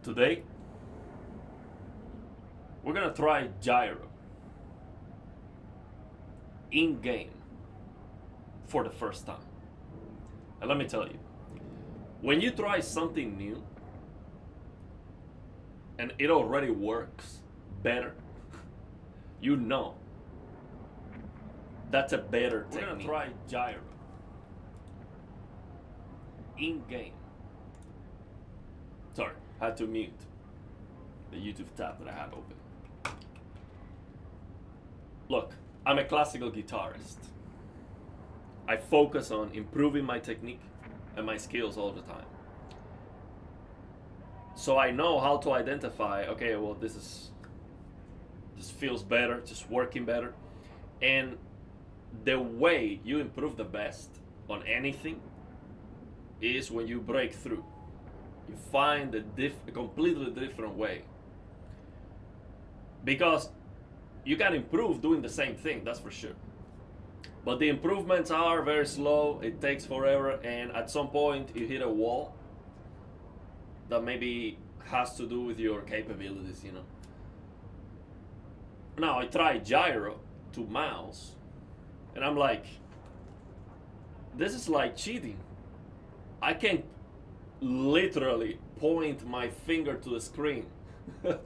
Today, we're gonna try gyro in game for the first time. And let me tell you, when you try something new and it already works better, you know that's a better technique. We're gonna try gyro in game. Sorry, had to mute the YouTube tab that I had open. Look, I'm a classical guitarist. I focus on improving my technique and my skills all the time. So I know how to identify, okay, well, this feels better, just working better. And the way you improve the best on anything is when you break through. You find a completely different way. Because you can improve doing the same thing, that's for sure. But the improvements are very slow, it takes forever, and at some point you hit a wall that maybe has to do with your capabilities, you know. Now I tried Gyro to Mouse, and I'm like, this is like cheating. I can literally point my finger to the screen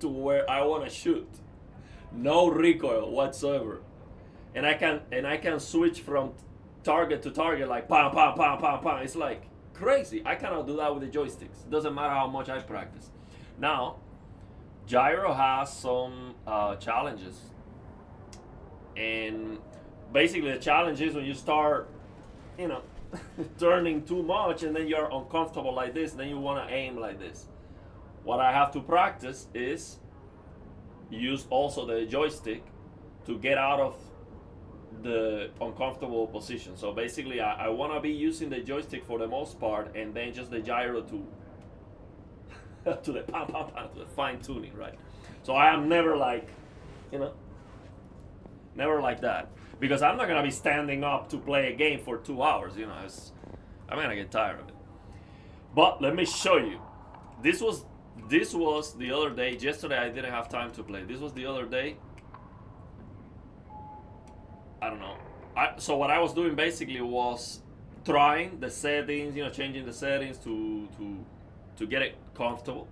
to where I want to shoot. No recoil whatsoever. And I can switch from target to target like pam pam pam pam pam. It's like crazy. I cannot do that with the joysticks. Doesn't matter how much I practice. Now, gyro has some challenges. And basically the challenge is when you start, you know, turning too much and then you're uncomfortable like this, and then you want to aim like this. What I have to practice is use also the joystick to get out of the uncomfortable position. So basically I want to be using the joystick for the most part, and then just the gyro to to the pam pam pam, to the fine tuning, right? So I am never like, you know, never like that. Because I'm not gonna be standing up to play a game for 2 hours, you know. I'm gonna get tired of it. But let me show you. This was the other day. Yesterday I didn't have time to play. This was the other day. I don't know. So what I was doing basically was trying the settings, you know, changing the settings to get it comfortable.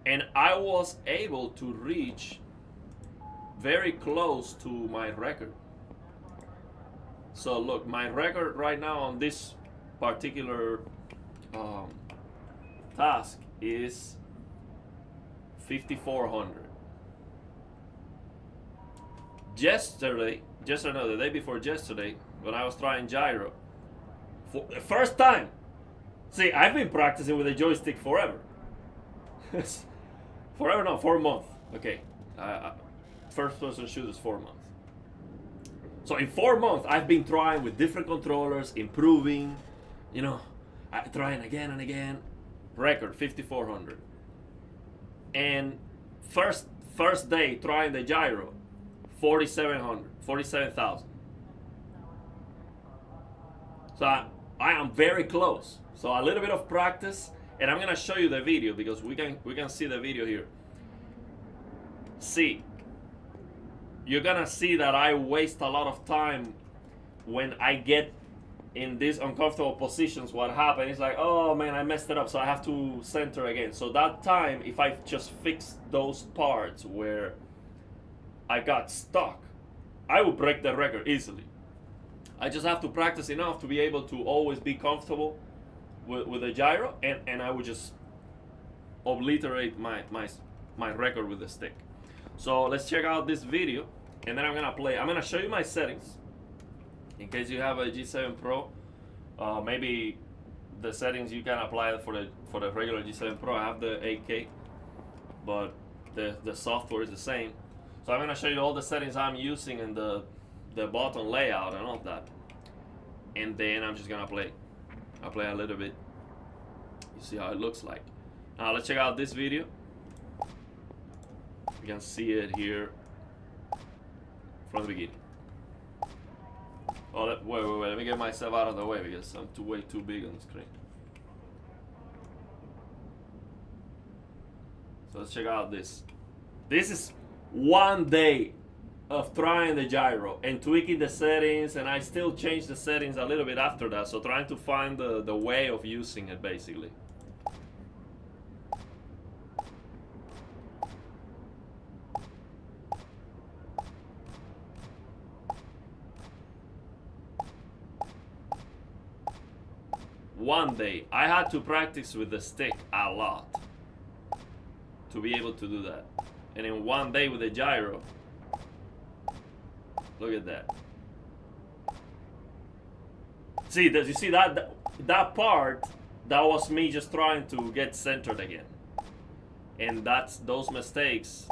And I was able to reach very close to my record. So look, my record right now on this particular task is 5,400. The day before yesterday, when I was trying gyro, for the first time. See, I've been practicing with a joystick forever. Forever, no, 4 months. Okay. First person shooters 4 months. So in 4 months I've been trying with different controllers, improving, you know, trying again and again. Record 5,400. And first day trying the gyro, 47,000. So I am very close. So a little bit of practice, and I'm gonna show you the video because we can see the video here. See, you're gonna see that I waste a lot of time when I get in these uncomfortable positions. What happened is like, oh man, I messed it up, so I have to center again. So that time, if I just fix those parts where I got stuck, I would break the record easily. I just have to practice enough to be able to always be comfortable with the gyro, and I would just obliterate my record with the stick. So let's check out this video, and then I'm gonna show you my settings in case you have a G7 Pro. Maybe the settings you can apply for the regular G7 Pro. I have the 8K, but the software is the same. So I'm gonna show you all the settings I'm using and the button layout and all of that, and then I'm just gonna play. I'll play a little bit. You see how it looks like. Now let's check out this video. You can see it here from the beginning. Oh, wait, let me get myself out of the way because I'm way too big on the screen. So let's check out this. This is 1 day of trying the gyro and tweaking the settings, and I still change the settings a little bit after that, so trying to find the way of using it basically. One day I had to practice with the stick a lot to be able to do that, and in 1 day with the gyro, look at that. See, does you see that part? That was me just trying to get centered again, and that's those mistakes.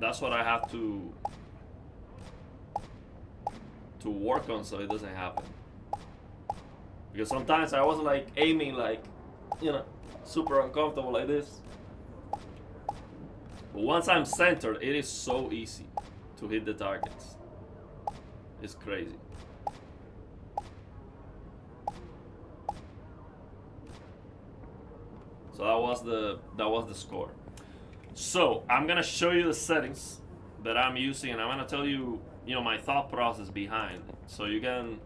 That's what I have to work on so it doesn't happen. Because sometimes I was like aiming like, you know, super uncomfortable like this. But once I'm centered, it is so easy to hit the targets. It's crazy. So that was the score. So I'm gonna show you the settings that I'm using, and I'm gonna tell you, my thought process behind it, so you can,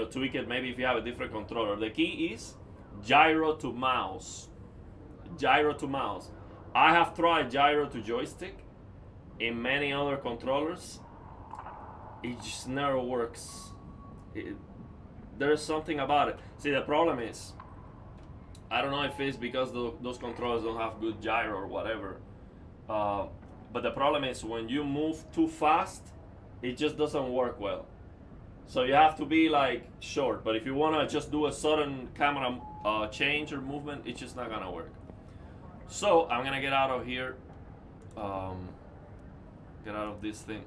tweak it maybe if you have a different controller. The key is gyro to mouse. Gyro to mouse. I have tried gyro to joystick in many other controllers. It just never works. There's something about it. See, the problem is, I don't know if it's because those controllers don't have good gyro or whatever. But the problem is when you move too fast, it just doesn't work well. So you have to be like short. But if you want to just do a sudden camera change or movement, it's just not going to work. So I'm going to get out of here. Get out of this thing.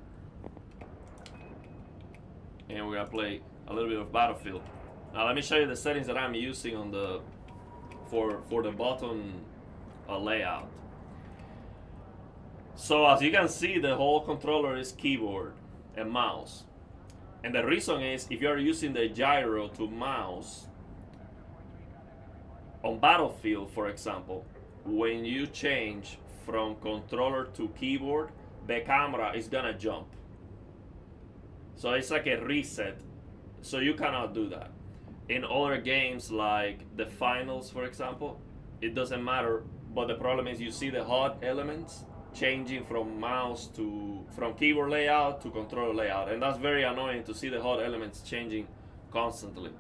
And we're going to play a little bit of Battlefield. Now let me show you the settings that I'm using on the for the button layout. So as you can see, the whole controller is keyboard and mouse. And the reason is, if you're using the gyro to mouse on Battlefield, for example, when you change from controller to keyboard, the camera is gonna jump. So it's like a reset. So you cannot do that. In other games like the finals, for example, it doesn't matter. But the problem is, you see the HUD elements changing from keyboard layout to controller layout, and that's very annoying to see the HUD elements changing constantly.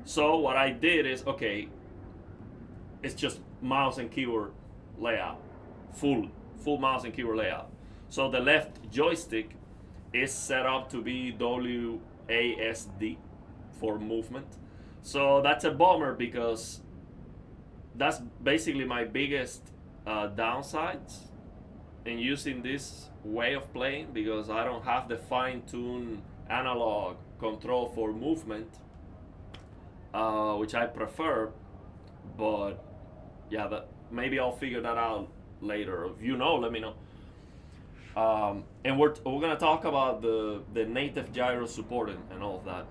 So what I did is, okay, it's just mouse and keyboard layout, full mouse and keyboard layout. So the left joystick is set up to be WASD for movement. So that's a bummer, because that's basically my biggest downsides in using this way of playing, because I don't have the fine-tuned analog control for movement, which I prefer. But yeah, maybe I'll figure that out later. If you know, let me know. And we're gonna talk about the native gyro supporting and all of that,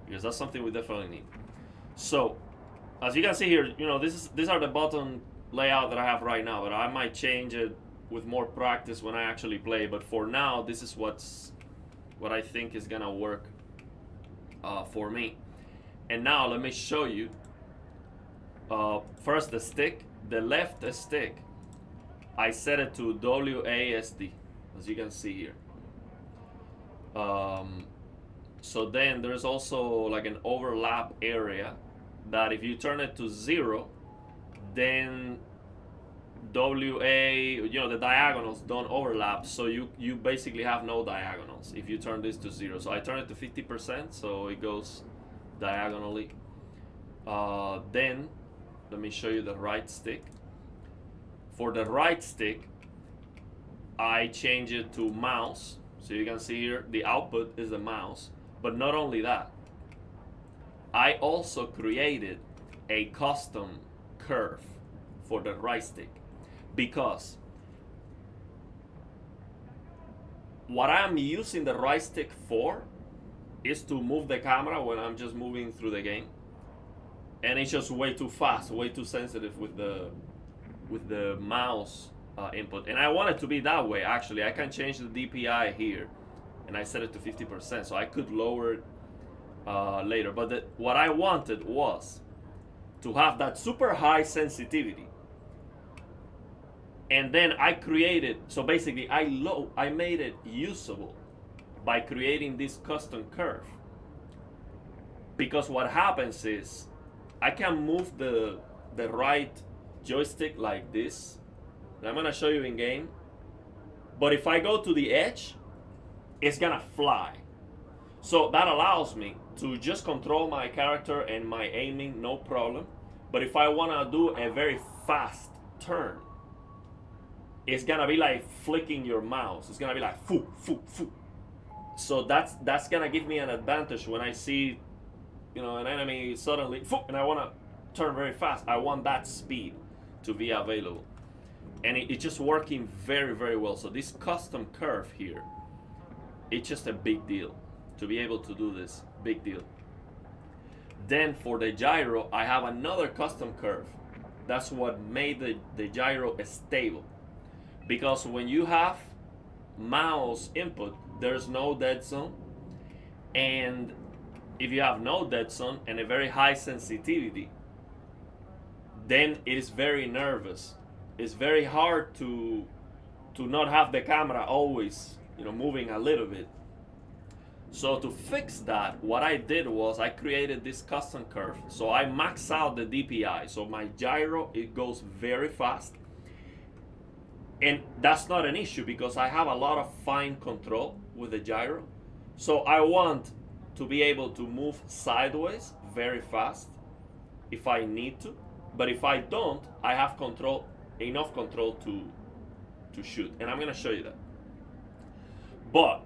because that's something we definitely need. So as you can see here, these are the button layout that I have right now, but I might change it with more practice when I actually play. But for now, this is what I think is gonna work for me. And now let me show you first the stick. The left stick, I set it to WASD, as you can see here. So then there's also like an overlap area that if you turn it to 0, then the diagonals don't overlap, so you basically have no diagonals if you turn this to 0. So I turn it to 50%, so it goes diagonally. Then let me show you the right stick. For the right stick, I change it to mouse. So you can see here, the output is the mouse. But not only that, I also created a custom curve for the right stick, because what I'm using the right stick for is to move the camera when I'm just moving through the game, and it's just way too fast, way too sensitive with with the mouse input, and I want it to be that way. Actually, I can change the DPI here, and I set it to 50%, so I could lower it later. But what I wanted was to have that super high sensitivity, and then I created. So basically, I made it usable by creating this custom curve. Because what happens is, I can move the right joystick like this. And I'm gonna show you in game. But if I go to the edge, it's gonna fly. So that allows me to just control my character and my aiming, no problem. But if I wanna do a very fast turn, it's gonna be like flicking your mouse. It's gonna be like foo, foo, foo. So that's gonna give me an advantage when I see, an enemy suddenly, and I want to turn very fast. I want that speed to be available. And it's just working very, very well. So this custom curve here, it's just a big deal to be able to do this, big deal. Then for the gyro, I have another custom curve. That's what made the gyro stable. Because when you have mouse input, there's no dead zone. And if you have no dead zone and a very high sensitivity, then it is very nervous. It's very hard to not have the camera always, moving a little bit. So to fix that, what I did was I created this custom curve. So I max out the DPI. So my gyro, it goes very fast. And that's not an issue because I have a lot of fine control with the gyro. So I want to be able to move sideways very fast if I need to. But if I don't, I have enough control to shoot. And I'm gonna show you that. But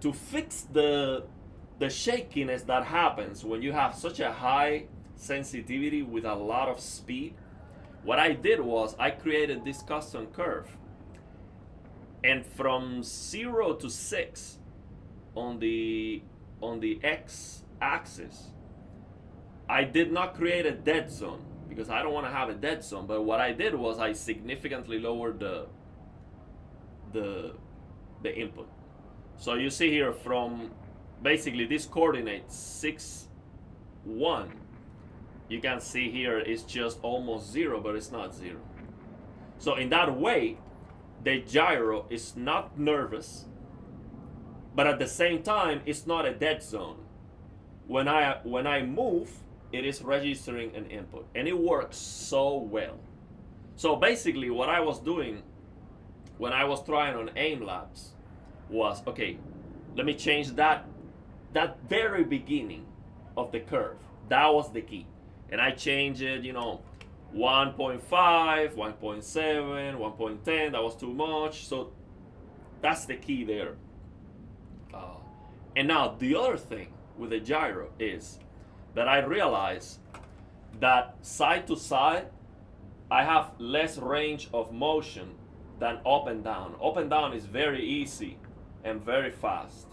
to fix the shakiness that happens when you have such a high sensitivity with a lot of speed, what I did was I created this custom curve. And from 0 to 6 on the x-axis, I did not create a dead zone because I don't want to have a dead zone. But what I did was I significantly lowered the input. So you see here from basically this coordinate 6, 1, you can see here it's just almost 0, but it's not 0. So in that way, the gyro is not nervous, but at the same time, it's not a dead zone. When I move, it is registering an input, and it works so well. So basically, what I was doing when I was trying on aim labs was, okay, let me change that very beginning of the curve. That was the key, and I changed it, 1.5, 1.7, 1.10. That was too much. So that's the key there. And now the other thing with the gyro is that I realized that side to side, I have less range of motion than up and down. Up and down is very easy and very fast.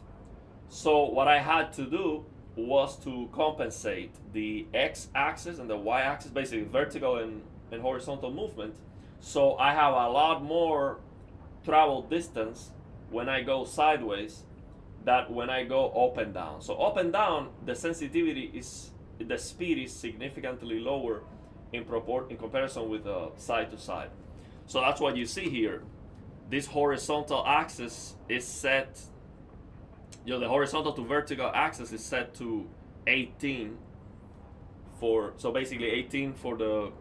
So what I had to do was to compensate the x-axis and the y-axis, basically vertical and horizontal movement. So I have a lot more travel distance when I go sideways than when I go up and down. So up and down, the speed is significantly lower in comparison with side to side. So that's what you see here. This horizontal axis is set, the horizontal to vertical axis is set to 18 so basically 18 for the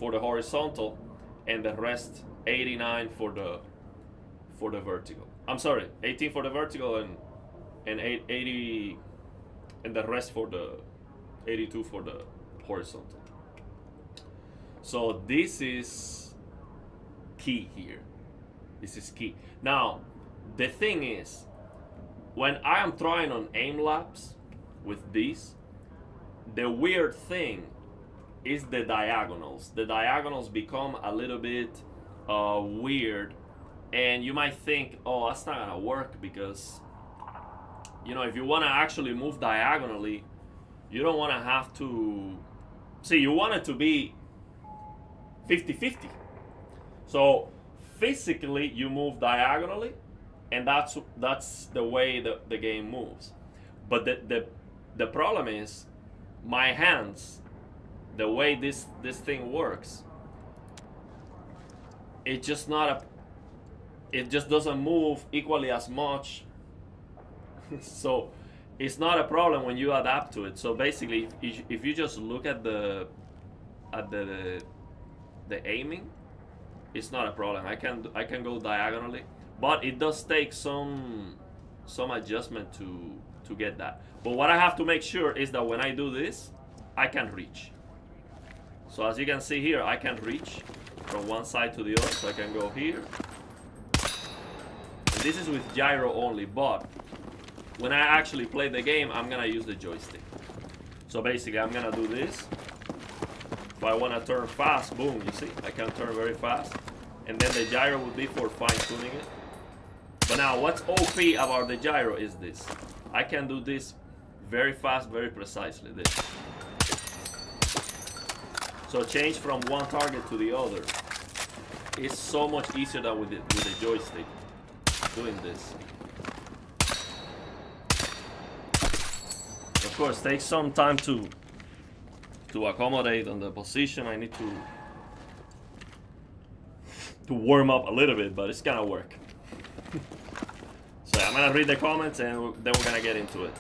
horizontal, and the rest 89 for the vertical. I'm sorry, 18 for the vertical and 80 and the rest for the 82 for the horizontal. So this is key here. This is key. Now, the thing is, when I am trying on aim labs with these, the weird thing is the diagonals. The diagonals become a little bit weird, and you might think, oh, that's not gonna work because, if you wanna actually move diagonally, you don't wanna have to, see, you want it to be 50-50. So physically you move diagonally, and that's the way the game moves. But the problem is my hands, the way this thing works, it just doesn't move equally as much. So it's not a problem when you adapt to it. So basically, if you just look at the aiming, it's not a problem. I can go diagonally, but it does take some adjustment to get that. But what I have to make sure is that when I do this, I can reach. So as you can see here, I can reach from one side to the other. So I can go here. And this is with gyro only, but when I actually play the game, I'm gonna use the joystick. So basically, I'm gonna do this. If I wanna turn fast, boom, you see, I can turn very fast. And then the gyro would be for fine-tuning it. But now, what's OP about the gyro is this. I can do this very fast, very precisely, this. So change from one target to the other is so much easier than with the joystick, doing this. Of course, takes some time to accommodate on the position. I need to warm up a little bit, but it's gonna work. So I'm gonna read the comments and then we're gonna get into it.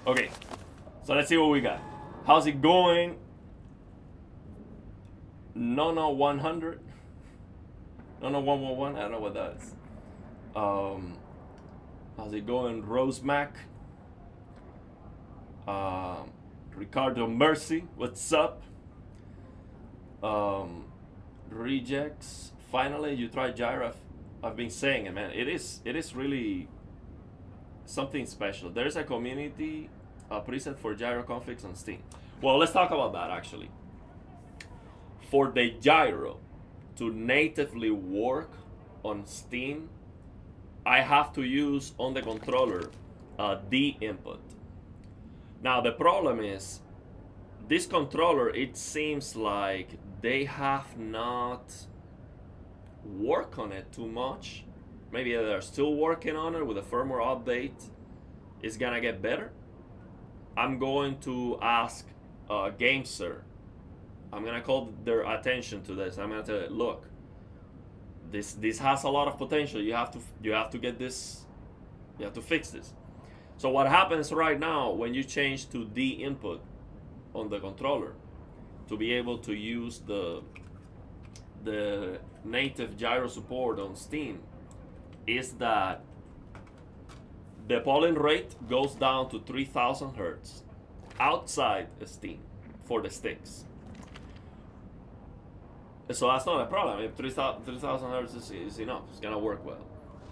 Okay, so let's see what we got. How's it going? No 100. No 111. I don't know what that is. How's it going, Rose Mac? Ricardo Mercy, what's up? Rejects. Finally, you tried gyro. I've been saying it, man. It is really something special. There's a community preset for gyro configs on Steam. Well, let's talk about that actually. For the gyro to natively work on Steam, I have to use on the controller D input. Now the problem is, this controller, it seems like they have not worked on it too much. Maybe they're still working on it. With a firmware update, it's gonna get better. I'm going to ask GAMESIR. I'm gonna call their attention to this. I'm gonna tell it, look, this has a lot of potential. You have to get this. You have to fix this. So what happens right now when you change to D input on the controller to be able to use the native gyro support on Steam is that the polling rate goes down to 3000 Hertz outside Steam for the sticks. So that's not a problem. If 3000 Hertz is enough, it's gonna work well.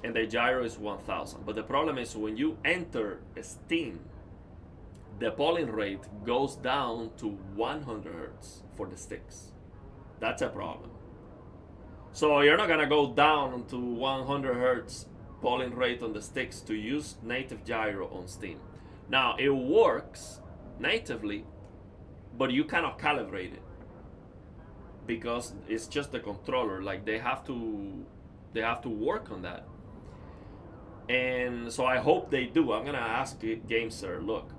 And the gyro is 1000. But the problem is when you enter Steam, the polling rate goes down to 100 Hertz for the sticks. That's a problem. So you're not gonna go down to 100 Hertz polling rate on the sticks to use native gyro on Steam. Now it works natively, but you cannot calibrate it because it's just the controller. Like they have to work on that. And so I hope they do. I'm gonna ask GAMESIR, look,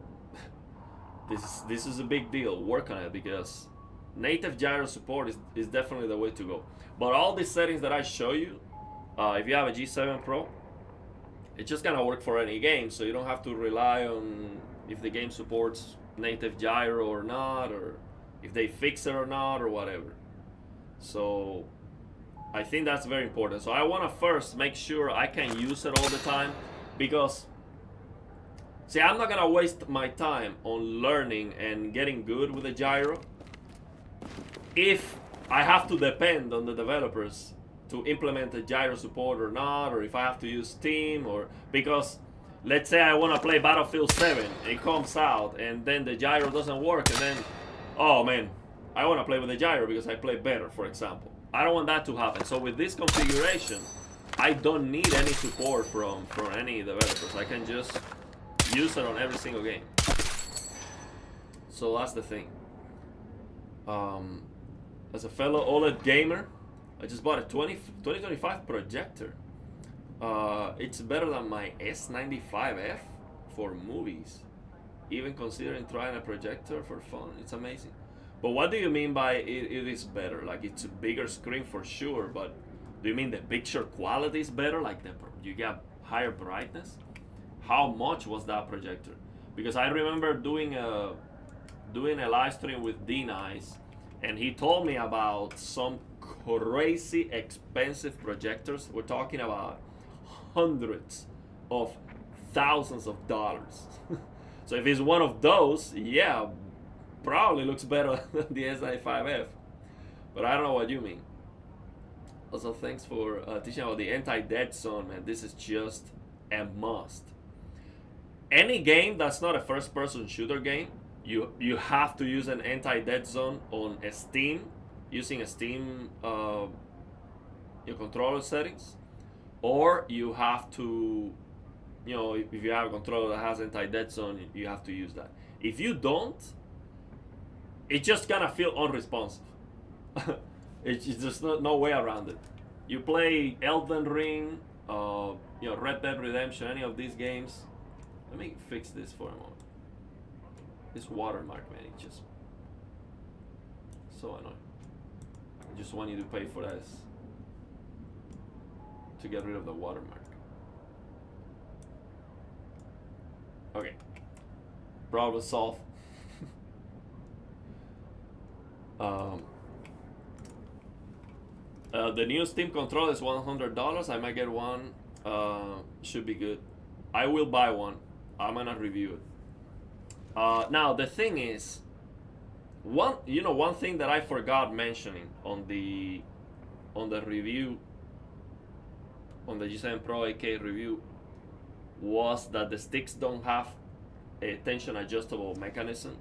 this is a big deal. Work on it because native gyro support is definitely the way to go. But all these settings that I show you, if you have a G7 Pro, it's just gonna work for any game. So you don't have to rely on if the game supports native gyro or not, or if they fix it or not, or whatever. So I think that's very important. So I want to first make sure I can use it all the time, because see, I'm not gonna waste my time on learning and getting good with the gyro if I have to depend on the developers to implement the gyro support or not, or if I have to use Steam, or because let's say I want to play Battlefield 7, it comes out and then the gyro doesn't work, and then, oh man, I want to play with the gyro because I play better, for example. I don't want that to happen. So with this configuration, I don't need any support from any developers. I can just use it on every single game. So that's the thing. As a fellow OLED gamer, I just bought a 2025 projector. It's better than my S95F for movies. Even considering trying a projector for fun, it's amazing. But what do you mean by it is better? Like, it's a bigger screen for sure, but do you mean the picture quality is better? Like, you get higher brightness? How much was that projector? Because I remember doing a live stream with D-Nice, and he told me about some crazy expensive projectors. We're talking about hundreds of thousands of dollars. So if it's one of those, yeah, probably looks better than the S95F. But I don't know what you mean. Also, thanks for teaching about the anti-dead zone, man. This is just a must. Any game that's not a first-person shooter game, you have to use an anti-dead zone on a Steam, using a Steam your controller settings, or you have to, you know, if you have a controller that has anti-dead zone, you have to use that. If you don't, it's just gonna feel unresponsive. It's just no way around it. You play Elden Ring, you know, Red Dead Redemption, any of these games. Let me fix this for a moment. This watermark, man, it's just so annoying. I just want you to pay for this to get rid of the watermark. Okay, problem solved. The new Steam controller is $100. I might get one. Should be good. I will buy one. I'm gonna review it. Now the thing is, one thing that I forgot mentioning on the review, on the G7 Pro 8K review, was that the sticks don't have a tension adjustable mechanism.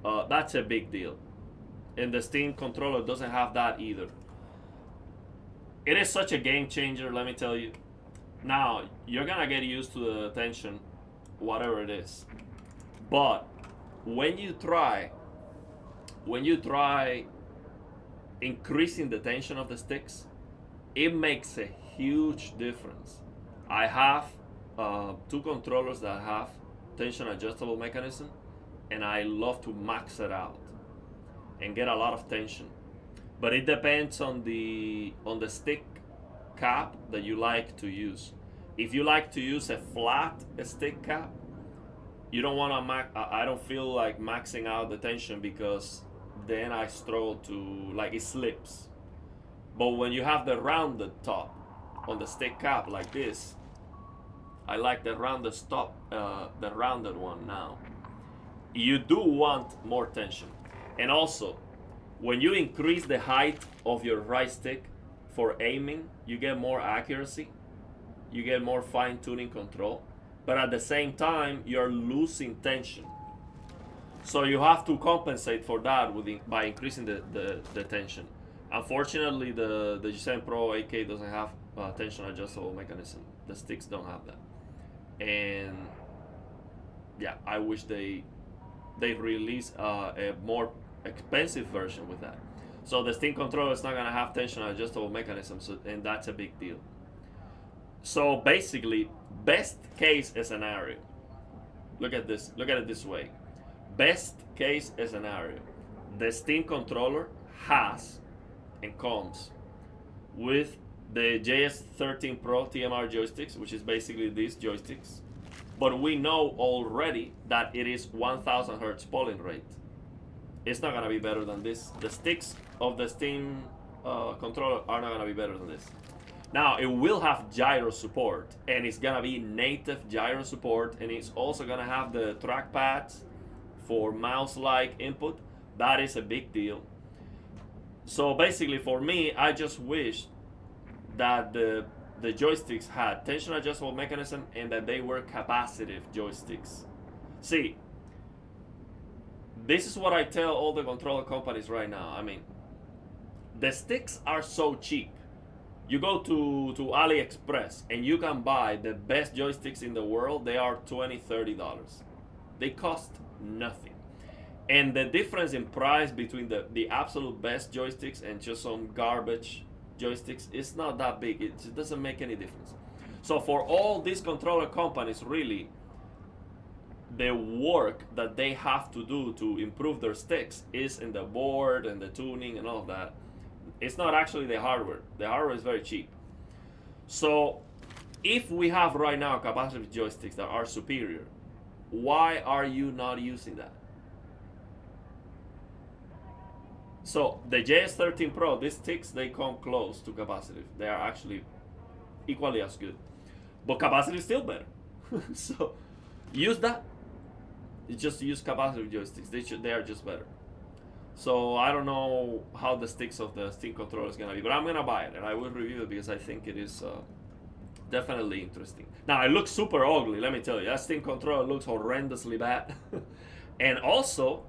That's a big deal. And the Steam controller doesn't have that either. It is such a game changer, let me tell you. Now, you're gonna get used to the tension, whatever it is. But when you try increasing the tension of the sticks, it makes a huge difference. I have two controllers that have tension adjustable mechanism, and I love to max it out and get a lot of tension. But it depends on the stick cap that you like to use. If you like to use a flat stick cap, you don't want to I don't feel like maxing out the tension, because then I struggle to, like, it slips. But when you have the rounded top on the stick cap like this, I like the rounded top, the rounded one now. You do want more tension. And also, when you increase the height of your right stick for aiming, you get more accuracy, you get more fine-tuning control, but at the same time, you're losing tension. So you have to compensate for that by increasing the tension. Unfortunately, the G7 Pro 8K doesn't have tension adjustable mechanism. The sticks don't have that. And yeah, I wish they release a more expensive version with that. So the Steam controller is not gonna have tension adjustable mechanisms, and that's a big deal. So basically, best case scenario. Look at this. Look at it this way. Best case scenario. The Steam controller has and comes with the JS13 Pro TMR joysticks, which is basically these joysticks. But we know already that it is 1000 Hertz polling rate. It's not gonna be better than this. The sticks of the Steam controller are not gonna be better than this. Now, it will have gyro support, and it's gonna be native gyro support, and it's also gonna have the trackpads for mouse-like input. That is a big deal. So basically, for me, I just wish that the joysticks had tension adjustable mechanism and that they were capacitive joysticks. See, this is what I tell all the controller companies right now. I mean, the sticks are so cheap. You go to AliExpress and you can buy the best joysticks in the world. They are $20, $30. They cost nothing. And the difference in price between the absolute best joysticks and just some garbage joysticks is not that big. It doesn't make any difference. So for all these controller companies, really, the work that they have to do to improve their sticks is in the board and the tuning and all of that. It's not actually the hardware. The hardware is very cheap. So if we have right now capacitive joysticks that are superior, why are you not using that? So the JS13 Pro, these sticks, they come close to capacitive. They are actually equally as good. But capacitive is still better. So use that. You just use capacitive joysticks. They are just better. So I don't know how the sticks of the Steam controller is gonna be, but I'm gonna buy it and I will review it because I think it is definitely interesting. Now it looks super ugly, let me tell you. That Steam controller looks horrendously bad. And also,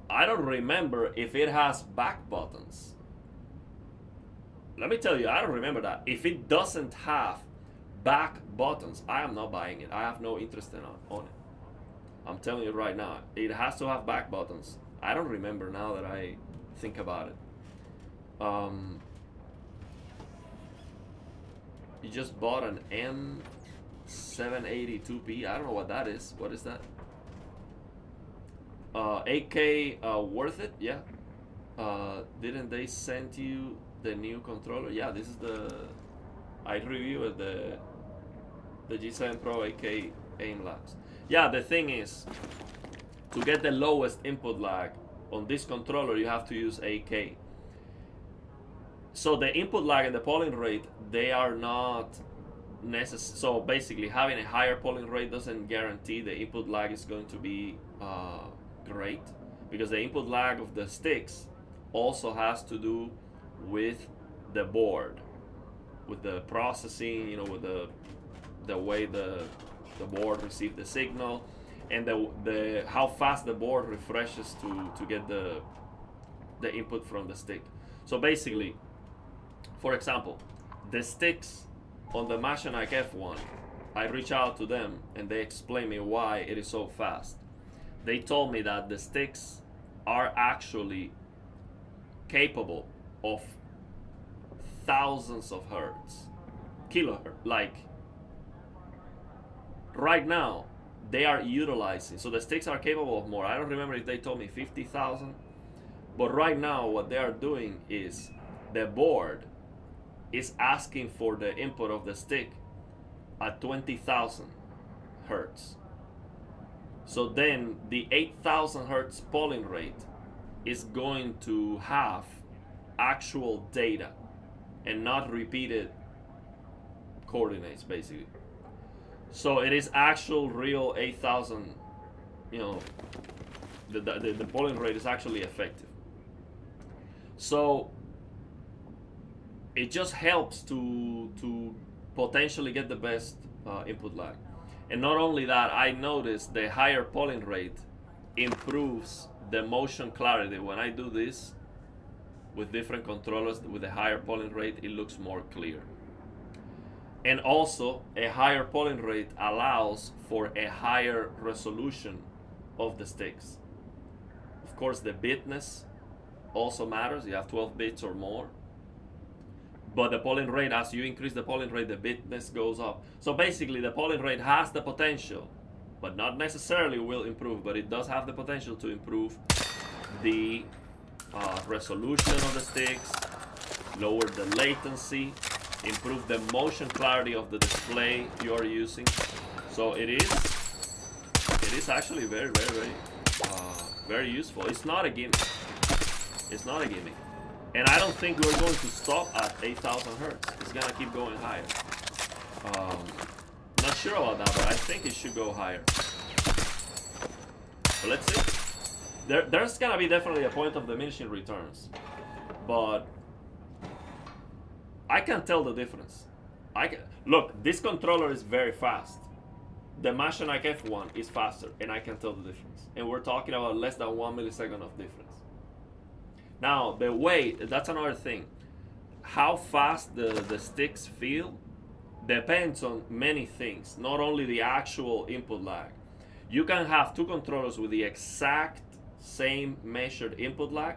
I don't remember if it has back buttons. Let me tell you, I don't remember that. If it doesn't have back buttons, I am not buying it. I have no interest on it. I'm telling you right now, it has to have back buttons. I don't remember now that I think about it. You just bought an M782P. I don't know what that is. What is that? 8K worth it? Yeah. Didn't they send you the new controller? Yeah, this is the... I reviewed the G7 Pro 8K aim labs. Yeah, the thing is, to get the lowest input lag on this controller, you have to use 8K. So the input lag and the polling rate, they are not necessary. So basically, having a higher polling rate doesn't guarantee the input lag is going to be great, because the input lag of the sticks also has to do with the board, with the processing, you know, with the way the board receives the signal, and the how fast the board refreshes to get the input from the stick. So basically, for example, the sticks on the Machinike F1, I reach out to them and they explain me why it is so fast. They told me that the sticks are actually capable of thousands of hertz, kilohertz. Like right now, they are utilizing, so the sticks are capable of more. I don't remember if they told me 50,000, but right now what they are doing is the board is asking for the input of the stick at 20,000 hertz. So then the 8,000 hertz polling rate is going to have actual data and not repeated coordinates, basically. So it is actual real 8,000, you know, the polling rate is actually effective. So it just helps to potentially get the best input lag. And not only that, I noticed the higher polling rate improves the motion clarity. When I do this with different controllers with a higher polling rate, it looks more clear. And also, a higher polling rate allows for a higher resolution of the sticks. Of course, the bitness also matters. You have 12 bits or more. But the polling rate, as you increase the polling rate, the bitness goes up. So basically, the polling rate has the potential, but not necessarily will improve, but it does have the potential to improve the resolution of the sticks, lower the latency, improve the motion clarity of the display you are using. So it is actually very, very, very, very useful. It's not a gimmick. It's not a gimmick. And I don't think we're going to stop at 8,000 hertz. It's gonna keep going higher. Not sure about that, but I think it should go higher. But let's see. There's gonna be definitely a point of diminishing returns, but I can tell the difference. Look, this controller is very fast. The Machinike F1 is faster, and I can tell the difference. And we're talking about less than 1 millisecond of difference. Now, the weight, that's another thing. How fast the sticks feel depends on many things, not only the actual input lag. You can have two controllers with the exact same measured input lag,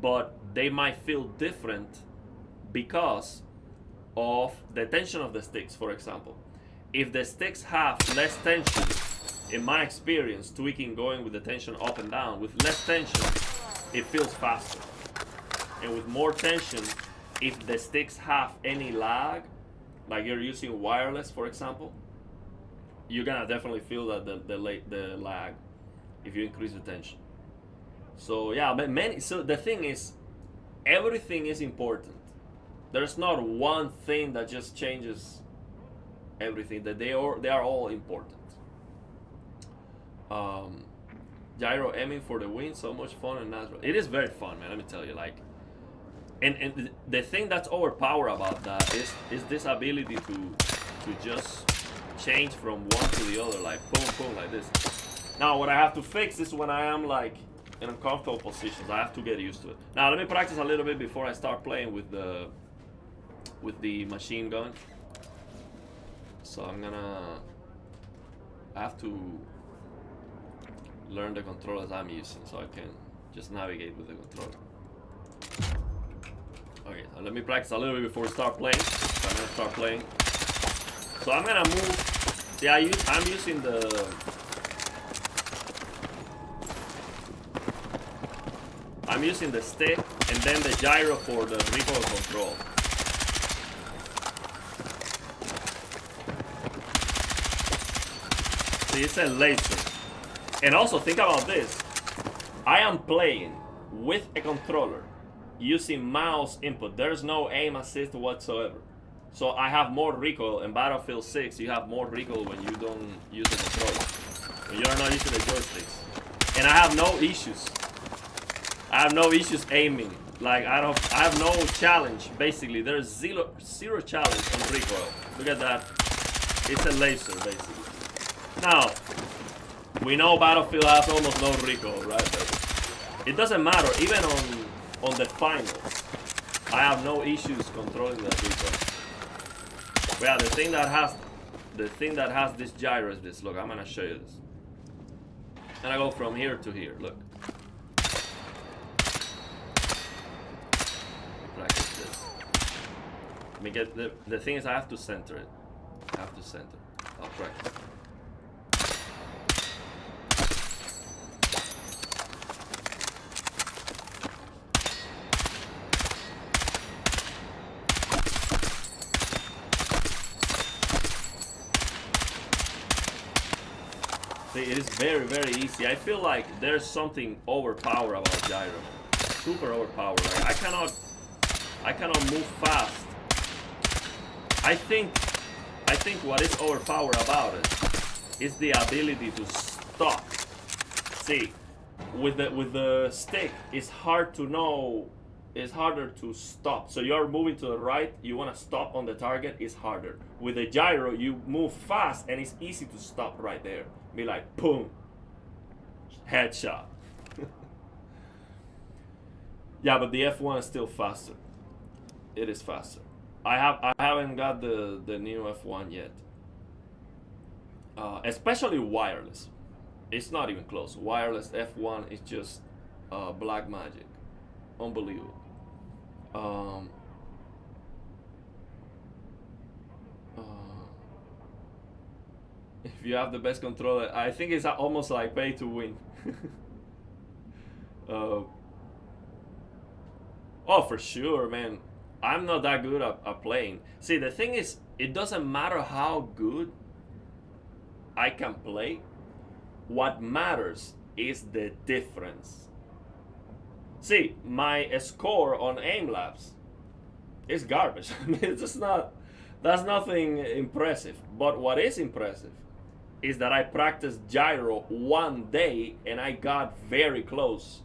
but they might feel different because of the tension of the sticks, for example. If the sticks have less tension, in my experience, tweaking going with the tension up and down, with less tension, it feels faster. And with more tension, if the sticks have any lag, like you're using wireless, for example, you're gonna definitely feel that the lag if you increase the tension. So yeah, but so the thing is, everything is important. There's not one thing that just changes everything. That they are all important. Gyro aiming for the win, so much fun and natural. It is very fun, man. Let me tell you, like, and the thing that's overpowered about that is this ability to just change from one to the other, like boom, boom, like this. Now, what I have to fix is when I am like in uncomfortable positions. I have to get used to it. Now, let me practice a little bit before I start playing with the machine gun. So I have to learn the controllers I'm using so I can just navigate with the controller. Okay, so let me practice a little bit before we start playing. So I'm gonna start playing. So I'm gonna move. See, I'm using the stick and then the gyro for the recoil control. See, it's a laser. And also think about this. I am playing with a controller using mouse input. There's no aim assist whatsoever. So I have more recoil. In Battlefield 6, you have more recoil when you don't use the controller. When you're not using the joysticks. And I have no issues. I have no issues aiming. Like I have no challenge. Basically, there's zero challenge on recoil. Look at that. It's a laser basically. Now, we know Battlefield has almost no recoil, right? But it doesn't matter. Even on the finals, I have no issues controlling that recoil. But yeah, the thing that has this gyro is this. Look, I'm gonna show you this. And I go from here to here. Look. Practice this. Let me get the thing is I have to center it. I have to center. I'll practice. See, it is very, very easy. I feel like there's something overpowered about gyro. Super overpowered. Like, I cannot move fast. I think what is overpowered about it is the ability to stop. See, with the stick, it's hard to know. It's harder to stop. So you're moving to the right, you want to stop on the target, it's harder. With the gyro, you move fast and it's easy to stop right there. Be like, boom, headshot. Yeah, but the F1 is still faster. It is faster. I haven't got the new F1 yet. Especially wireless. It's not even close. Wireless F1 is just black magic. Unbelievable. If you have the best controller, I think it's almost like pay to win. Oh, for sure, man. I'm not that good at playing. See, the thing is, it doesn't matter how good I can play. What matters is the difference. See, my score on aim labs is garbage. I mean, it's just not. That's nothing impressive. But what is impressive is that I practiced gyro one day and I got very close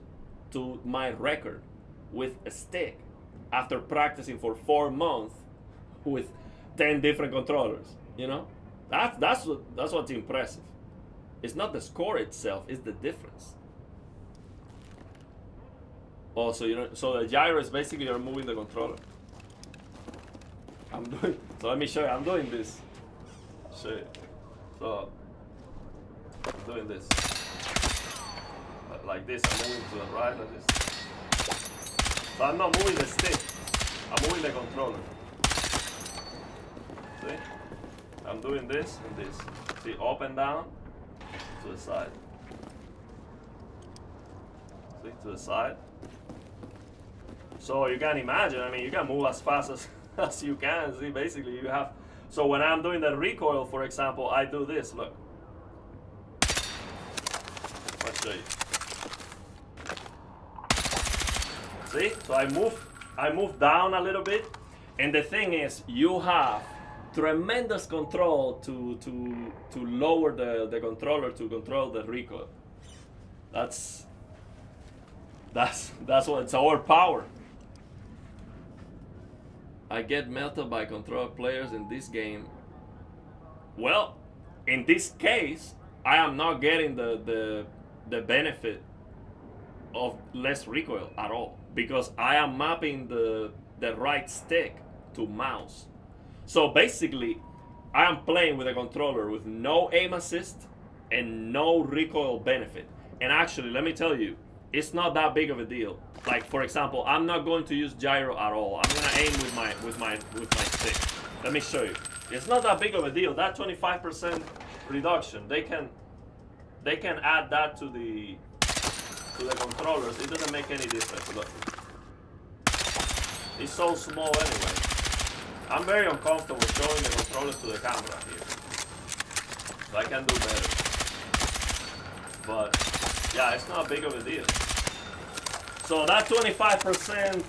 to my record with a stick after practicing for 4 months with 10 different controllers. You know, that's what's impressive. It's not the score itself; it's the difference. Also, you know, so the gyro is basically you're moving the controller. So let me show you. I'm doing this. Show you. So I'm doing this. like this. I'm moving to the right like this. So I'm not moving the stick. I'm moving the controller. See? I'm doing this and this. See, up and down, to the side. See, to the side. So you can imagine, I mean, you can move as fast as you can. See, basically you have, so when I'm doing the recoil, for example, I do this, look. Let's show you. See, so I move down a little bit, and the thing is, you have tremendous control to lower the controller to control the recoil. That's what it's our power. I get melted by controller players in this game. Well, in this case, I am not getting the benefit of less recoil at all, because I am mapping the right stick to mouse. So basically, I am playing with a controller with no aim assist and no recoil benefit. And actually, let me tell you, it's not that big of a deal. Like, for example, I'm not going to use gyro at all. I'm gonna aim with my stick. Let me show you. It's not that big of a deal. That 25% reduction, they can add that to the controllers. It doesn't make any difference. Look, it's so small anyway. I'm very uncomfortable showing the controllers to the camera here, so I can do better. But yeah, it's not big of a deal. So that 25%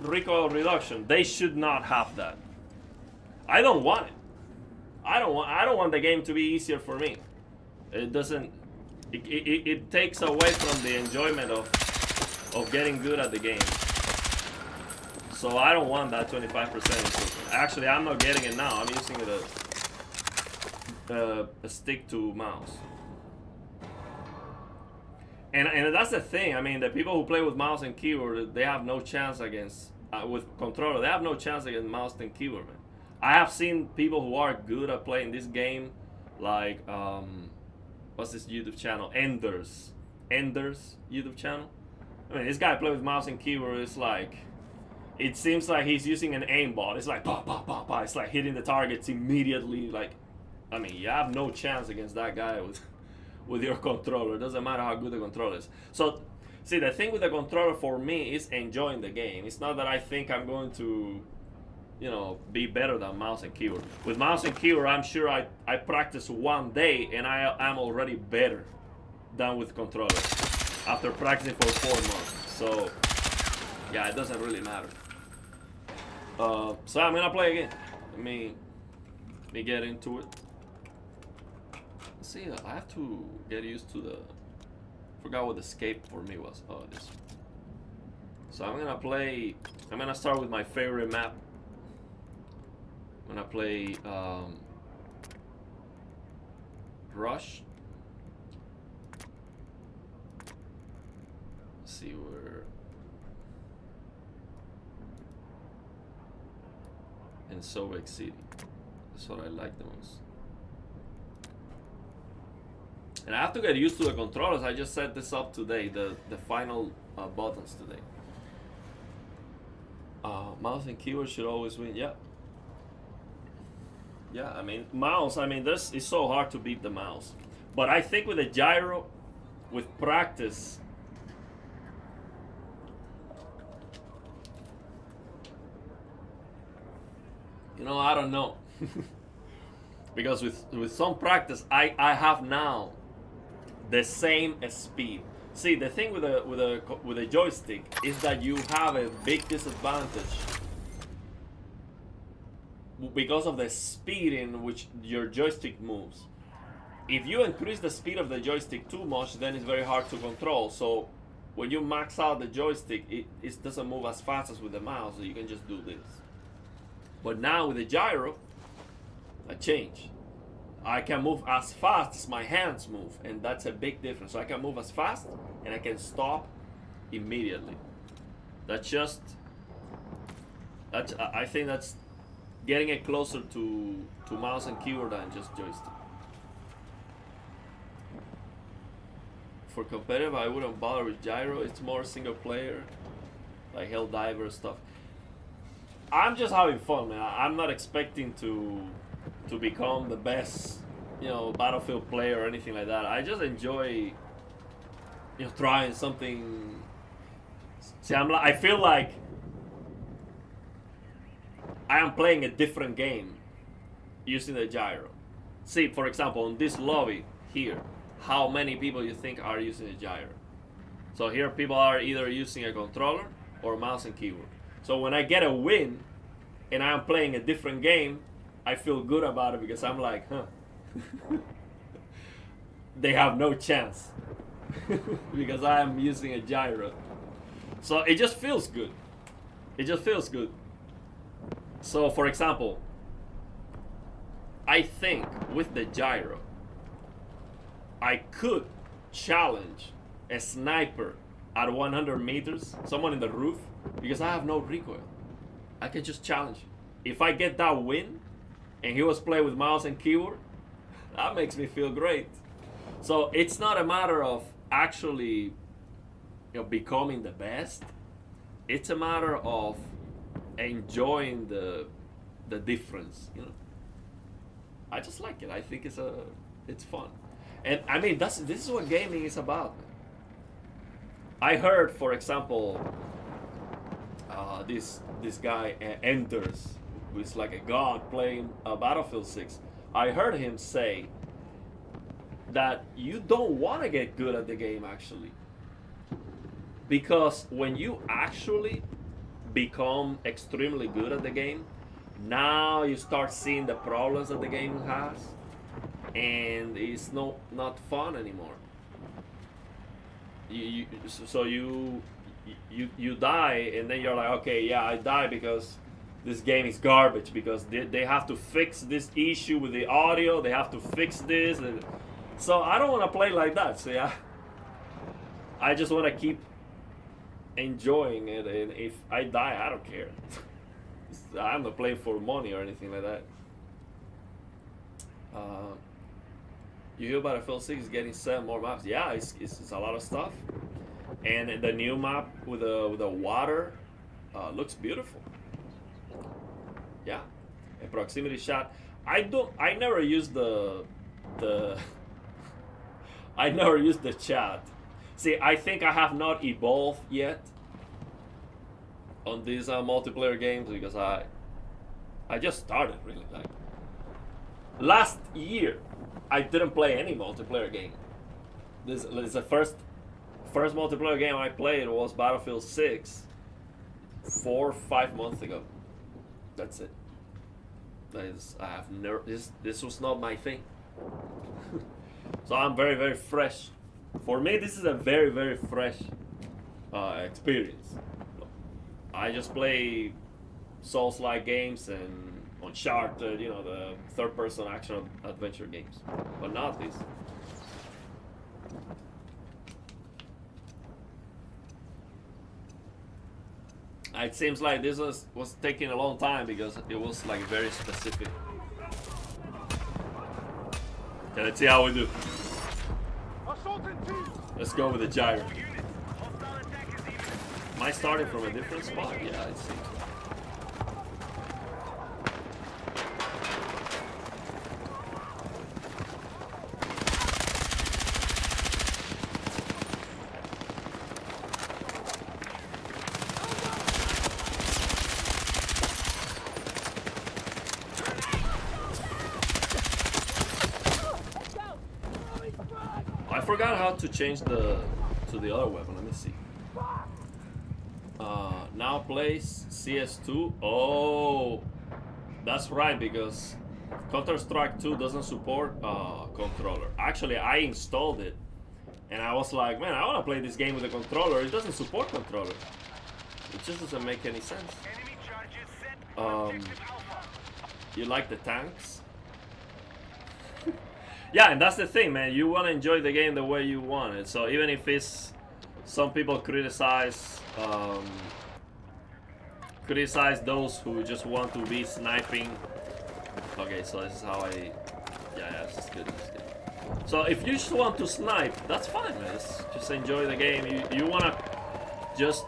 recoil reduction, they should not have that. I don't want it. I don't want the game to be easier for me. It doesn't. It takes away from the enjoyment of getting good at the game. So I don't want that 25% improvement. Actually, I'm not getting it now. I'm using it a stick to mouse. And that's the thing. I mean, the people who play with mouse and keyboard, they have no chance against with controller. They have no chance against mouse and keyboard, man. I have seen people who are good at playing this game, like what's this YouTube channel? Ender's YouTube channel. I mean, this guy plays with mouse and keyboard. It's like, it seems like he's using an aimbot. It's like bah, bah, bah, bah. It's like hitting the targets immediately. Like, I mean, you have no chance against that guy with your controller. It doesn't matter how good the controller is. So, see, the thing with the controller for me is enjoying the game. It's not that I think I'm going to, you know, be better than mouse and keyboard. With mouse and keyboard, I'm sure I practice one day and I'm already better than with controller after practicing for 4 months. So, yeah, it doesn't really matter. So I'm gonna play again. Let me get into it. See, I have to get used to the. Forgot what escape for me was. Oh, this. So I'm gonna play. I'm gonna start with my favorite map. I'm gonna play Rush. Let's see where. In Salt Lake City. That's what I like the most. And I have to get used to the controllers. I just set this up today, the final buttons today. Mouse and keyboard should always win. Yeah. Yeah, I mean, mouse, I mean, this is so hard to beat the mouse. But I think with the gyro, with practice, you know, I don't know. Because with some practice, I have now the same speed. See, the thing with a joystick is that you have a big disadvantage because of the speed in which your joystick moves. If you increase the speed of the joystick too much, then it's very hard to control. So when you max out the joystick, it doesn't move as fast as with the mouse, so you can just do this. But now with the gyro, I change. I can move as fast as my hands move, and that's a big difference. So I can move as fast, and I can stop immediately. I think that's getting it closer to mouse and keyboard than just joystick. for competitive, I wouldn't bother with gyro. It's more single player, like hell diver stuff. I'm just having fun, man. I'm not expecting to become the best, you know, Battlefield player or anything like that. I just enjoy, you know, trying something. See, I feel like I am playing a different game using the gyro. See, for example, in this lobby here, how many people you think are using a gyro? So here people are either using a controller or mouse and keyboard. So when I get a win and I'm playing a different game, I feel good about it because I'm like, huh, they have no chance because I am using a gyro. So it just feels good. It just feels good. So for example, I think with the gyro, I could challenge a sniper at 100 meters, someone in the roof, because I have no recoil. I can just challenge him. If I get that win, and he was playing with mouse and keyboard, that makes me feel great. So it's not a matter of actually, you know, becoming the best. It's a matter of enjoying the difference, you know. I just like it. I think it's fun. And I mean, this is what gaming is about. I heard, for example, this guy Enders, who's like a god playing Battlefield 6. I heard him say that you don't want to get good at the game actually, because when you actually become extremely good at the game, now you start seeing the problems that the game has, and it's not fun anymore. So you die, and then you're like, okay, yeah, I die because this game is garbage, because they have to fix this issue with the audio, they have to fix this, and so I don't want to play like that. So yeah, I just want to keep enjoying it, and if I die, I don't care. I'm not playing for money or anything like that. You hear Battlefield 6 is getting 7 more maps. Yeah, it's a lot of stuff, and the new map with the water looks beautiful. Yeah, a proximity shot. I never use the I never use the chat. See, I think I have not evolved yet on these multiplayer games, because I just started really. Like last year, I didn't play any multiplayer game. This is the first multiplayer game I played was Battlefield 6 4 or 5 months ago. That's it. I have never. This was not my thing. So I'm very, very fresh. For me, this is a very, very fresh experience. I just play Souls-like games and Uncharted, you know, the third-person action adventure games, but not this. It seems like this was taking a long time because it was like very specific. Okay, let's see how we do. Let's go with the gyro. Am I starting from a different spot? Yeah, it seems. I forgot how to change to the other weapon. Let me see. Now plays CS2. Oh, that's right, because Counter-Strike 2 doesn't support controller. Actually, I installed it, and I was like, man, I want to play this game with a controller. It doesn't support controller. It just doesn't make any sense. You like the tanks? Yeah, and that's the thing, man. You want to enjoy the game the way you want it. So even if it's, some people criticize those who just want to be sniping. Okay, so this is how I. Yeah, this is good. This is good. So if you just want to snipe, that's fine, man. Just enjoy the game. You wanna just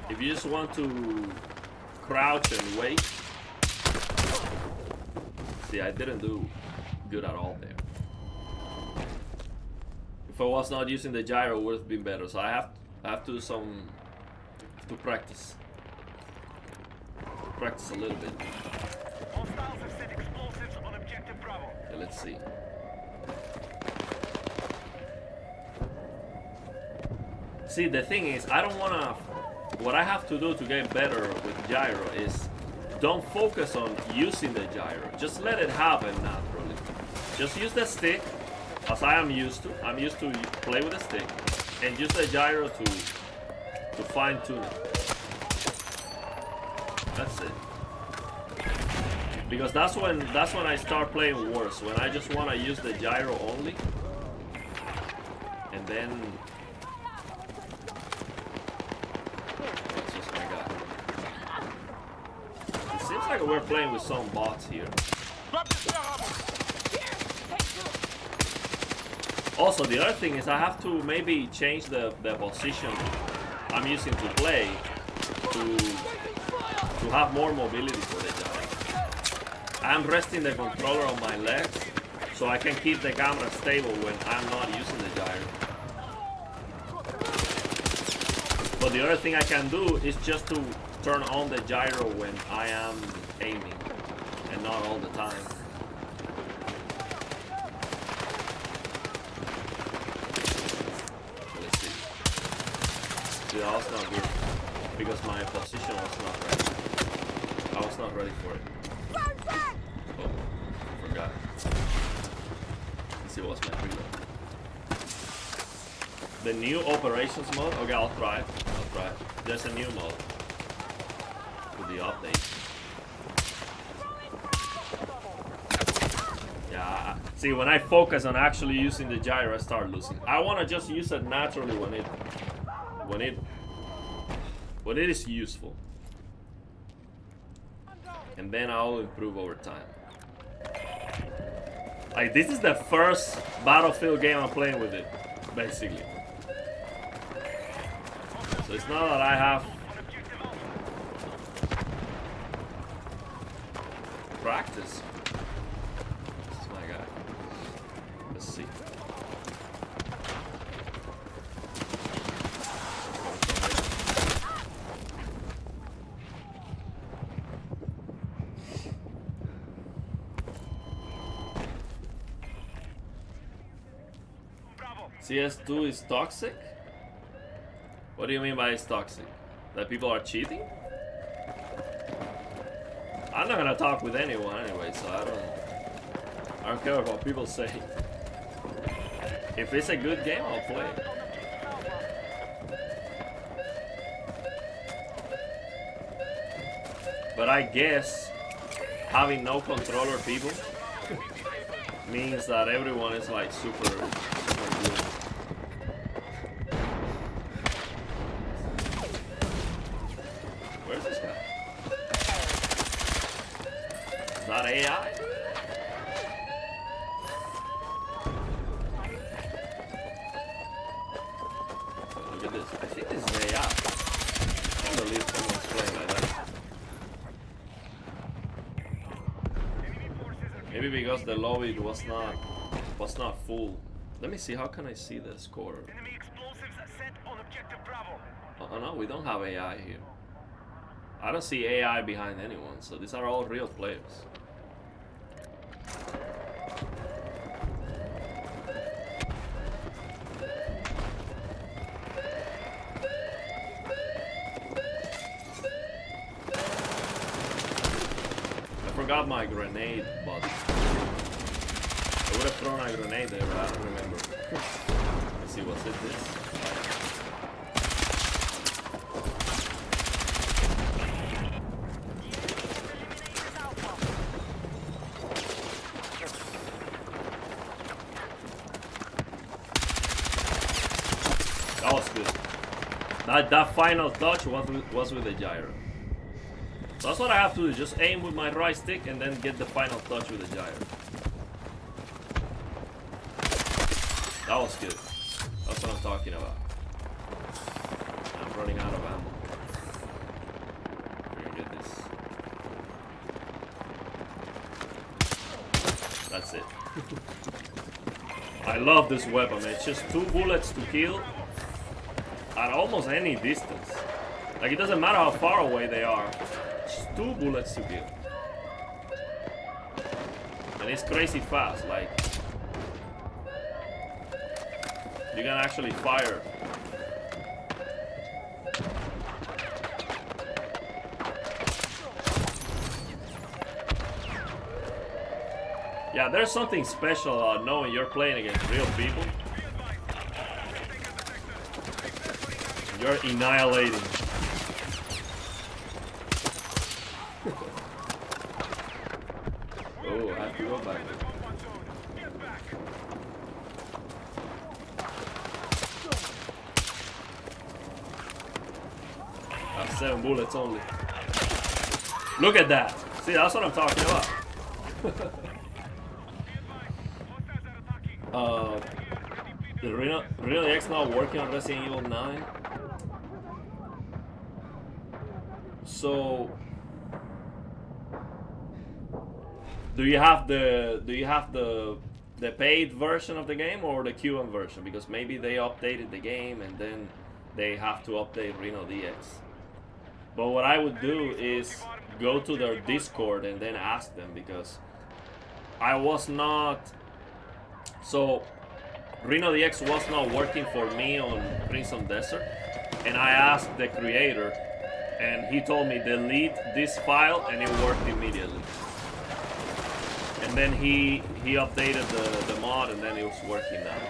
if you just want to crouch and wait. See, I didn't do good at all there. If I was not using the gyro, it would have been better. So I have to practice. Practice a little bit. Okay, let's see. See, the thing is, I don't wanna. What I have to do to get better with gyro is don't focus on using the gyro. Just let it happen naturally. Just use the stick, as I am used to. I'm used to play with the stick, and use the gyro to fine tune it. That's it. Because that's when I start playing worse. When I just want to use the gyro only, and then. Seems like we're playing with some bots here. Also, the other thing is I have to maybe change the position I'm using to play to have more mobility for the gyro. I'm resting the controller on my legs so I can keep the camera stable when I'm not using the gyro. But the other thing I can do is just to turn on the gyro when I am aiming, and not all the time. Let's see. See, that was not good because my position was not ready. I was not ready for it. Oh, I forgot. Let's see what's my preload. The new operations mode. Okay, I'll try it. There's a new mode. The update. Yeah, see, when I focus on actually using the gyro, I start losing. I want to just use it naturally when it is useful, and then I'll improve over time. Like, this is the first Battlefield game I'm playing with it, basically. So it's not that I have practice. This is my guy. Let's see. CS2 is toxic? What do you mean by it's toxic? That people are cheating? I'm not gonna talk with anyone anyway, so I don't care what people say. If it's a good game, I'll play it. But I guess having no controller people means that everyone is like super good. Where's this guy? Is that AI? Look at this. I think this is AI. I can't believe someone's playing like that. Maybe because the lobby was not full. Let me see. How can I see the score? Enemy explosives set on objective Bravo. Oh no, we don't have AI here. I don't see AI behind anyone, so these are all real players. I forgot my grenade button. I would have thrown a grenade there, but I don't remember. Let's see, what's it this? That was good. That final touch was with the gyro. So that's what I have to do, just aim with my right stick and then get the final touch with the gyro. That was good. That's what I'm talking about. I'm running out of ammo. We're gonna get this. That's it. I love this weapon. It's just 2 bullets to kill at almost any distance. Like, it doesn't matter how far away they are. Just 2 bullets to kill. And it's crazy fast. Like, you can actually fire. Yeah, there's something special knowing you're playing against real people. You're annihilating. Oh, I have to go back. I have 7 bullets only. Look at that. See, that's what I'm talking about. The Reno X now working on Resident Evil 9. So, do you have the paid version of the game or the QM version? Because maybe they updated the game and then they have to update Reno DX. But what I would do is go to their Discord and then ask them, because I was not. So Reno DX was not working for me on Crimson Desert, and I asked the creator, and he told me delete this file, and it worked immediately. And then he updated the mod, and then it was working now.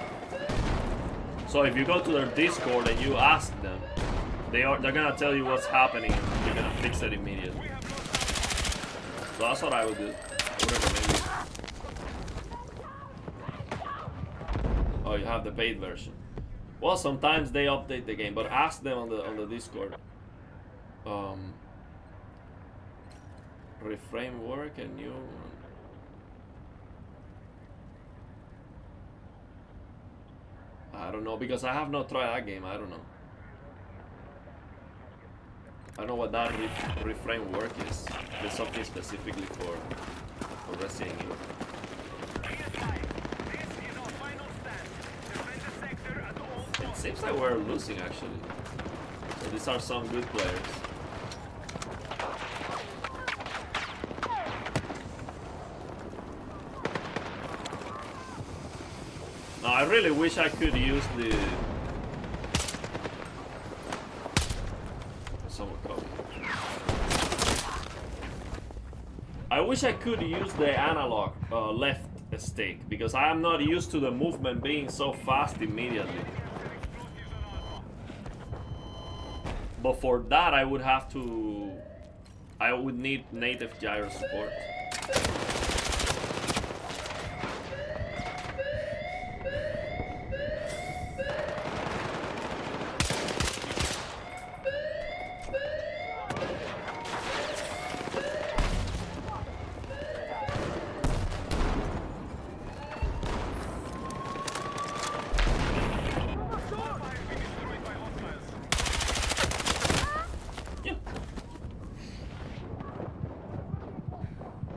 So if you go to their Discord and you ask them, they're gonna tell you what's happening, and you're gonna fix it immediately. So that's what I would do. Oh, you have the paid version. Well, sometimes they update the game, but ask them on the Discord. Reframe work and new one. I don't know, because I have not tried that game. I don't know. I don't know what that reframe work is. There's something specifically for Resident Evil. It seems like we're losing, actually. So these are some good players. Now, I really wish I could use the... Someone coming. I wish I could use the analog left stick, because I am not used to the movement being so fast immediately. But for that, I would have to... I would need native gyro support.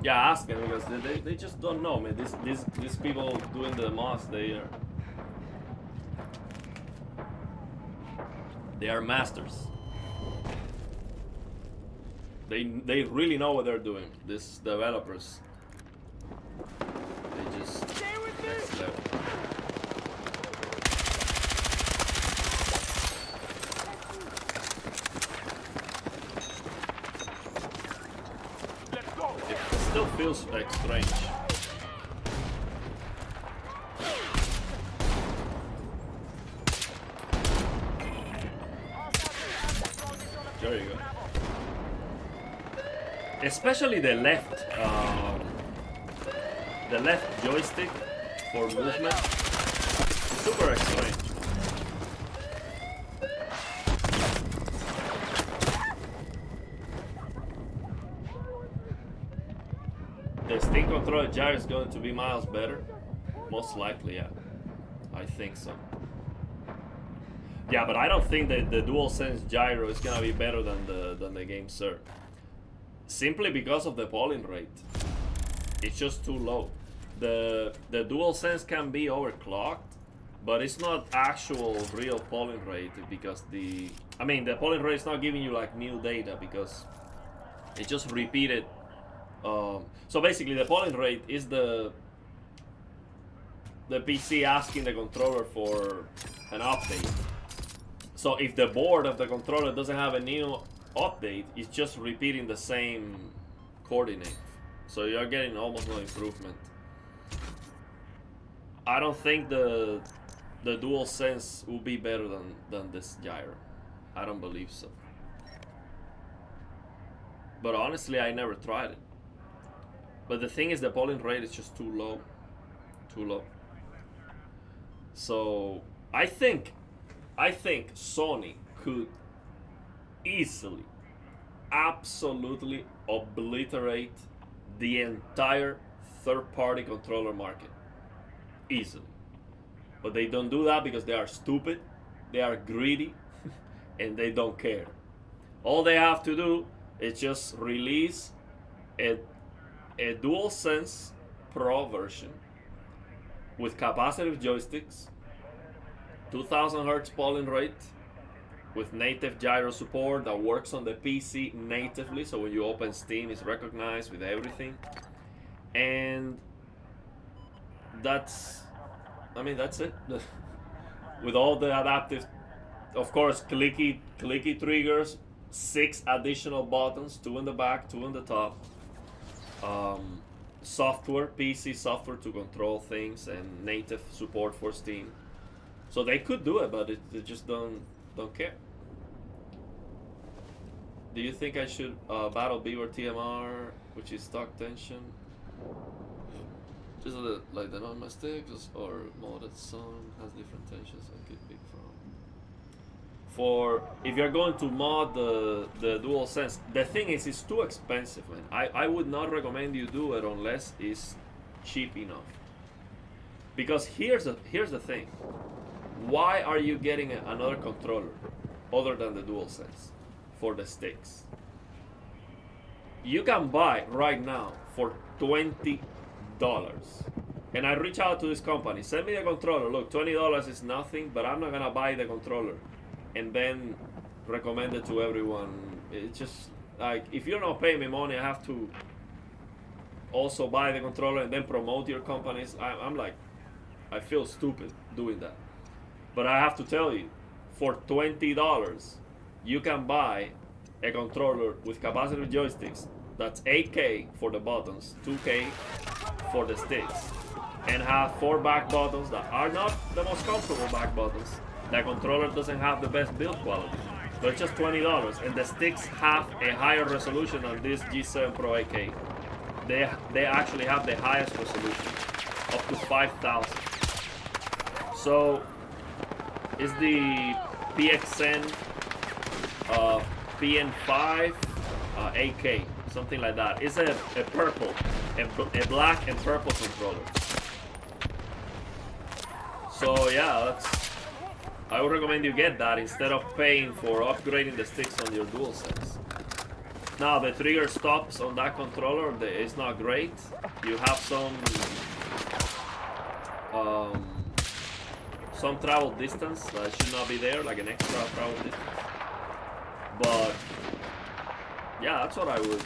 Yeah, ask them, because they just don't know, man. These people doing the mods, they are masters. They really know what they're doing. These developers, they just next level. Still feels like strange. There you go. Especially the left joystick for movement is super strange. Android gyro is going to be miles better? Most likely, yeah. I think so. Yeah, but I don't think that the DualSense gyro is gonna be better than the GAMESIR. Simply because of the polling rate. It's just too low. The DualSense can be overclocked, but it's not actual real polling rate because the polling rate is not giving you like new data because it's just repeated. So basically the polling rate is the PC asking the controller for an update. So if the board of the controller doesn't have a new update, it's just repeating the same coordinate. So you're getting almost no improvement. I don't think the DualSense will be better than this gyro. I don't believe so. But honestly, I never tried it. But the thing is, the polling rate is just too low. Too low. So I think Sony could easily, absolutely obliterate the entire third-party controller market. Easily. But they don't do that because they are stupid, they are greedy, and they don't care. All they have to do is just release a DualSense Pro version with capacitive joysticks, 2000 Hz polling rate, with native gyro support that works on the PC natively, so when you open Steam it's recognized with everything. And that's it. With all the adaptive, of course, clicky triggers, 6 additional buttons, 2 in the back, 2 in the top. Software, PC software to control things, and native support for Steam. So they could do it, but they just don't care. Do you think I should battle Beaver TMR, which is stock tension? Just like the non-mistakes or modded song has different tensions and could pick from. For if you're going to mod the DualSense, the thing is it's too expensive, man. I would not recommend you do it unless it's cheap enough. Because here's the thing. Why are you getting another controller other than the DualSense for the sticks? You can buy right now for $20. And I reach out to this company, send me the controller. Look, $20 is nothing, but I'm not gonna buy the controller and then recommend it to everyone. It's just like, if you're not paying me money, I have to also buy the controller and then promote your companies. I'm like, I feel stupid doing that. But I have to tell you, for $20, you can buy a controller with capacitive joysticks that's 8K for the buttons, 2K for the sticks, and have 4 back buttons that are not the most comfortable back buttons. The controller doesn't have the best build quality, but it's just $20, and the sticks have a higher resolution than this G7 Pro 8K. They actually have the highest resolution, up to 5000. So is the PXN PN5 8K, something like that. It's a a black and purple controller. So yeah, I would recommend you get that instead of paying for upgrading the sticks on your DualSense. Now the trigger stops on that controller, it's not great. You have some travel distance that should not be there, like an extra travel distance. But yeah, that's what I would.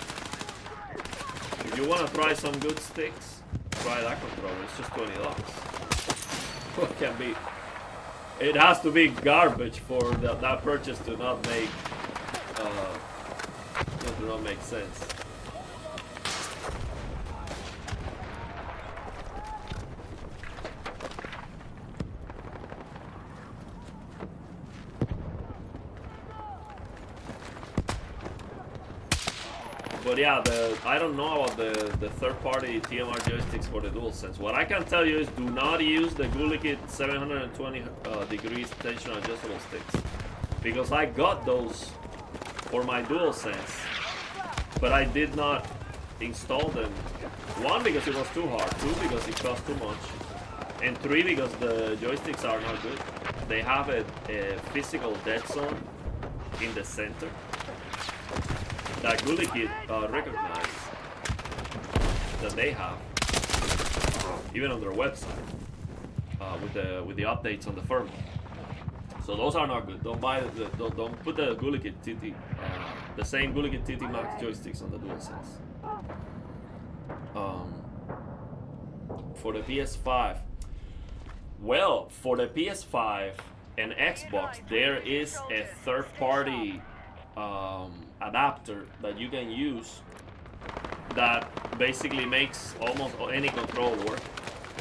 If you want to try some good sticks, try that controller. It's just $20. What can be? It has to be garbage for that purchase to not make sense. But yeah, I don't know about the third-party TMR joysticks for the DualSense. What I can tell you is do not use the GUHgkD 720 degrees tension adjustable sticks, because I got those for my DualSense, but I did not install them. 1, because it was too hard. 2, because it cost too much. And 3, because the joysticks are not good. They have a physical dead zone in the center that GUHgkD recognize that they have, even on their website, with the updates on the firmware. So those are not good. Don't buy don't put the GUHgkD TT, the same GUHgkD TT Max joysticks on the DualSense. For the PS5, well, for the PS5 and Xbox, there is a third-party adapter that you can use that basically makes almost any control work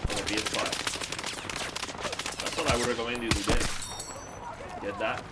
on the PS5. That's what I would recommend you to get. Get that.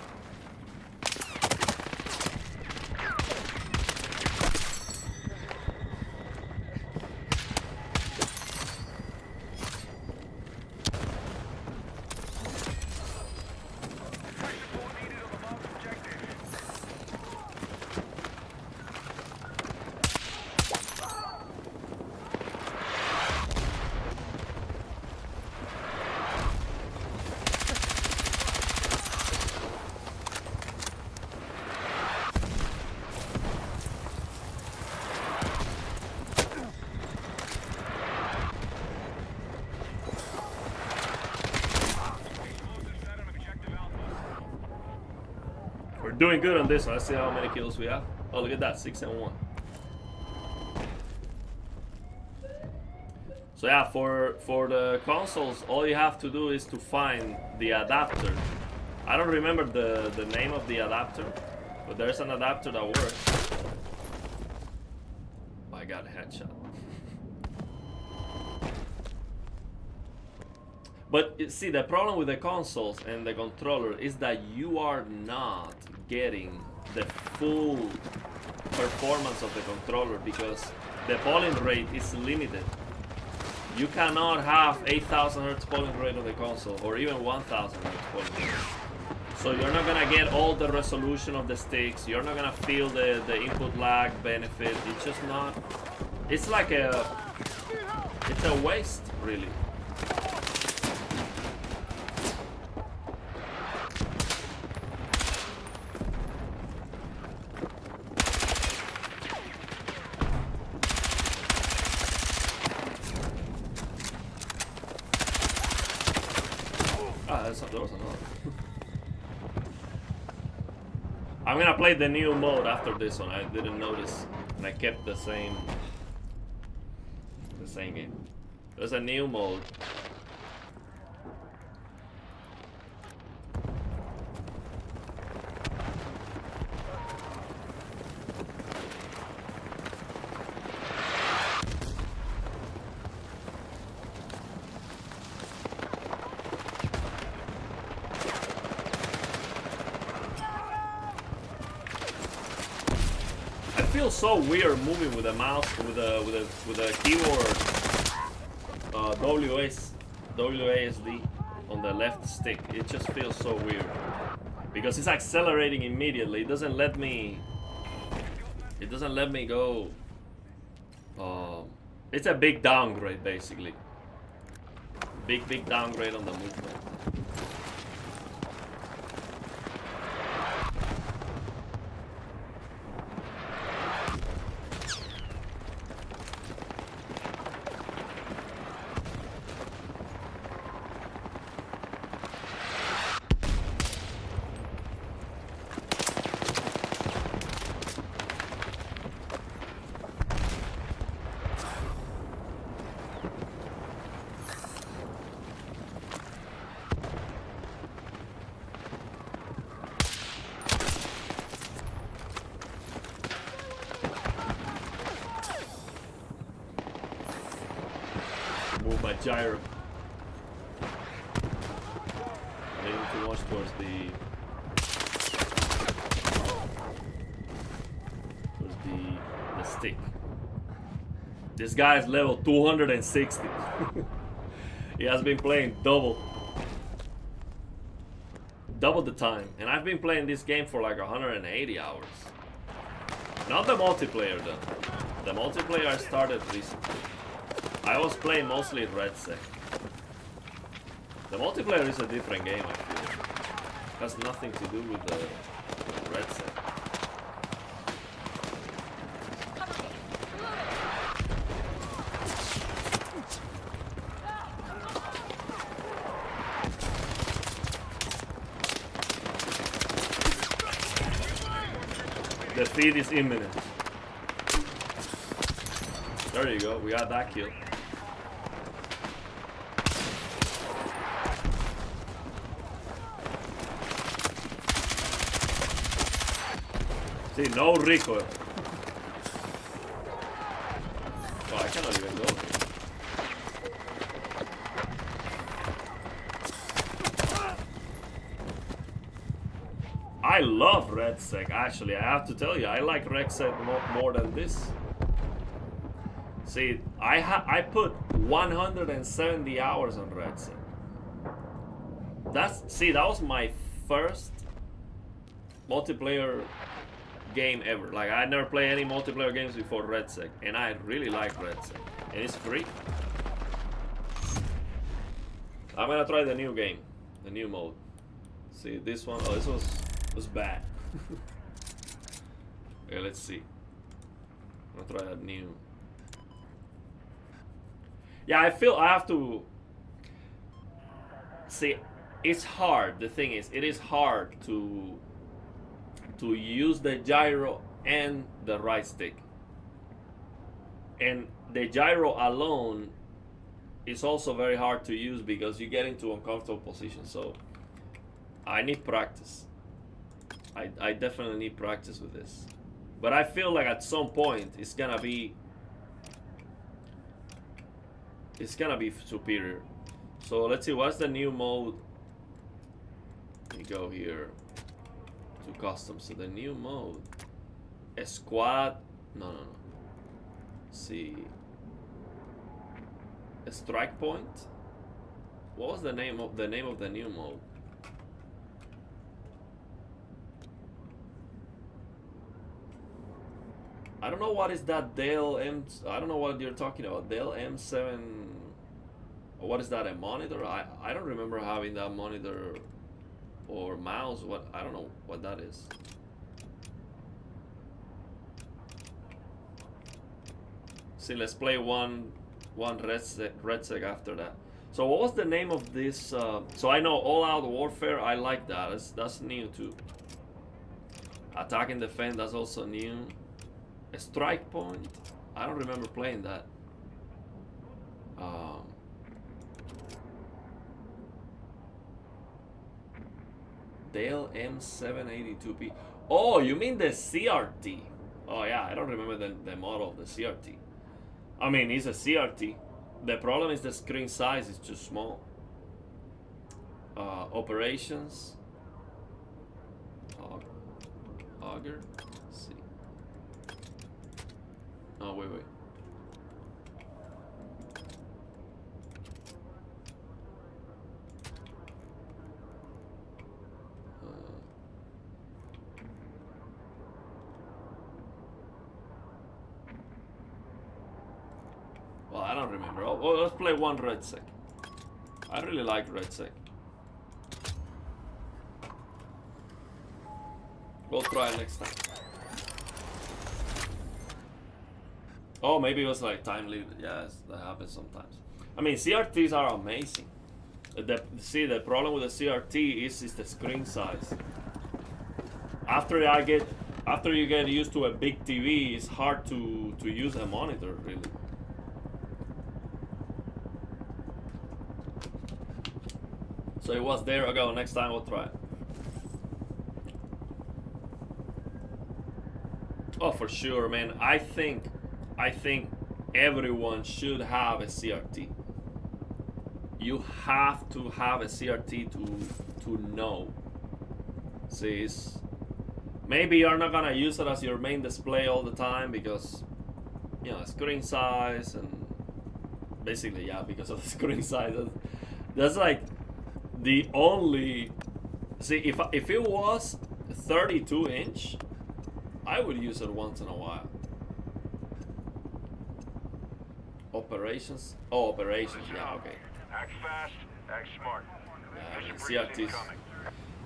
Doing good on this one. Let's see how many kills we have. Oh, look at that, 6 and 1. So yeah, for the consoles, all you have to do is to find the adapter. I don't remember the name of the adapter, but there's an adapter that works. Oh, I got a headshot. But see, the problem with the consoles and the controller is that you are not getting the full performance of the controller because the polling rate is limited. You cannot have 8,000 Hz polling rate on the console or even 1,000 Hz polling rate. So you're not gonna get all the resolution of the sticks. You're not gonna feel the input lag benefit. It's just not. It's like it's a waste, really. There was another. I'm gonna play the new mode after this one. I didn't notice, and I kept the same game. There's a new mode. So weird moving with a mouse with a keyboard WASD on the left stick. It just feels so weird because it's accelerating immediately. It doesn't let me go. It's a big downgrade basically. Big downgrade on the movement. My gyro. Leaning too much towards the stick. This guy is level 260. He has been playing double the time, and I've been playing this game for like 180 hours. Not the multiplayer though. The multiplayer I started recently. I was playing mostly RedSec. The multiplayer is a different game, I feel. It has nothing to do with the RedSec. The feed is imminent. There you go, we got that kill. See, no recoil. Oh, I cannot even go. I love RedSec, actually. I have to tell you, I like RedSec more than this. See, I put 170 hours on RedSec. That was my first multiplayer game ever. Like, I never played any multiplayer games before RedSec, and I really like RedSec. And it's free. I'm gonna try the new game, the new mode. See, this one, oh, this was bad. Okay, let's see. I'm gonna try that new. Yeah, I feel I have to see. It's hard. The thing is, it is hard to use the gyro and the right stick. And the gyro alone is also very hard to use because you get into uncomfortable positions. So I need practice. I definitely need practice with this. But I feel like at some point it's gonna be superior. So let's see, what's the new mode? Let me go here to custom. So the new mode, a squad. No. Let's see, a strike point. What was the name of the new mode? I don't know what is that Dell M. I don't know what you're talking about. Dell M7. What is that? A monitor? I don't remember having that monitor or mouse. What, I don't know what that is. See, let's play one RedSec after that. So what was the name of this? So I know All Out Warfare. I like that. That's new too. Attack and Defend. That's also new. A strike point. I don't remember playing that. Dell M782P. Oh, you mean the CRT? Oh yeah, I don't remember the model of the CRT. I mean, it's a CRT. The problem is the screen size is too small. Operations. Auger. Let's see. Oh, wait. Well, I don't remember. Oh, well, let's play one RedSec. I really like RedSec. We'll try it next time. Oh, maybe it was like time limited. Yes, that happens sometimes. I mean, CRTs are amazing. The problem with the CRT is the screen size. After you get used to a big TV, it's hard to use a monitor, really. So it was there ago. Next time we'll try it. Oh, for sure, man. I think everyone should have a CRT. You have to have a CRT to know. See, maybe you're not gonna use it as your main display all the time because, you know, screen size and basically, yeah, because of the screen size. That's like the only. See, if it was 32-inch, I would use it once in a while. Operations. Oh, operations. Yeah, okay. Act fast, act smart. Yeah, I mean, Mission briefing's CRTs. incoming.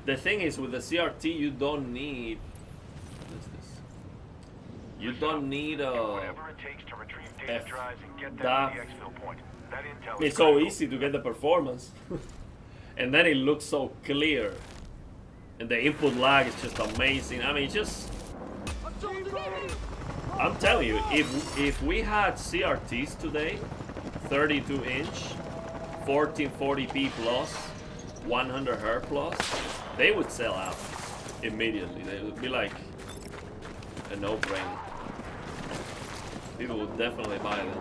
The thing is, with the CRT, you don't need. What is this? You don't need Whatever it takes to retrieve data F drives and get them that. to the exfil point. That intel is It's so critical. easy to get the performance, and then it looks so clear, and the input lag is just amazing. I mean, just. I'm telling you, if we had CRTs today, 32-inch, 1440p plus, 100 Hz plus, they would sell out immediately. They would be like a no-brainer. People would definitely buy them.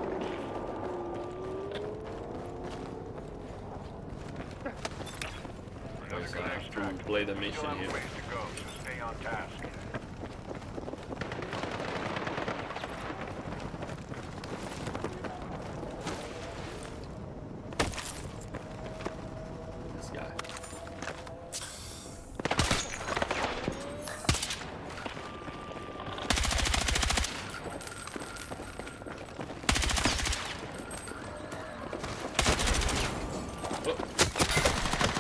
So I have to play the mission Still have here. a ways to go, so stay on task. This guy.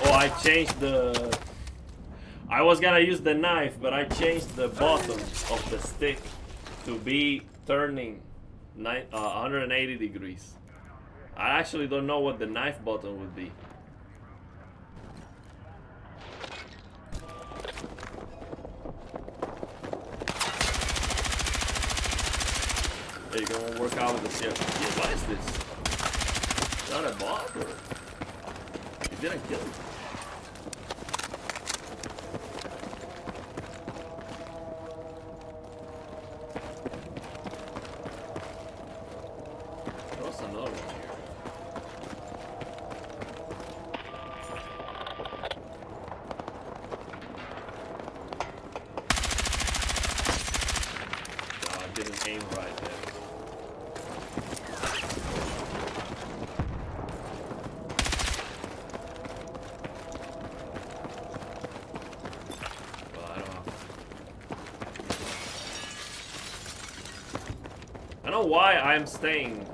Oh, I changed the. I was gonna use the knife, but I changed the bottom of the stick to be turning 180 degrees. I actually don't know what the knife button would be. There you go, work out with the CRT. Yeah, what is this? Is that a bot or? It didn't kill him. There was another one here. No, I didn't aim right there. Well, I don't have. I don't know why I'm staying.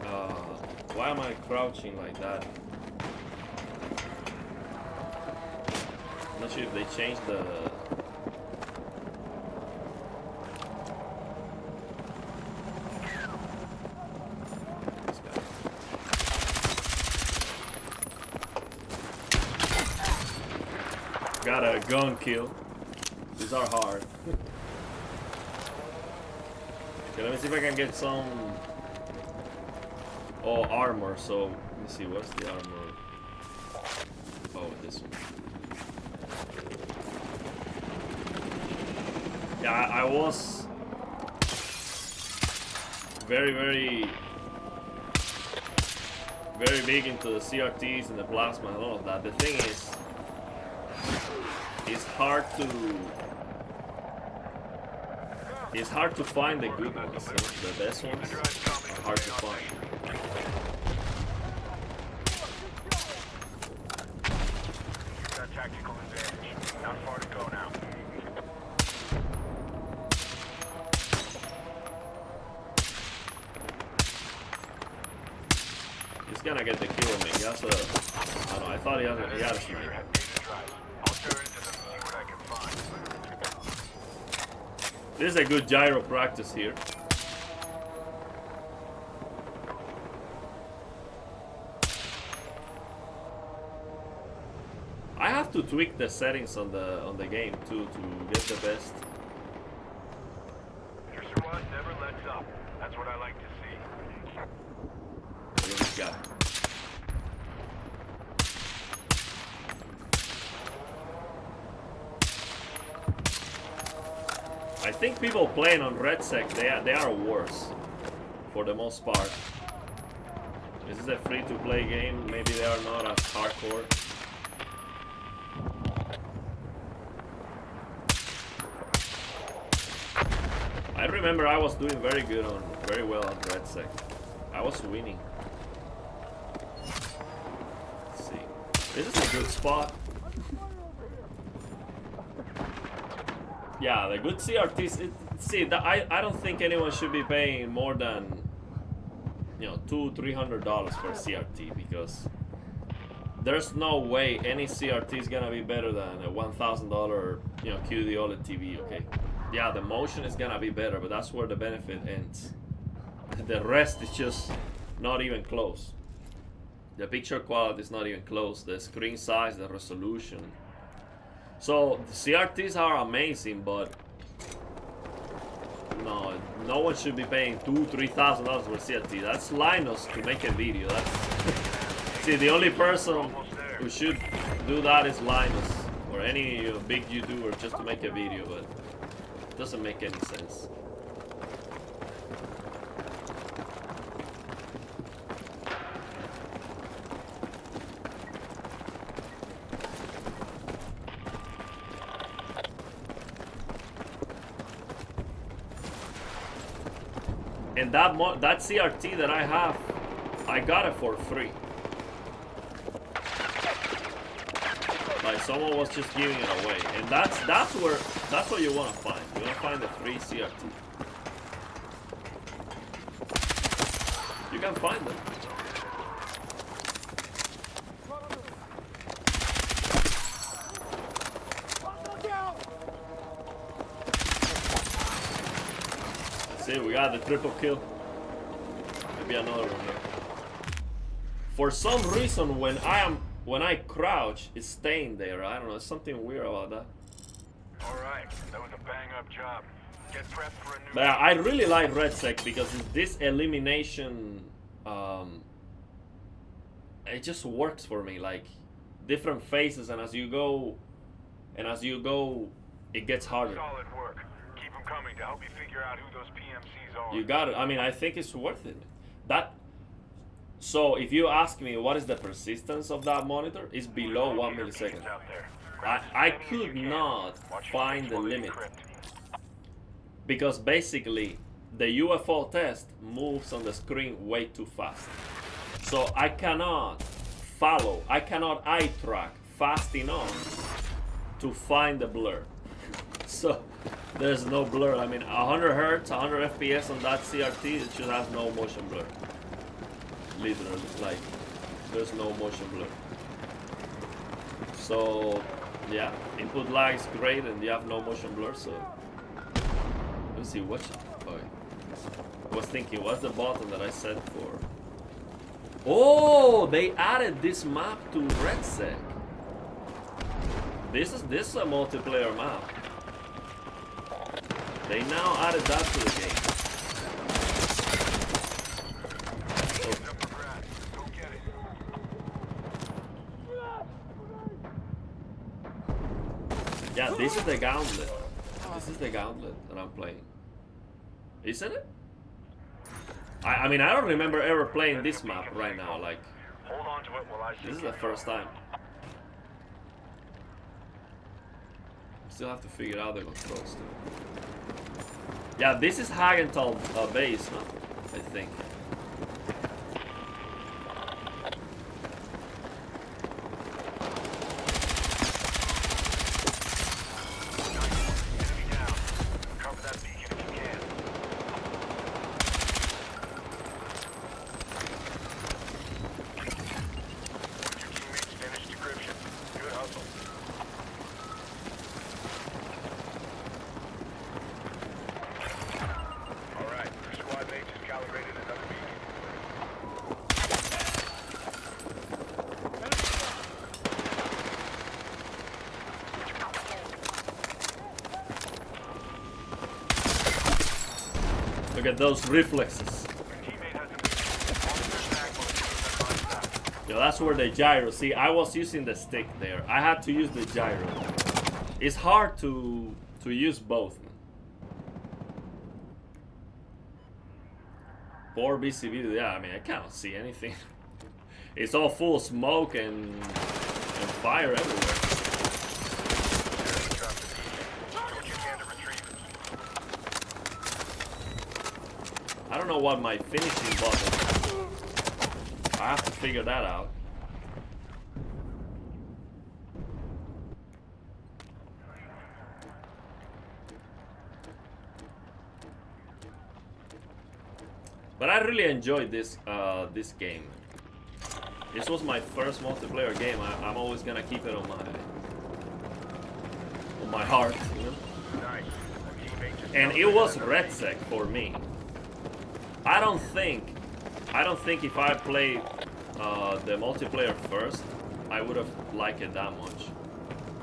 Why am I crouching like that? I'm not sure if they changed the. This guy. Got a gun kill. These are hard. Okay, let me see if I can get some. Oh, armor. So let me see. What's the armor? Oh, this one. Yeah, I was very big into the CRTs and the plasma and all of that. The thing is, it's hard to find the good ones. The best ones are hard to find. Got tactical advantage. Not far to go now. He's gonna get the kill on me. He has a. I don't know. I thought he had a sniper. Have data drives. I'll tear into them and see what I can find. This is a good gyro practice here. I have to tweak the settings on the game too to get the best. Piercer 1 never lets up. That's what I like to see. Look at this guy. I think people playing on RedSec, they are worse for the most part. This is a free-to-play game. Maybe they are not as hardcore. I remember I was doing very well on RedSec. I was winning. Let's see. This is a good spot. Yeah, the good CRTs. I don't think anyone should be paying more than, you know, $200-300 for CRT, because there's no way any CRT is gonna be better than a $1,000, you know, QD OLED TV. Okay, yeah, the motion is gonna be better, but that's where the benefit ends. The rest is just not even close. The picture quality is not even close. The screen size, the resolution. So the CRTs are amazing, but no one should be paying $2,000-3,000 for CRT. That's Linus to make a video. That's see, the only person who should do that is Linus or any big YouTuber just to make a video, but it doesn't make any sense. And that CRT that I have, I got it for free. Like someone was just giving it away, and that's what you want to find. You want to find a free CRT. You can find them. See, we got the triple kill. Maybe another one here. For some reason, when I crouch, it's staying there. I don't know. There's something weird about that. All right, that was a bang-up job. Get prepped for a new. But I really like RedSec because this elimination, it just works for me. Like different phases, and as you go, it gets harder. Solid work. Keep them coming to help you figure out who those PMCs are. You got it. I mean, I think it's worth it. So if you ask me what is the persistence of that monitor, it's below 1 millisecond. I could not find the limit because basically the UFO test moves on the screen way too fast. So I cannot eye track fast enough to find the blur. So there's no blur. I mean, 100 hertz, 100 FPS on that CRT, it should have no motion blur. Literally, like, there's no motion blur. So, yeah, input lag is great and you have no motion blur, so. Let me see, what okay. I was thinking, what's the button that I set for? Oh, they added this map to RedSec. This is a multiplayer map. They now added that to the game. Yeah, this is the gauntlet. This is the gauntlet that I'm playing. Isn't it? I mean, I don't remember ever playing this map right now. Like, hold on to it while I this is the first time. Still have to figure out the controls too. Yeah, this is Hagenthal base, no? I think. Look at those reflexes. Yo, that's where the gyro. See, I was using the stick there. I had to use the gyro. It's hard to use both. Poor BCV, yeah, I mean, I cannot see anything. It's all full of smoke and fire everywhere. I don't know what my finishing button is. I have to figure that out. But I really enjoyed this this game. This was my first multiplayer game. I'm always gonna keep it on my heart, you know? Nice. And it was RedSec for me. I don't think if I played the multiplayer first, I would have liked it that much.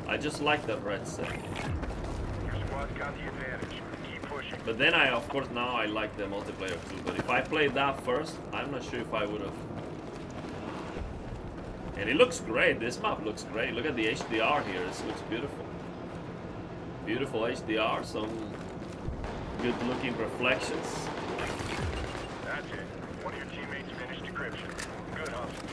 I just like the RedSec. Your squad's got the advantage. Keep pushing. But then of course now I like the multiplayer too. But if I played that first, I'm not sure if I would have. And it looks great. This map looks great. Look at the HDR here. This looks beautiful. Beautiful HDR. Some good-looking reflections. That's it. One of your teammates finished decryption. Good hustle.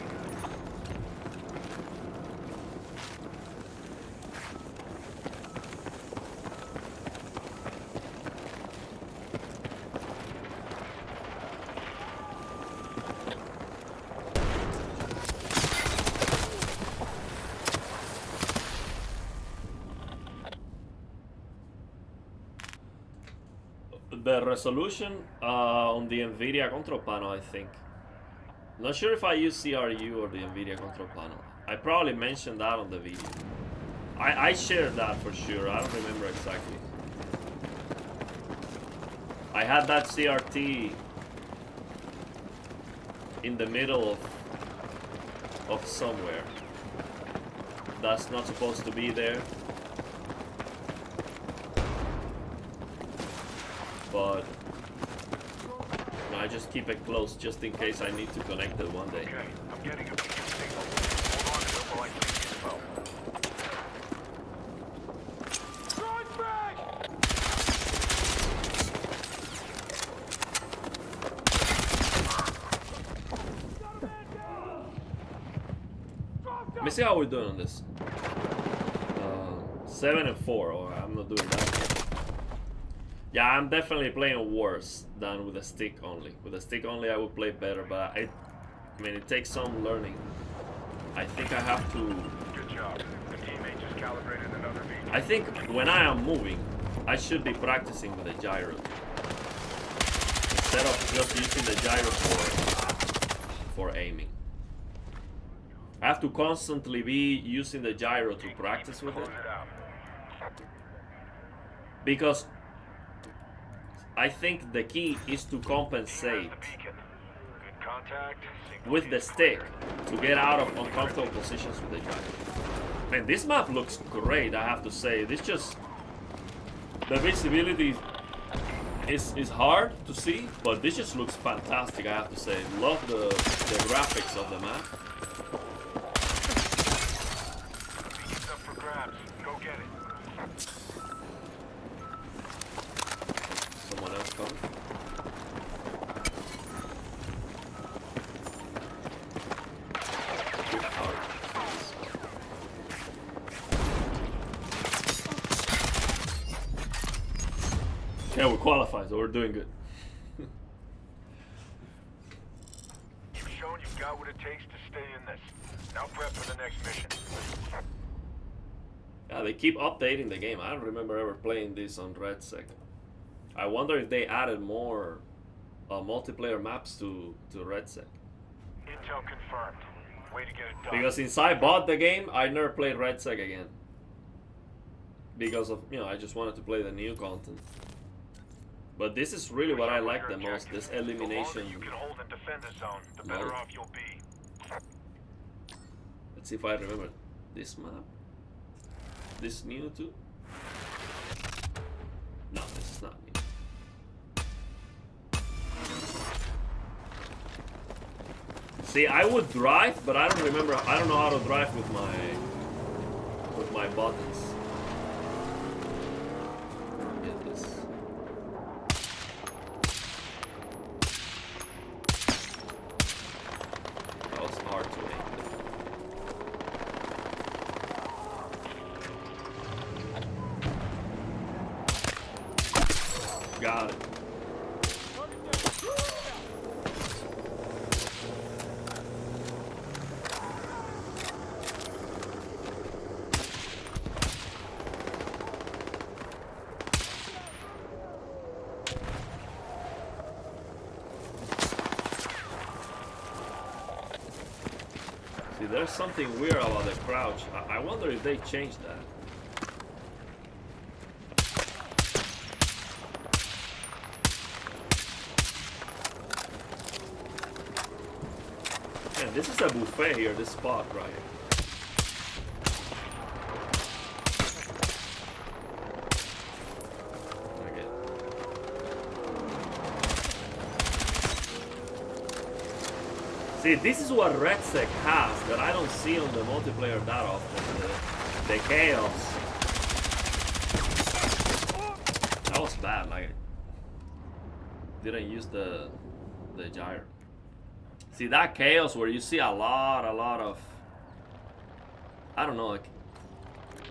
The resolution on the NVIDIA control panel, I think. Not sure if I use CRU or the NVIDIA control panel. I probably mentioned that on the video. I shared that for sure. I don't remember exactly. I had that CRT in the middle of somewhere. That's not supposed to be there. But I just keep it close just in case I need to connect it one day. Okay, I'm getting a beacon signal. Hold on to it while I take info. Let me see how we're doing on this. 7 and 4. Oh, I'm not doing that. Yeah, I'm definitely playing worse than with a stick only. With a stick only, I would play better, but I mean, it takes some learning. I think I have to. Good job. The teammate just calibrated another beacon. I think when I am moving, I should be practicing with a gyro instead of just using the gyro for aiming. I have to constantly be using the gyro to practice with it, because I think the key is to compensate with the stick to get out of uncomfortable positions with the gyro. Man, this map looks great, I have to say. This just, the visibility is hard to see, but this just looks fantastic, I have to say. Love the graphics of the map. Beacon's up for grabs. Go get it. Someone else coming. Yeah, we qualified, so we're doing good. You've shown you've got what it takes to stay in this. Now prep for the next mission. Yeah, they keep updating the game. I don't remember ever playing this on RedSec. I wonder if they added more multiplayer maps to RedSec. Intel confirmed. Way to get it done. Because since I bought the game, I never played RedSec again. Because of, you know, I just wanted to play the new content. But this is really what I like the most, this elimination. The longer you can hold and defend the zone, the better off you'll be. Let's see if I remember this map. This new too? No, this is not new. See, I would drive, but I don't remember. I don't know how to drive with my buttons. Get this. That was hard to aim. Got it. See, there's something weird about the crouch. I wonder if they changed that. Man, this is a buffet here, this spot right here. See, this is what RedSec has that I don't see on the multiplayer that often. The chaos. That was bad, like didn't use the gyro. See that chaos where you see a lot of I don't know, like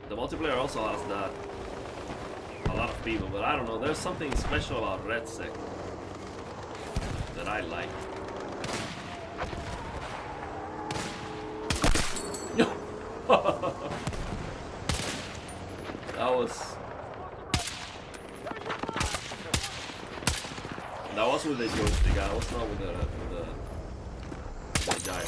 the multiplayer also has that a lot of people, but I don't know, there's something special about RedSec that I like. That was with the joystick. I was not with the gyro.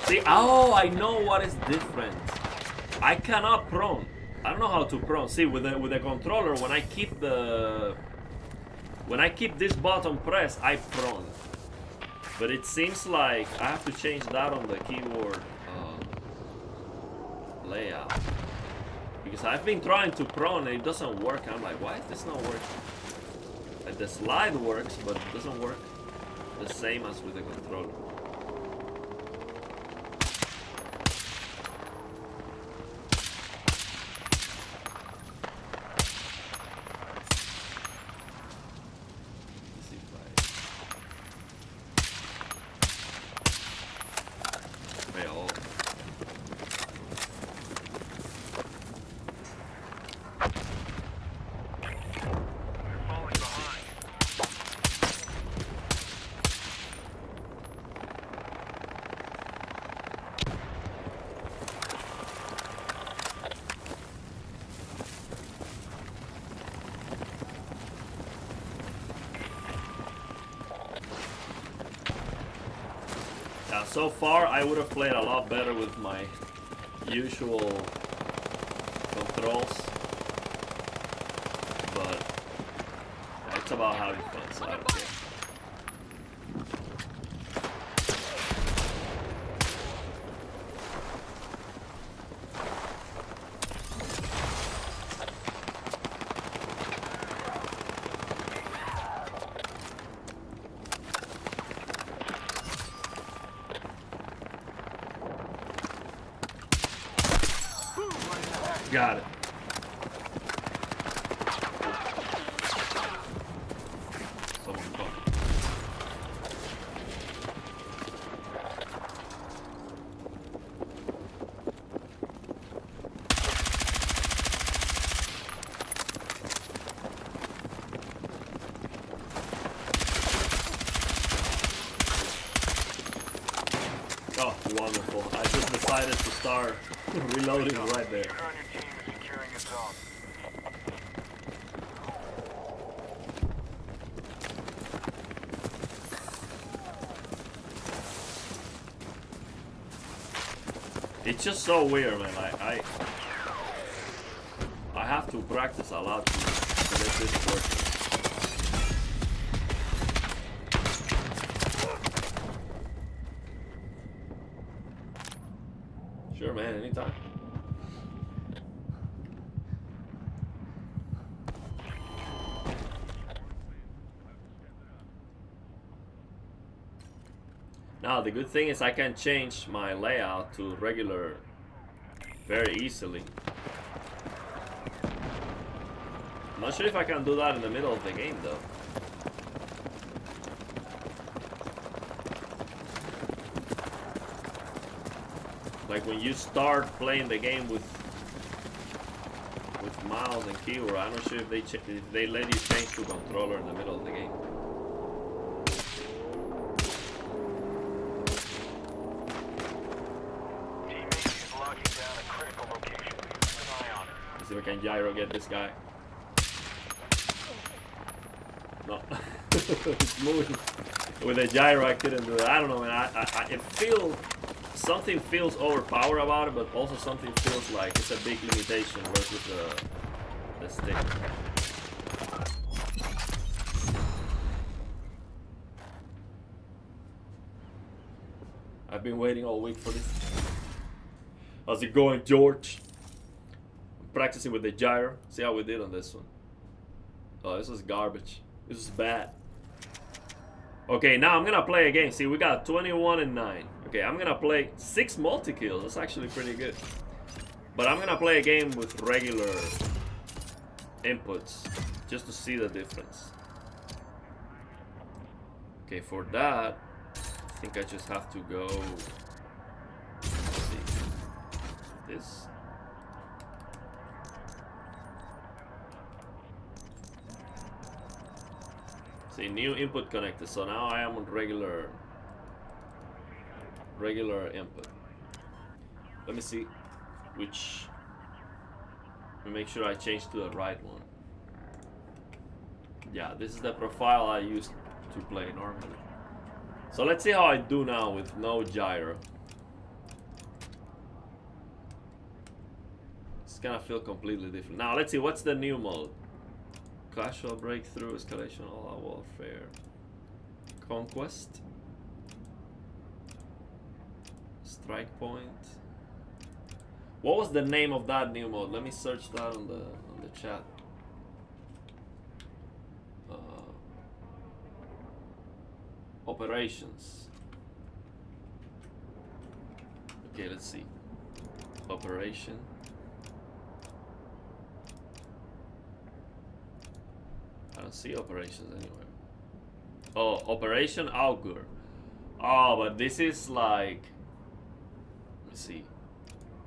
See, oh, I know what is different. I cannot prone. I don't know how to prone. See, with the controller, when I keep this button pressed, I prone. But it seems like I have to change that on the keyboard layout. Because I've been trying to prone and it doesn't work. I'm like, why is this not working? Like the slide works, but it doesn't work the same as with the controller. So far, I would have played a lot better with my usual controls, but it's about having fun, so I don't care. Got it. Someone come. Oh, wonderful. I just decided to start reloading right there. It's just so weird, man. I have to practice a lot to get this working. Sure, man. Anytime. Now the good thing is I can change my layout to regular very easily. I'm not sure if I can do that in the middle of the game though. Like when you start playing the game with mouse and keyboard, I'm not sure if they let you change to controller in the middle of the game. Let's see if I can gyro get this guy. No. It's moving. With the gyro, I couldn't do it. I don't know, man. It feels, something feels overpowered about it, but also something feels like it's a big limitation versus the stick. I've been waiting all week for this. How's it going, George? I'm practicing with the gyro. See how we did on this one. Oh, this was garbage. This is bad. Okay, now I'm gonna play a game. See, we got 21 and 9. Okay, I'm gonna play 6 multi-kills. That's actually pretty good. But I'm gonna play a game with regular inputs just to see the difference. Okay, for that, I think I just have to go. Let's see. This. See, new input connected. So now I am on regular input. Let me see which. Let me make sure I change to the right one. Yeah, this is the profile I used to play normally. So let's see how I do now with no gyro. It's gonna feel completely different. Now let's see, what's the new mode? Casual, breakthrough, escalation, all-out warfare, conquest, strike point. What was the name of that new mode? Let me search that on the chat. Operations. Okay, let's see. Operation. I don't see operations anywhere. Oh, Operation Augur. Oh, but this is like. Let me see.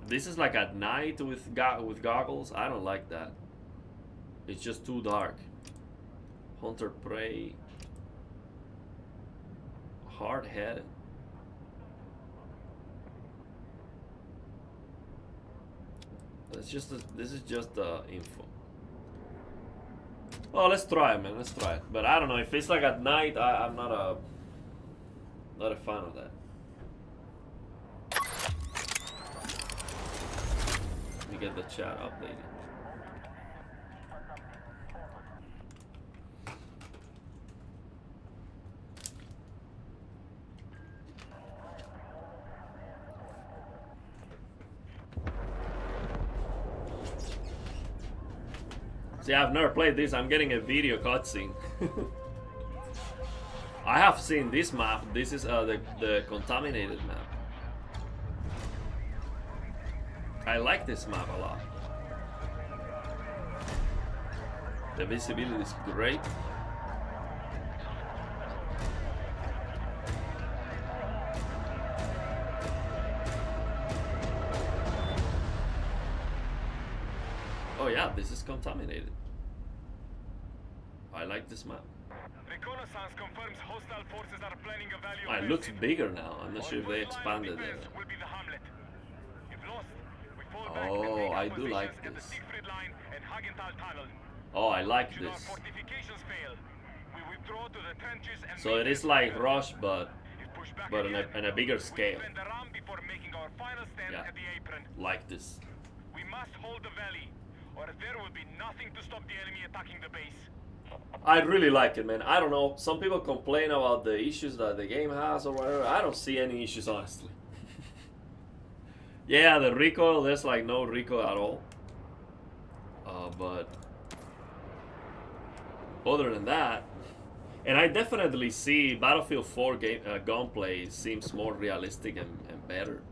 This is like at night with goggles. I don't like that. It's just too dark. Hunter prey. Hard head. This is just the info. Oh, let's try it, man. Let's try it. But I don't know if it's like at night. I'm not a fan of that. Let me get the chat updated. See, I've never played this. I'm getting a video cutscene. I have seen this map. This is the contaminated map. I like this map a lot. The visibility is great. Oh yeah, this is contaminated. I like this map. Reconnaissance confirms hostile forces are planning a value. Oh, it looks bigger now. I'm not sure if they expanded it. Oh, I do like this. Oh, I like this. So it is like Rush, but on a bigger scale. Yeah, like this. We must hold the valley, or there will be nothing to stop the enemy attacking the base. I really like it, man. I don't know. Some people complain about the issues that the game has or whatever. I don't see any issues, honestly. Yeah, the recoil, there's like no recoil at all. But other than that, and I definitely see Battlefield 4 game gunplay seems more realistic and better.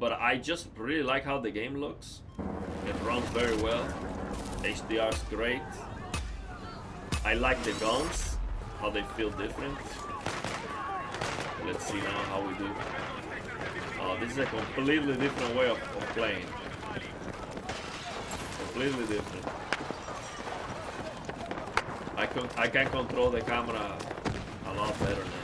But I just really like how the game looks. It runs very well. HDR is great. I like the guns, how they feel different. Let's see now how we do. This is a completely different way of playing. Completely different. I can control the camera a lot better now.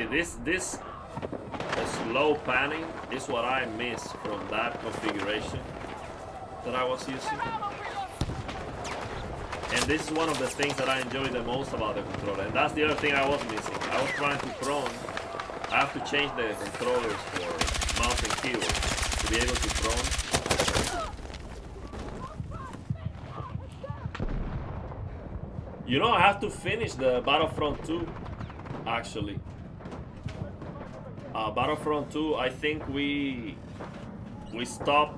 this slow panning is what I miss from that configuration that I was using. And this is one of the things that I enjoy the most about the controller. And that's the other thing I was missing. I was trying to prone. I have to change the controllers for mouse and keyboard to be able to prone. You know, I have to finish the Battlefront 2, actually. Battlefront 2, I think we stopped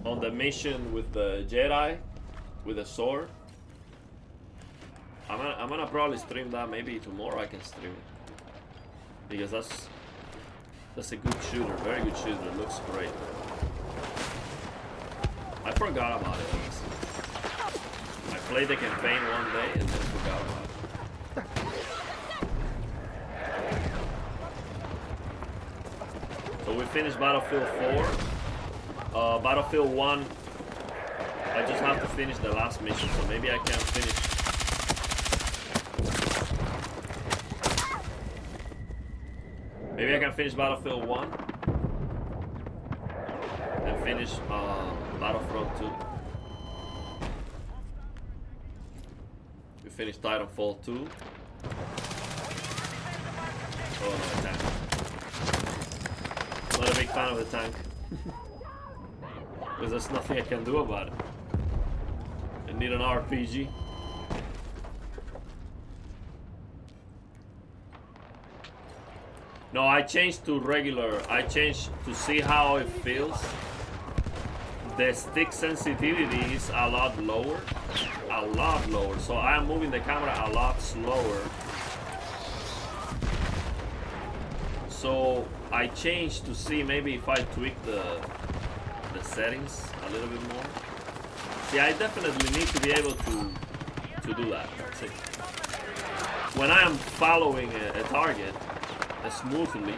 on the mission with the Jedi, with the sword. I'm gonna probably stream that. Maybe tomorrow I can stream it, because that's a good shooter, very good shooter. It looks great. I forgot about it, honestly. I played the campaign one day and then forgot about it. So we finished Battlefield 4. Battlefield 1, I just have to finish the last mission, so maybe I can finish. Maybe I can finish Battlefield 1 and finish Battlefront 2. We finished Titanfall 2. Oh no, tank. Not a big fan of the tank. Because there's nothing I can do about it. I need an RPG. No, I changed to regular. I changed to see how it feels. The stick sensitivity is a lot lower. A lot lower. So I am moving the camera a lot slower. So I changed to see maybe if I tweak the settings a little bit more. See, I definitely need to be able to do that. See, when I am following a target smoothly,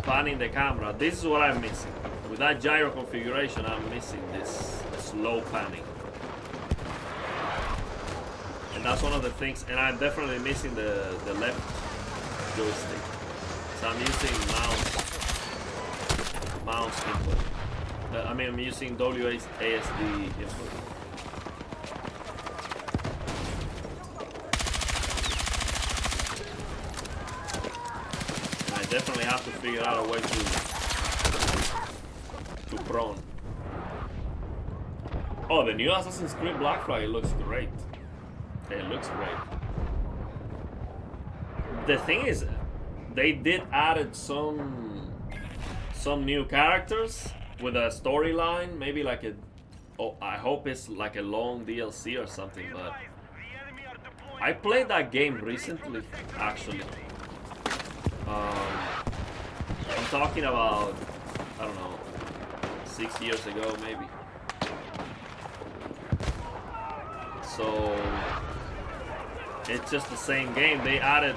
panning the camera, this is what I'm missing. With that gyro configuration, I'm missing this slow panning. And that's one of the things, and I'm definitely missing the left joystick. So I'm using mouse input. I'm using WASD input. And I definitely have to figure out a way to prone. Oh, the new Assassin's Creed Black Flag, it looks great. It looks great. The thing is, they did added some new characters with a storyline, maybe like I hope it's like a long DLC or something, but I played that game recently, actually. I'm talking about, I don't know, 6 years ago maybe. So it's just the same game. They added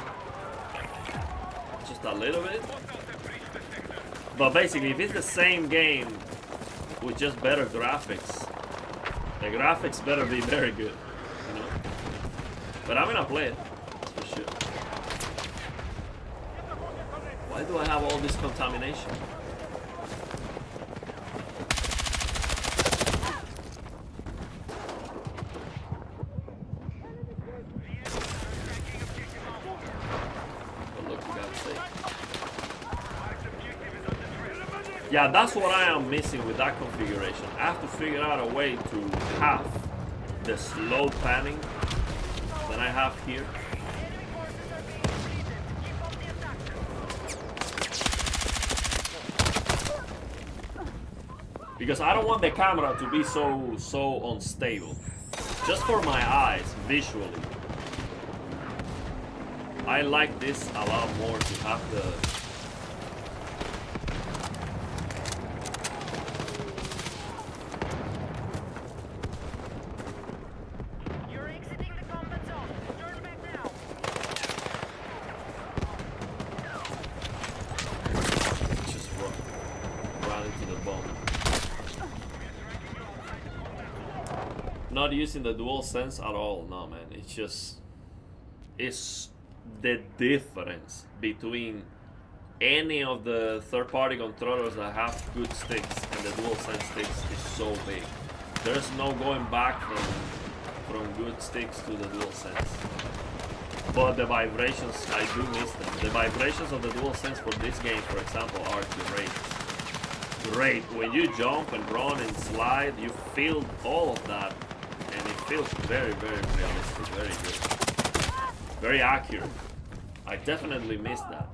just a little bit. But basically, if it's the same game with just better graphics, the graphics better be very good, you know. But I'm gonna play it, for sure. Why do I have all this contamination? Yeah, that's what I am missing with that configuration. I have to figure out a way to have the slow panning that I have here. Because I don't want the camera to be so unstable. Just for my eyes, visually. I like this a lot more to have the not using the dual sense at all. No, man, it's the difference between any of the third-party controllers that have good sticks and the DualSense sticks is so big. There's no going back from good sticks to the DualSense. But the vibrations, I do miss them. The vibrations of the DualSense for this game, for example, are great. Great. When you jump and run and slide, you feel all of that, and it feels very, very realistic, very good. Very accurate. I definitely miss that.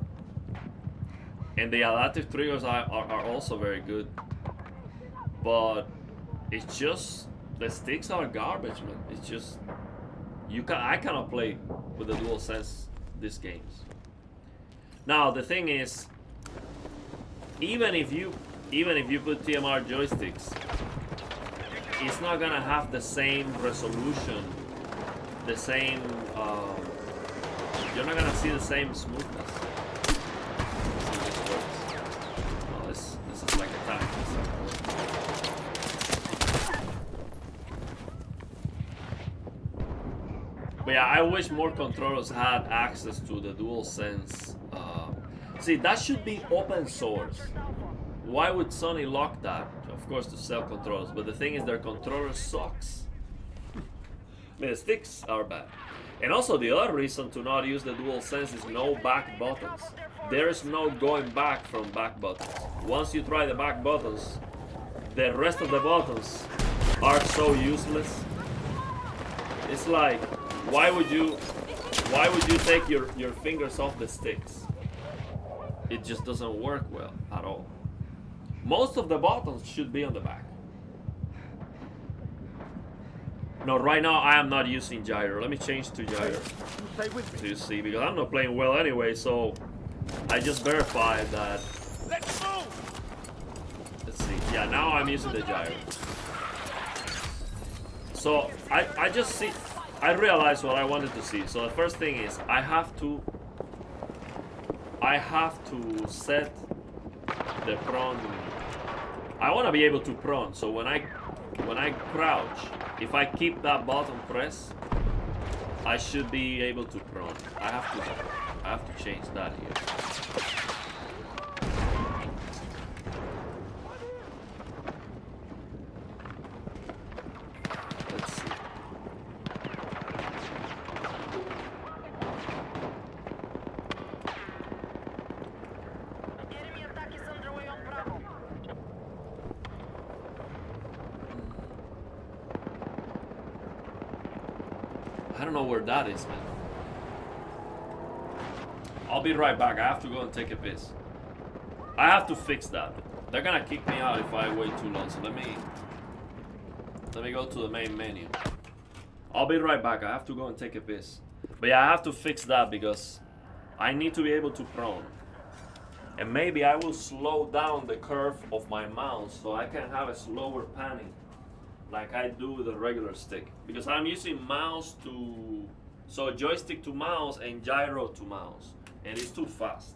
And the adaptive triggers are also very good. But it's just, the sticks are garbage, man. It's just, I cannot play with the DualSense these games. Now the thing is, even if you put TMR joysticks, it's not gonna have the same resolution, the same. You're not gonna see the same smoothness. Let's see if this works. Oh, this is like a tank. But yeah, I wish more controllers had access to the DualSense. See, that should be open source. Why would Sony lock that? Of course, to sell controllers, but the thing is, their controller sucks. I mean, the sticks are bad. And also, the other reason to not use the DualSense is no back buttons. There is no going back from back buttons. Once you try the back buttons, the rest of the buttons are so useless. It's like, why would you take your fingers off the sticks? It just doesn't work well at all. Most of the buttons should be on the back. No, right now I am not using gyro. Let me change to gyro. To see, because I'm not playing well anyway, so I just verified that. Let's see. Yeah, now I'm using the gyro. So I realized what I wanted to see. So the first thing is I have to set the prone. I want to be able to prone, so when I crouch, if I keep that button pressed, I should be able to prone. I have to change that here. Let's see. I don't know where that is, man. I'll be right back. I have to go and take a piss. I have to fix that. They're gonna kick me out if I wait too long. So let me go to the main menu. I'll be right back. I have to go and take a piss. But yeah, I have to fix that because I need to be able to prone. And maybe I will slow down the curve of my mouse so I can have a slower panning, like I do with a regular stick, because I'm using joystick to mouse and gyro to mouse, and it's too fast.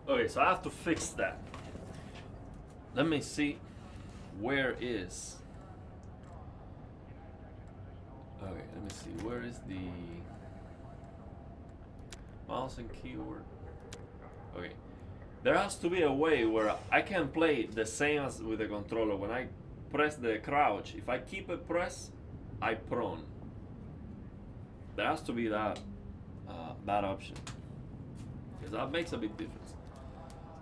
Okay, so I have to fix that. Let me see. Where is... Okay, let me see. Where is the mouse and keyboard? Okay. There has to be a way where I can play the same as with the controller. When I press the crouch, if I keep it pressed, I prone. There has to be that that option, because that makes a big difference.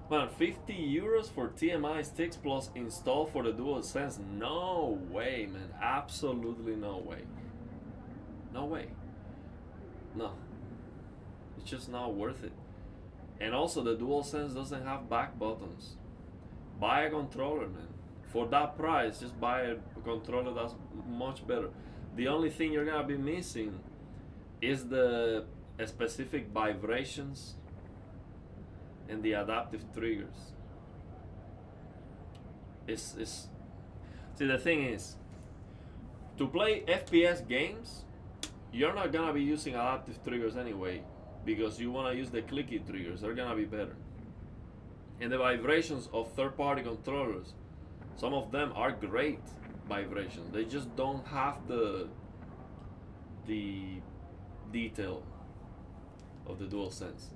Man, 50 euros for TMI sticks plus install for the DualSense? No way, man. Absolutely no way. No way. No. It's just not worth it. And also, the DualSense doesn't have back buttons. Buy a controller, man. For that price, just buy a controller that's much better. The only thing you're gonna be missing is the specific vibrations and the adaptive triggers. It's see, the thing is, to play FPS games, you're not gonna be using adaptive triggers anyway, because you wanna use the clicky triggers. They're gonna be better. And the vibrations of third-party controllers, some of them are great vibrations. They just don't have the detail of the DualSense.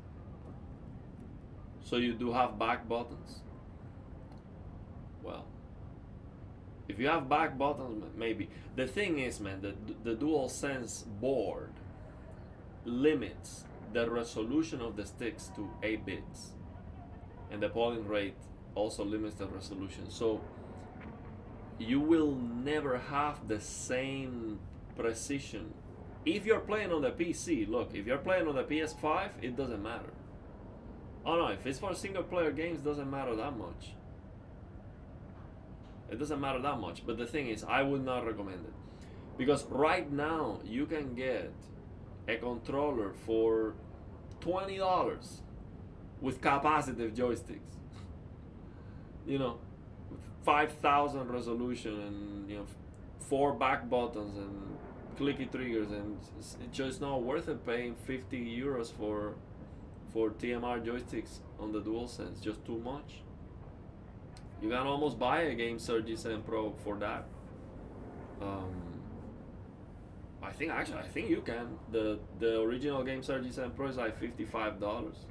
So you do have back buttons. Well, if you have back buttons, maybe. The thing is, man, the DualSense board limits the resolution of the sticks to 8 bits. And the polling rate also limits the resolution. So you will never have the same precision. If you're playing on the PC, look, if you're playing on the PS5, it doesn't matter. Oh no, if it's for single player games, it doesn't matter that much. It doesn't matter that much. But the thing is, I would not recommend it. Because right now, you can get a controller for $20 with capacitive joysticks. You know, 5,000 resolution and, you know, 4 back buttons and clicky triggers, and it's just not worth it paying 50 euros for TMR joysticks on the DualSense. Just too much. You can almost buy a GameSir G7 Pro for that. I think you can. The original GameSir G7 Pro is like $55.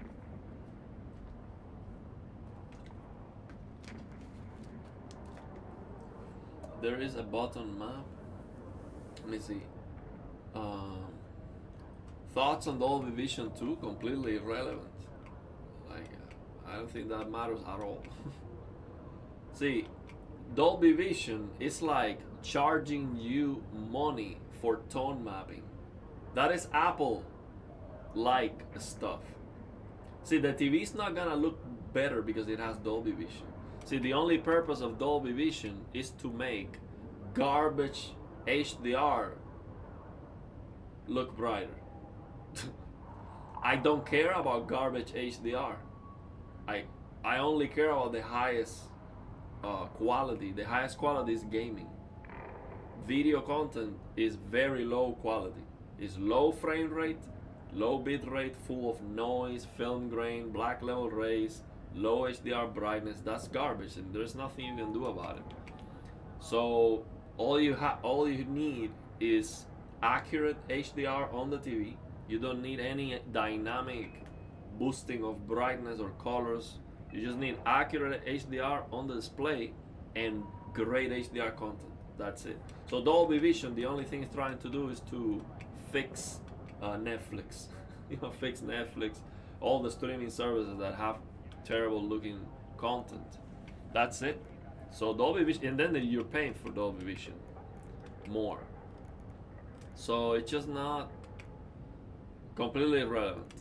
There is a button map. Let me see. Thoughts on Dolby Vision 2? Completely irrelevant. Like, I don't think that matters at all. See, Dolby Vision is like charging you money for tone mapping. That is Apple-like stuff. See, the TV is not gonna look better because it has Dolby Vision. See, the only purpose of Dolby Vision is to make garbage HDR look brighter. I don't care about garbage HDR. I only care about the highest quality. The highest quality is gaming. Video content is very low quality. It's low frame rate, low bit rate, full of noise, film grain, black level rays, low HDR brightness. That's garbage, and there's nothing you can do about it. So all you need is accurate HDR on the TV. You don't need any dynamic boosting of brightness or colors. You just need accurate HDR on the display and great HDR content. That's it. So Dolby Vision, the only thing it's trying to do is to fix Netflix. Fix Netflix, all the streaming services that have terrible looking content. That's it. So Dolby Vision, and then you're paying for Dolby Vision more. So it's just not completely irrelevant.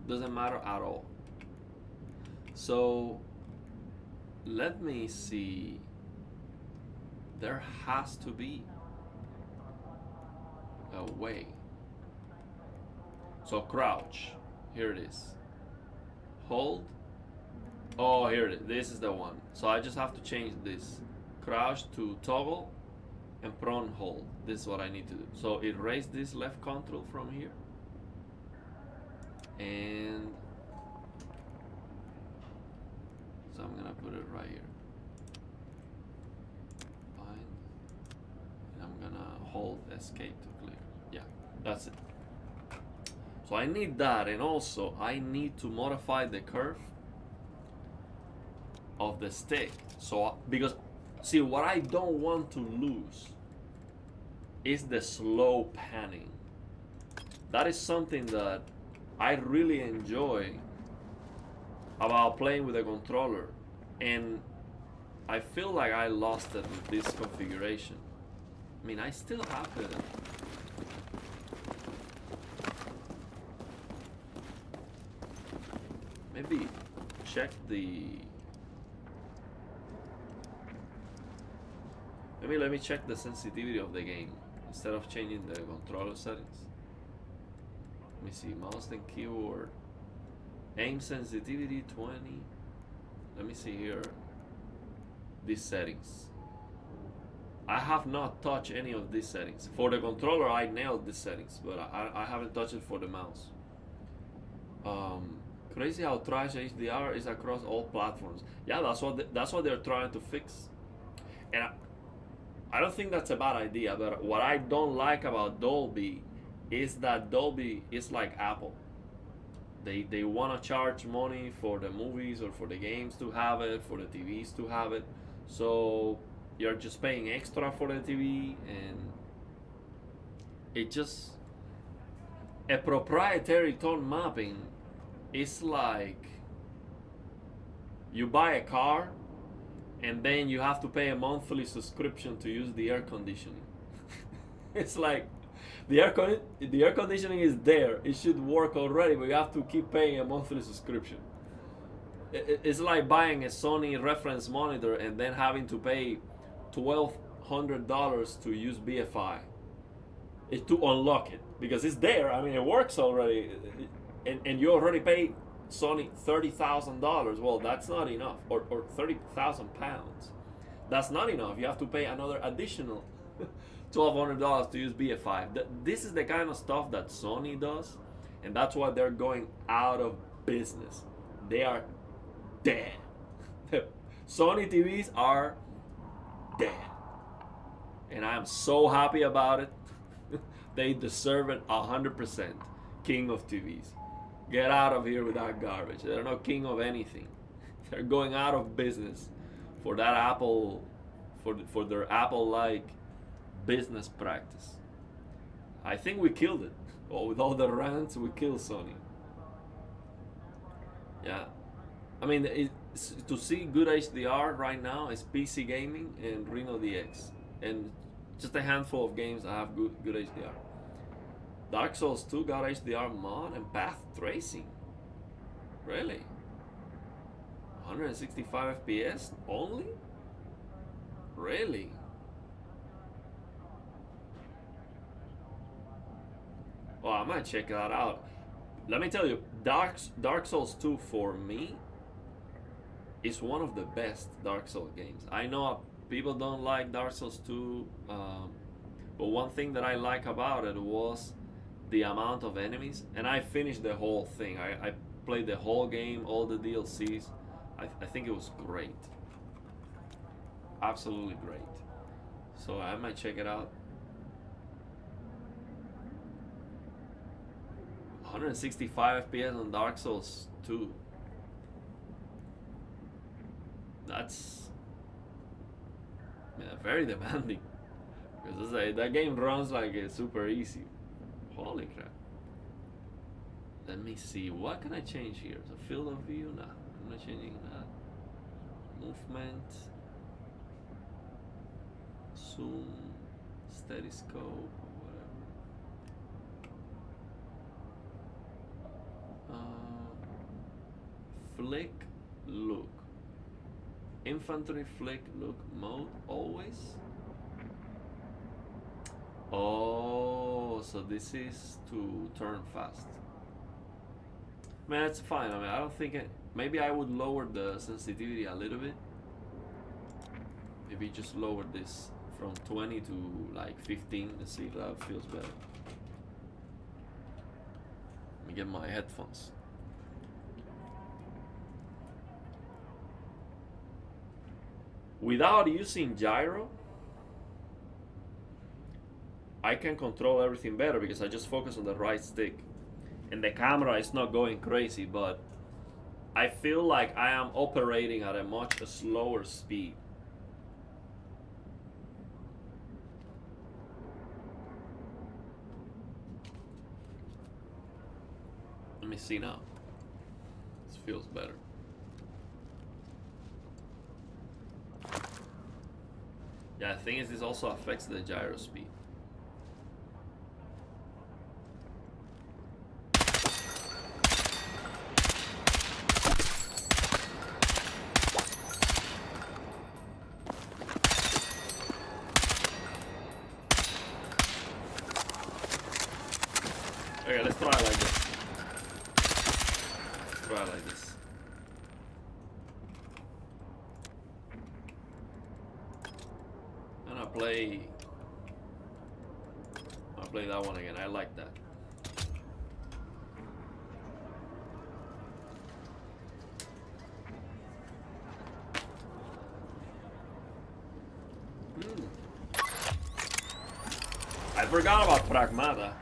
Doesn't matter at all. So let me see. There has to be a way. So crouch. Here it is. Hold. Oh, here it is. This is the one. So I just have to change this. Crouch to toggle and prone hold. This is what I need to do. So erase this left control from here. And I'm gonna put it right here. Bind. And I'm gonna hold escape to clear. Yeah, that's it. So I need that, and also I need to modify the curve of the stick. So because see, what I don't want to lose is the slow panning. That is something that I really enjoy about playing with a controller, and I feel like I lost it with this configuration. I mean, I still have it. Maybe check the... Maybe let me check the sensitivity of the game instead of changing the controller settings. Let me see, mouse and keyboard. Aim sensitivity 20. Let me see here. These settings. I have not touched any of these settings. For the controller, I nailed these settings, but I haven't touched it for the mouse. Crazy how trash HDR is across all platforms. Yeah, that's what they're trying to fix. And I don't think that's a bad idea, but what I don't like about Dolby is that Dolby is like Apple. They want to charge money for the movies or for the games to have it, for the TVs to have it. So you're just paying extra for the TV, and it just... A proprietary tone mapping is like you buy a car and then you have to pay a monthly subscription to use the air conditioning. It's like the air conditioning is there, it should work already, but you have to keep paying a monthly subscription. It's like buying a Sony reference monitor and then having to pay $1,200 to use BFI to unlock it, because it's there. I mean, it works already, and you already paid Sony $30,000. Well, that's not enough, or 30,000 pounds. That's not enough. You have to pay another additional $1,200 to use BFI. This is the kind of stuff that Sony does, and that's why they're going out of business. They are dead. Sony TVs are dead, and I am so happy about it. They deserve it 100%. King of TVs. Get out of here with that garbage. They're not king of anything. They're going out of business for that Apple, for their Apple-like business practice. I think we killed it. Well, with all the rants, we killed Sony. Yeah. I mean, to see good HDR right now is PC Gaming and Reno DX. And just a handful of games that have good HDR. Dark Souls 2 got HDR mod and path tracing. Really? 165 FPS only? Really? Oh, I might check that out. Let me tell you, Dark Souls 2 for me is one of the best Dark Souls games. I know people don't like Dark Souls 2, but one thing that I like about it was the amount of enemies, and I finished the whole thing. I played the whole game, all the DLCs. I think it was great. Absolutely great. So I might check it out. 165 FPS on Dark Souls 2. That's very demanding, because that game runs like it's super easy. Holy crap. Let me see, what can I change here? The field of view? Nah, I'm not changing that. Movement, zoom, steady scope, whatever. Flick look. Infantry flick look mode always. Oh, so this is to turn fast. Man, it's fine. I mean, I don't think it. Maybe I would lower the sensitivity a little bit. Maybe just lower this from 20 to like 15. Let's see if that feels better. Let me get my headphones. Without using gyro, I can control everything better because I just focus on the right stick. And the camera is not going crazy, but I feel like I am operating at a much slower speed. Let me see now. This feels better. Yeah, the thing is, this also affects the gyro speed. Okay, let's try like this. Let's try like this. And I'll play that one again. I like that. I forgot about Pragmata.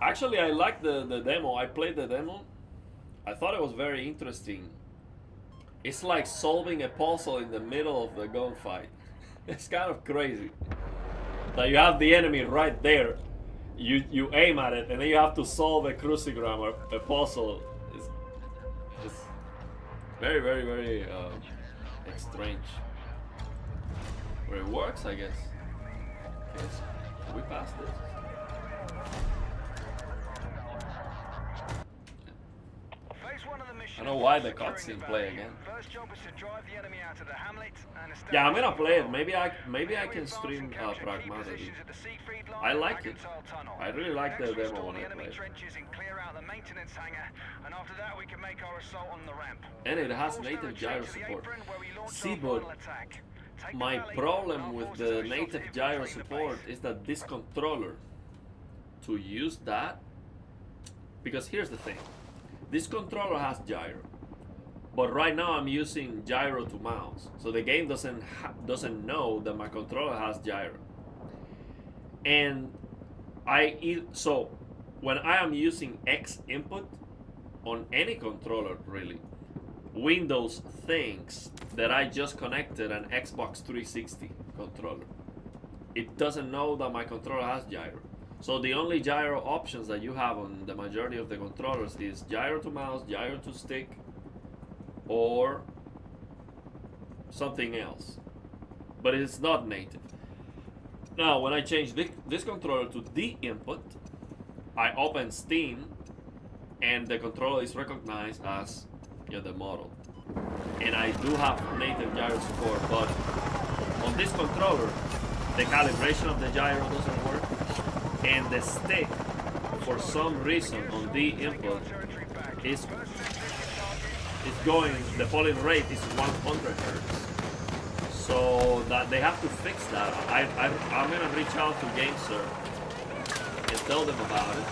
Actually, I liked the demo. I played the demo. I thought it was very interesting. It's like solving a puzzle in the middle of the gunfight. It's kind of crazy. That you have the enemy right there. You aim at it, and then you have to solve a crucigram or a puzzle. It's very, very, very strange. But it works, I guess. Okay, so we passed this. I don't know why the cutscene play again. Yeah, I'm gonna play it. Maybe I can stream Pragmata. I like it. I really like the demo when I play it. And it has native gyro support. See, but my problem with the native gyro support is that this controller, to use that, because here's the thing. This controller has gyro, but right now I'm using gyro to mouse, so the game doesn't know that my controller has gyro. And so when I am using X input on any controller, really, Windows thinks that I just connected an Xbox 360 controller. It doesn't know that my controller has gyro. So the only gyro options that you have on the majority of the controllers is gyro to mouse, gyro to stick, or something else. But it's not native. Now, when I change this controller to D input, I open Steam, and the controller is recognized as the model. And I do have native gyro support, but on this controller, the calibration of the gyro doesn't work. And the stick, for some reason, on the input is going, the polling rate is 100 Hz. So that they have to fix that. I'm gonna reach out to GAMESIR and tell them about it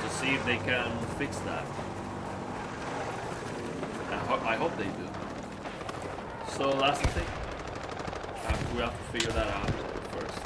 to see if they can fix that. I hope they do. So that's the thing. We have to figure that out first.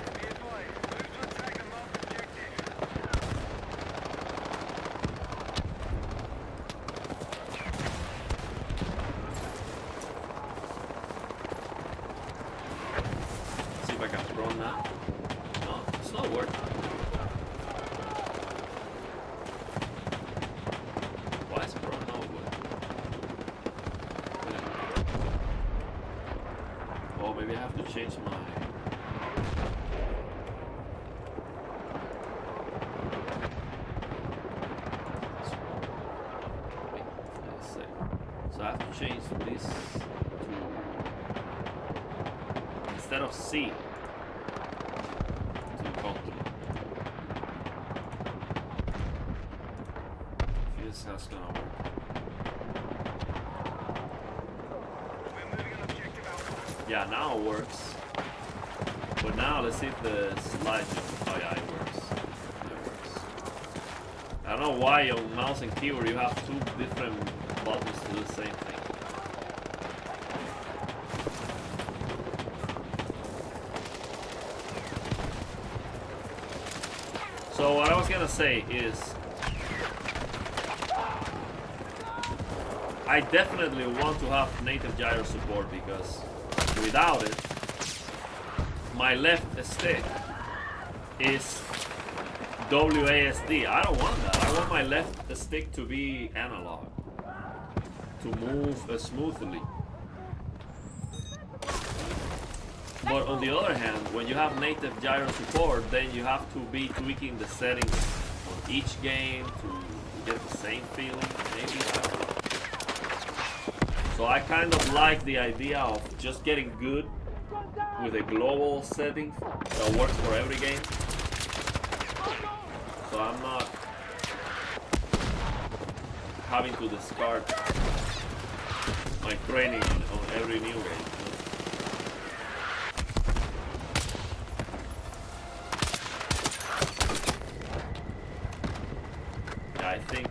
Instead of C to control. This is gonna work. Yeah, now it works. But now let's see if the slide. Oh yeah, it works. It works. I don't know why on mouse and keyboard you have two different buttons to do the same thing. So what I was gonna say is, I definitely want to have native gyro support, because without it, my left stick is WASD. I don't want that. I want my left stick to be analog, to move smoothly. But on the other hand, when you have native gyro support, then you have to be tweaking the settings on each game to get the same feeling, maybe. I don't know. So I kind of like the idea of just getting good with a global setting that works for every game. So I'm not having to discard my training on every new game. Yeah, I think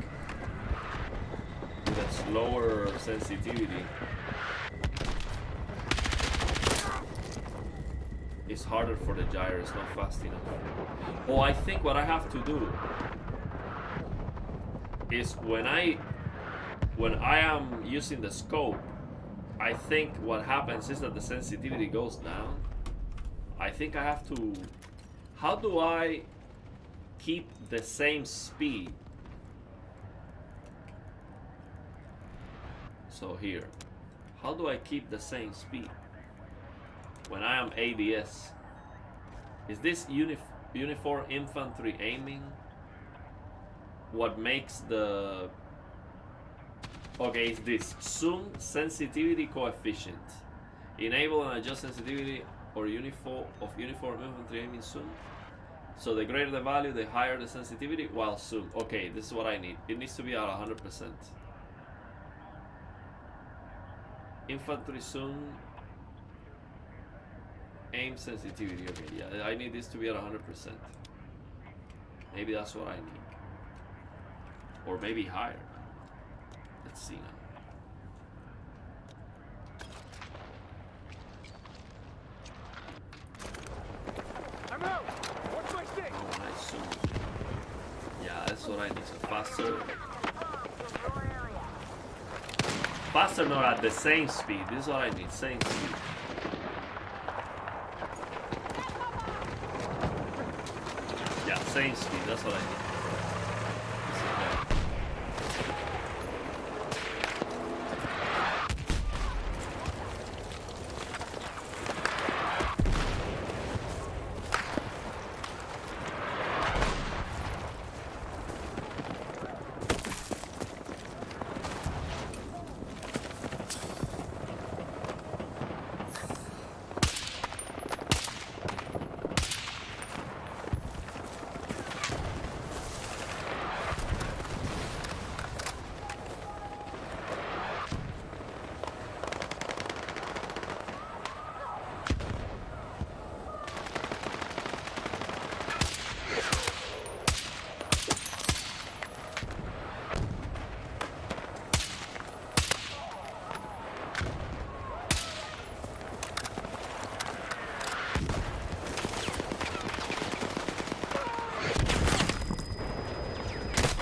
with a slower sensitivity, it's harder for the gyro, it's not fast enough. Oh, I think what I have to do is when I am using the scope, I think what happens is that the sensitivity goes down. I think I have to, how do I keep the same speed? So here, how do I keep the same speed when I am ADS? Is this uniform infantry aiming what makes the... Okay, it's this zoom sensitivity coefficient. Enable and adjust sensitivity or uniform infantry aiming zoom. So the greater the value, the higher the sensitivity while zoom. Okay, this is what I need. It needs to be at 100%. Infantry zoom, aim sensitivity. Okay, yeah, I need this to be at 100%. Maybe that's what I need, or maybe higher. Let's see now. I'm out. What's my stick? Oh, nice zoom. Yeah, that's what I need. So faster. Faster, not at the same speed. This is what I need. Same speed. Yeah, same speed. That's what I need. This is better.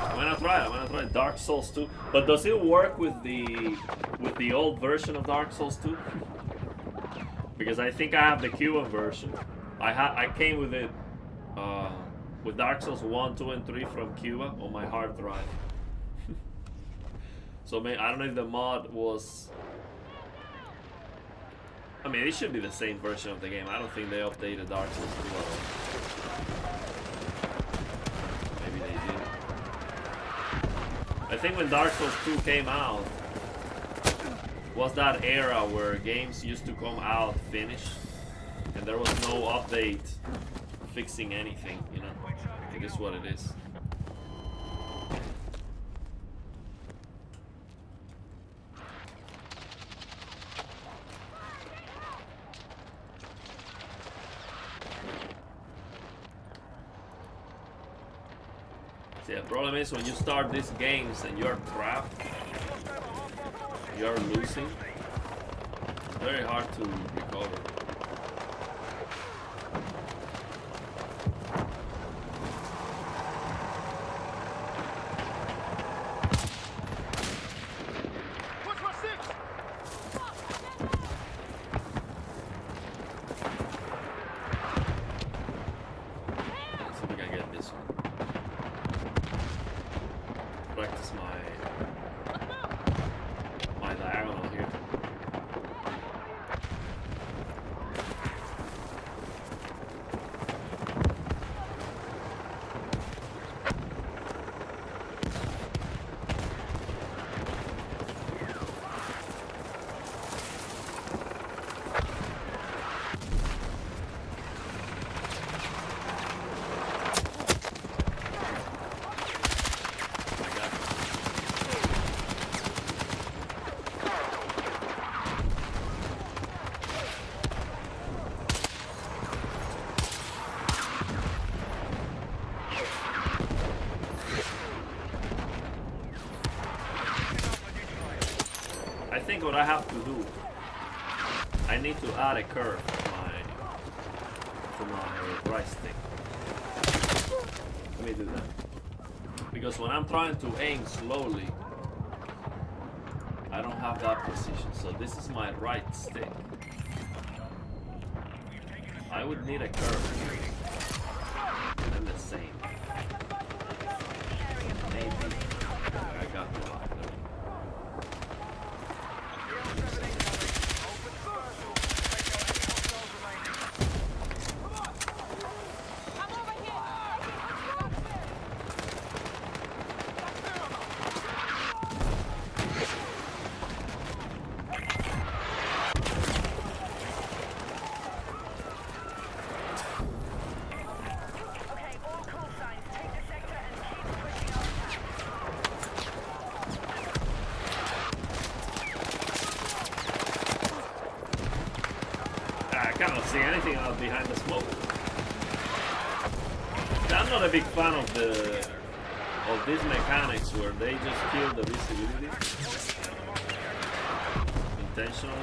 I'm gonna try Dark Souls 2. But does it work with the old version of Dark Souls 2? Because I think I have the Cuban version. I came with it with Dark Souls 1, 2, and 3 from Cuba on my hard drive. So I don't know if the mod was... I mean, it should be the same version of the game. I don't think they updated Dark Souls 2 at all. Maybe they did. I think when Dark Souls 2 came out, was that era where games used to come out finished, and there was no update fixing anything, you know? It is what it is. See, the problem is when you start these games and you're trapped, you're losing, it's very hard to recover. my diagonal here. I think what I have to do, I need to add a curve to my right stick. Let me do that. Because when I'm trying to aim slowly, I don't have that position. So this is my right stick. I would need a curve. And the same. Maybe. I got the lock. I cannot see anything out behind the smoke. I'm not a big fan of these mechanics where they just kill the visibility intentionally.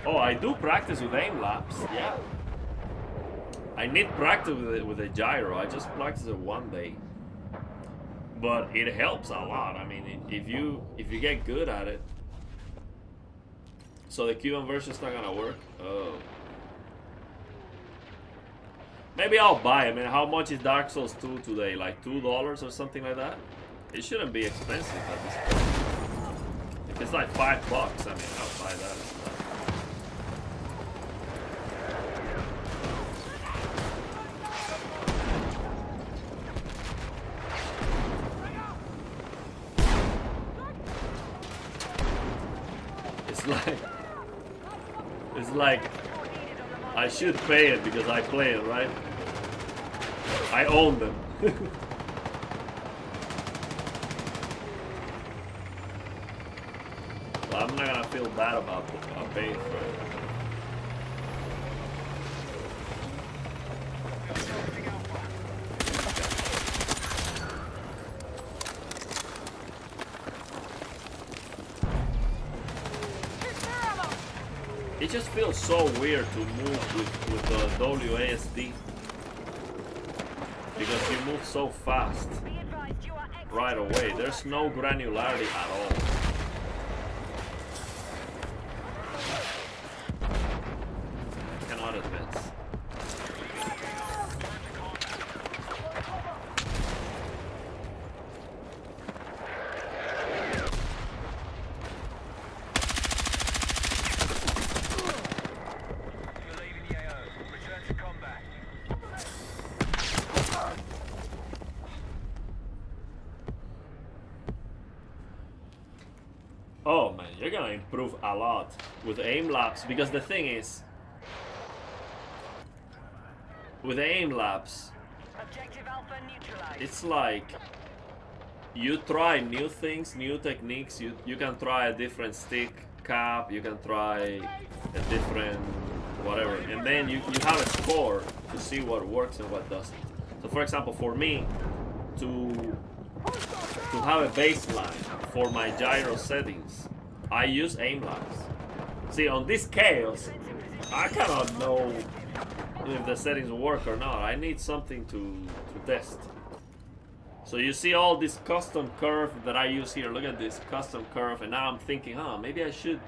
Oh, I do practice with aim laps, yeah. I need practice with a gyro. I just practiced it one day, but it helps a lot. I mean, if you get good at it. So the Cuban version's not gonna work. Oh, maybe I'll buy it. I mean, how much is Dark Souls 2 today? Like $2 or something like that? It shouldn't be expensive at this point. If it's like $5, I mean, I'll buy that. It's like I should pay it because I play it, right? I own them. Well, I'm not gonna feel bad about paying for it. It just feels so weird to move with the WASD because you move so fast right away. There's no granularity at all. Cannot advance. Oh man, you're gonna improve a lot with aim laps because the thing is, with aim laps, it's like you try new things, new techniques. You can try a different stick cap, you can try a different whatever, and then you have a score to see what works and what doesn't. So for example, for me to have a baseline for my gyro settings, I use aim laps. See, on this chaos, I cannot know if the settings work or not. I need something to test. So you see all this custom curve that I use here. Look at this custom curve, and now I'm thinking, huh, maybe I should,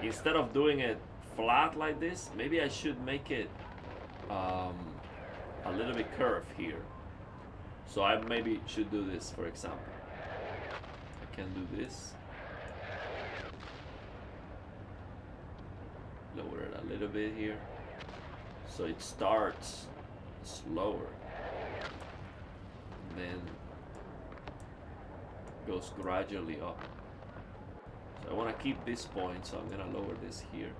instead of doing it flat like this, maybe I should make it a little bit curved here. So I maybe should do this, for example. I can do this. Lower it a little bit here. So it starts slower. And then goes gradually up. So I want to keep this point, so I'm going to lower this here.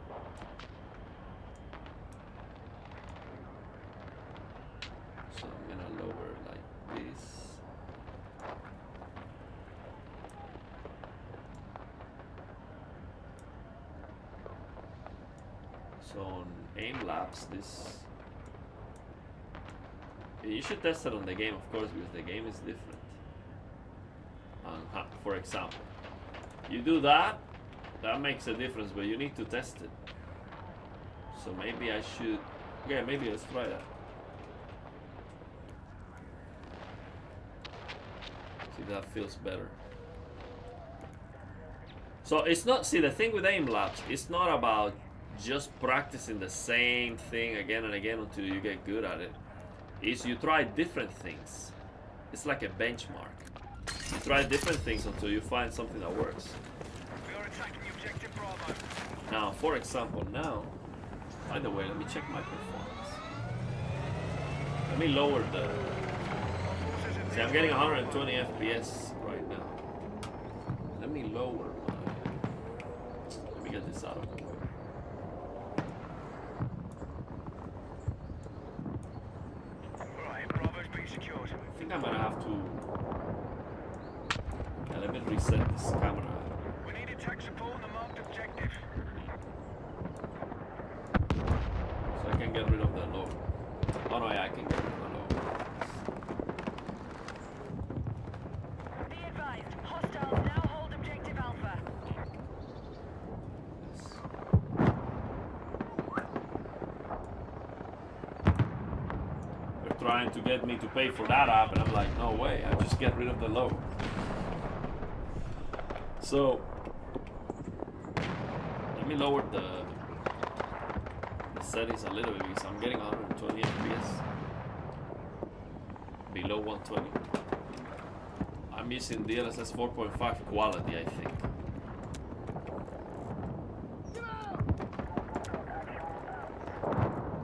So I'm going to lower it like this. So on aim-lapse, this... You should test it on the game, of course, because the game is different. For example, you do that, that makes a difference, but you need to test it. So maybe I should... Okay, maybe let's try that. See if that feels better. So it's not... See, the thing with aim-lapse, it's not about just practicing the same thing again and again until you get good at it. Is you try different things. It's like a benchmark. You try different things until you find something that works. We are attacking objective Bravo. Now, for example, now, by the way, let me check my performance. Let me lower the... See, I'm getting 120 FPS right now. Let me lower my... Let me get this out of the way. Right, Bravo's been secured. I think I'm gonna have to... Yeah, let me reset this camera. We need attack support on the marked objective. So I can get rid of the low. Oh no, yeah, I can get rid of the low. Be advised, hostiles now hold objective Alpha. Yes. They're trying to get me to pay for that app, and I'm like, no way, I just get rid of the low. So let me lower the settings a little bit because I'm getting 120 FPS below 120. I'm using DLSS 4.5 quality, I think.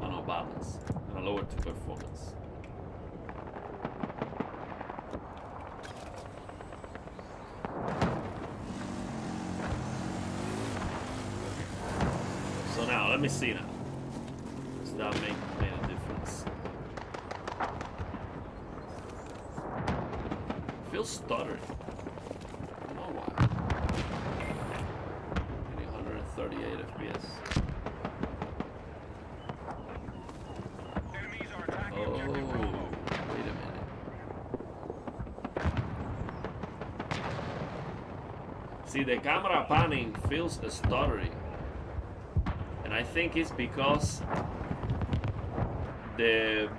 Oh no, balance. I'm gonna lower to performance. So now, let me see now. Does that make a difference? Feels stuttery. I don't know why. Getting 138 FPS. Enemies are attacking Oh, objective Bravo. wait a minute. See, the camera panning feels stuttery. And I think it's because the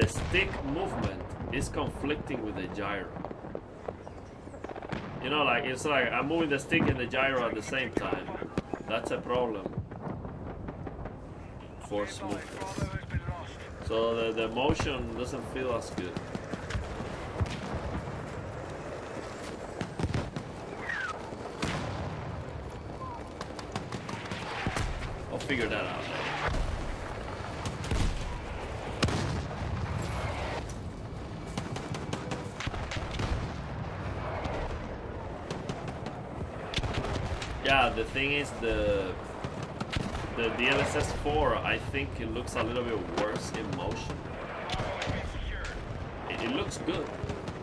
stick movement is conflicting with the gyro. You know, like it's like I'm moving the stick and the gyro at the same time. That's a problem for smoothness. Bravo has been lost. So the motion doesn't feel as good. I'll figure that out later. Yeah, the thing is the DLSS 4, I think it looks a little bit worse in motion. Bravo has been secured. It looks good,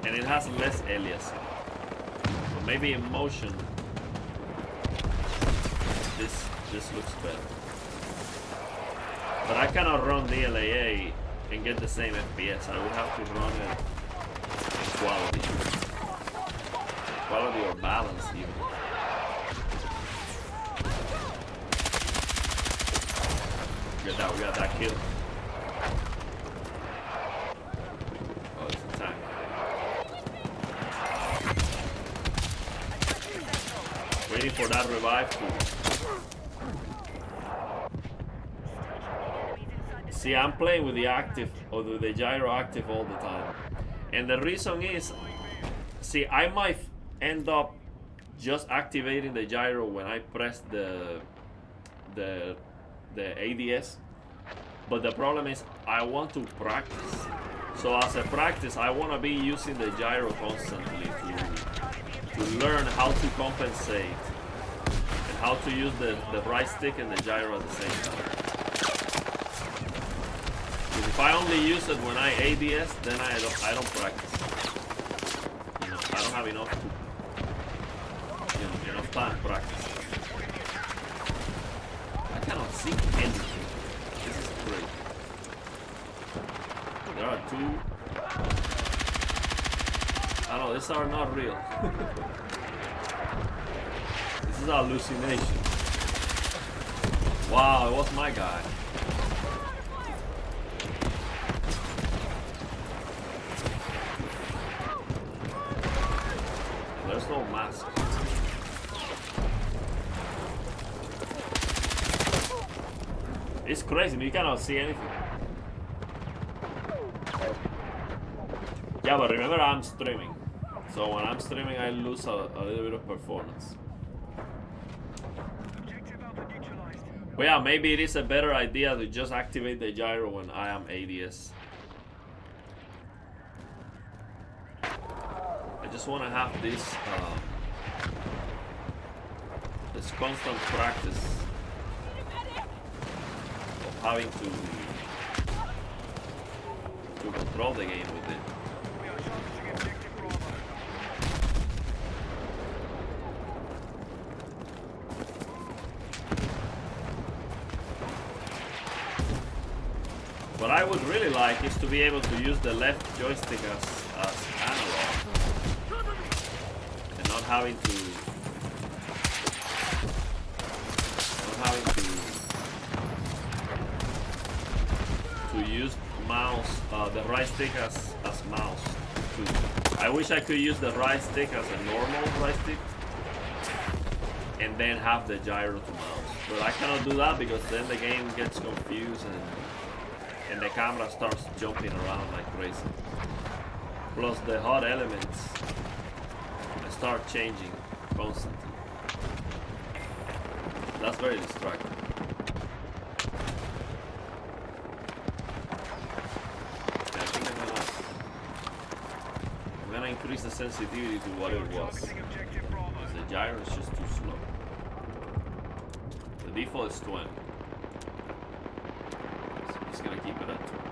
and it has less aliasing. So maybe in motion, this looks better. But I cannot run DLAA and get the same FPS. I would have to run it in quality or balance even. We got that kill. Oh, it's a tank. that revive to... See, I'm playing with the active, or with the gyro active all the time. And the reason is, see, I might end up just activating the gyro when I press the ADS. But the problem is, I want to practice. So as a practice, I want to be using the gyro constantly to learn how to compensate and how to use the right stick and the gyro at the same time. Because if I only use it when I ADS, then I don't practice. You know, I don't have enough time to practice. I cannot see anything. This is great. There are two. I know these are not real. This is hallucination. Wow, it was my guy. There's no mask. It's crazy, you cannot see anything. Yeah, but remember I'm streaming. So when I'm streaming I lose a little bit of performance. But yeah, maybe it is a better idea to just activate the gyro when I am ADS. I just want to have this constant practice of having to control the game with it. What I would really like is to be able to use the left joystick as analog and not having to use mouse, the right stick as mouse too. I wish I could use the right stick as a normal right stick and then have the gyro to mouse. But I cannot do that because then the game gets confused and the camera starts jumping around like crazy. Plus the HUD elements start changing constantly. That's very distracting. I'm gonna increase the sensitivity to what it was. Because the gyro is just too slow. The default is 20. So I'm just gonna keep it at 20.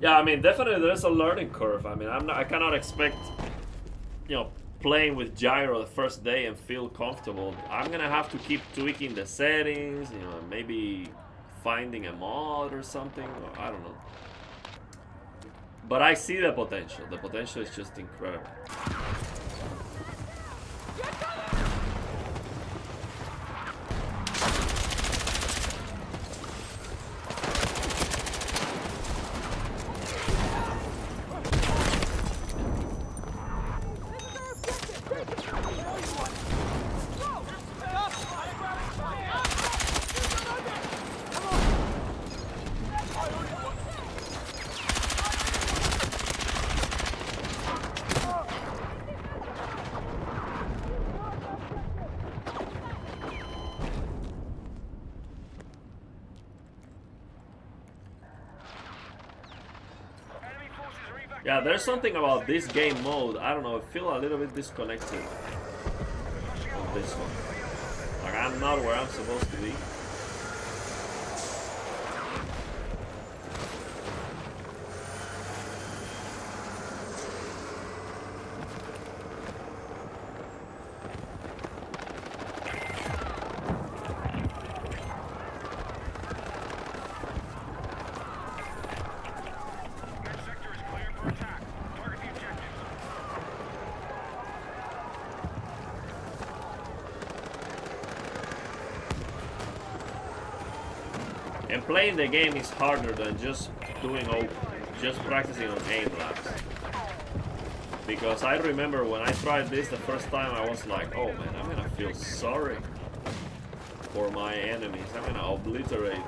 Yeah, I mean, definitely there's a learning curve. I mean, I cannot expect, you know, playing with gyro the first day and feel comfortable. I'm gonna have to keep tweaking the settings, you know, maybe finding a mod or something, or I don't know. But I see the potential. The potential is just incredible. Yeah, there's something about this game mode, I don't know, I feel a little bit disconnected this one. Like, I'm not where I'm supposed to be. And playing the game is harder than just practicing on aim laps. Because I remember when I tried this the first time, I was like, oh man, I'm gonna feel sorry for my enemies. I'm gonna obliterate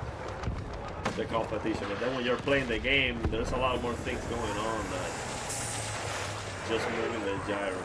the competition. But then when you're playing the game, there's a lot more things going on than just moving the gyro.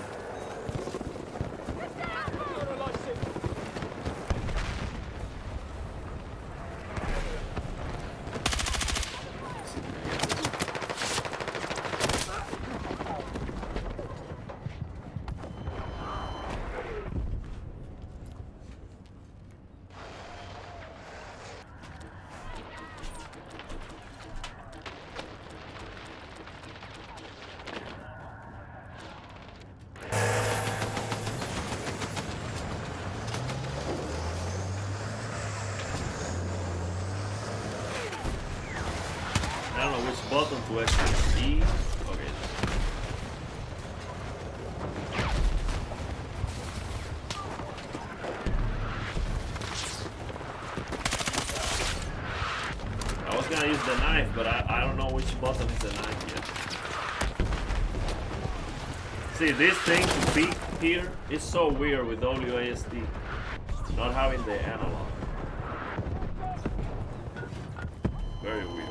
I don't know which button to actually E. Okay. I was gonna use the knife, but I don't know which button is the knife yet. See, this thing to peek here is so weird with WASD, not having the analog. Very weird.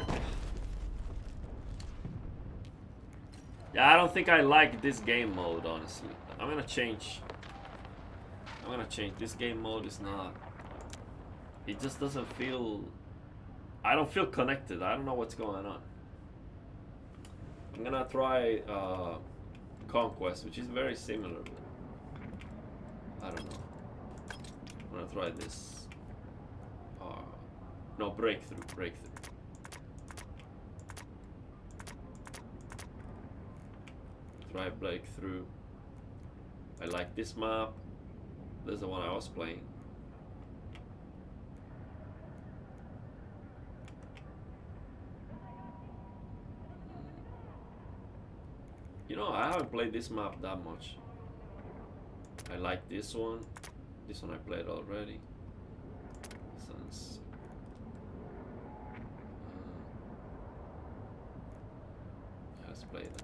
Yeah, I don't think I like this game mode, honestly. I'm gonna change. This game mode is not. It just doesn't feel. I don't feel connected. I don't know what's going on. I'm gonna try Conquest, which is very similar. But I don't know. I'm gonna try this. No, Breakthrough. Try Breakthrough. I like this map. This is the one I was playing. You know, I haven't played this map that much. I like this one. This one I played already. Since let's play that.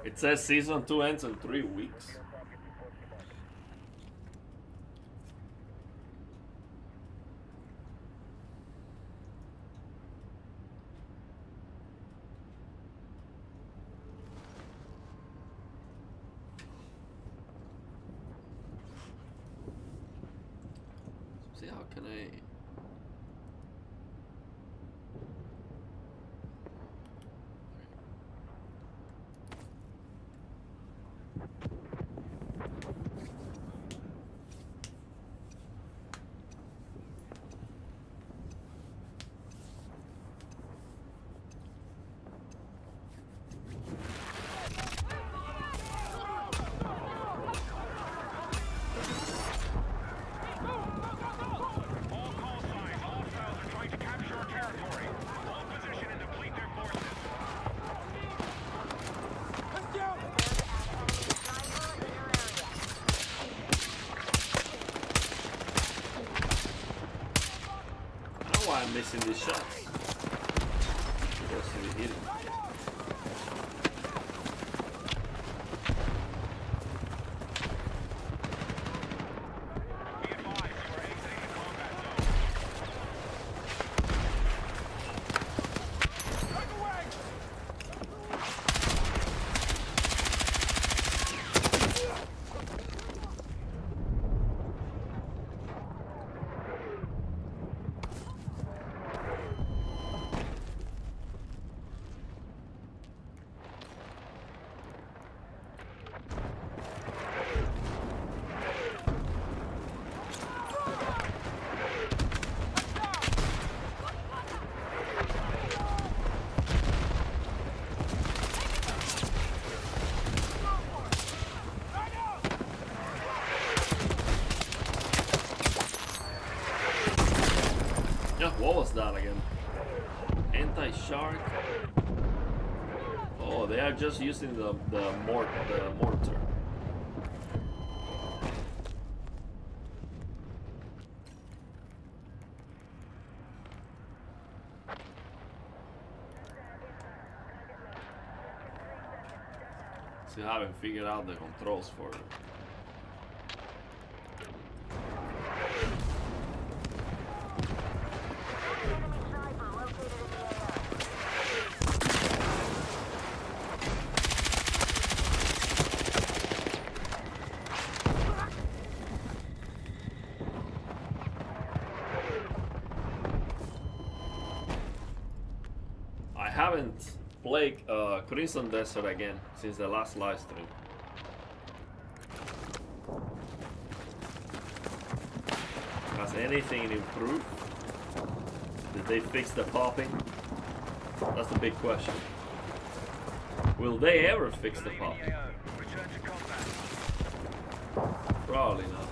It says season 2 ends in 3 weeks. See, how can I... I'm missing these shots. Supposed to be hitting. Yeah, what was that again? Anti-shark? Oh, they are just using the mortar. Still haven't figured out the controls for it. I haven't played Crimson Desert again since the last live stream. Has anything improved? Did they fix the popping? That's the big question. Will they ever fix the popping? Probably not.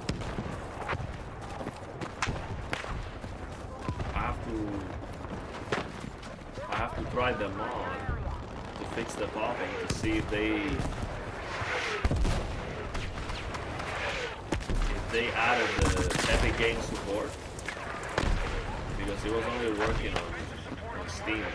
I have to try them on to fix the popping to see if they added the Epic Game support, because it was only working on Steam.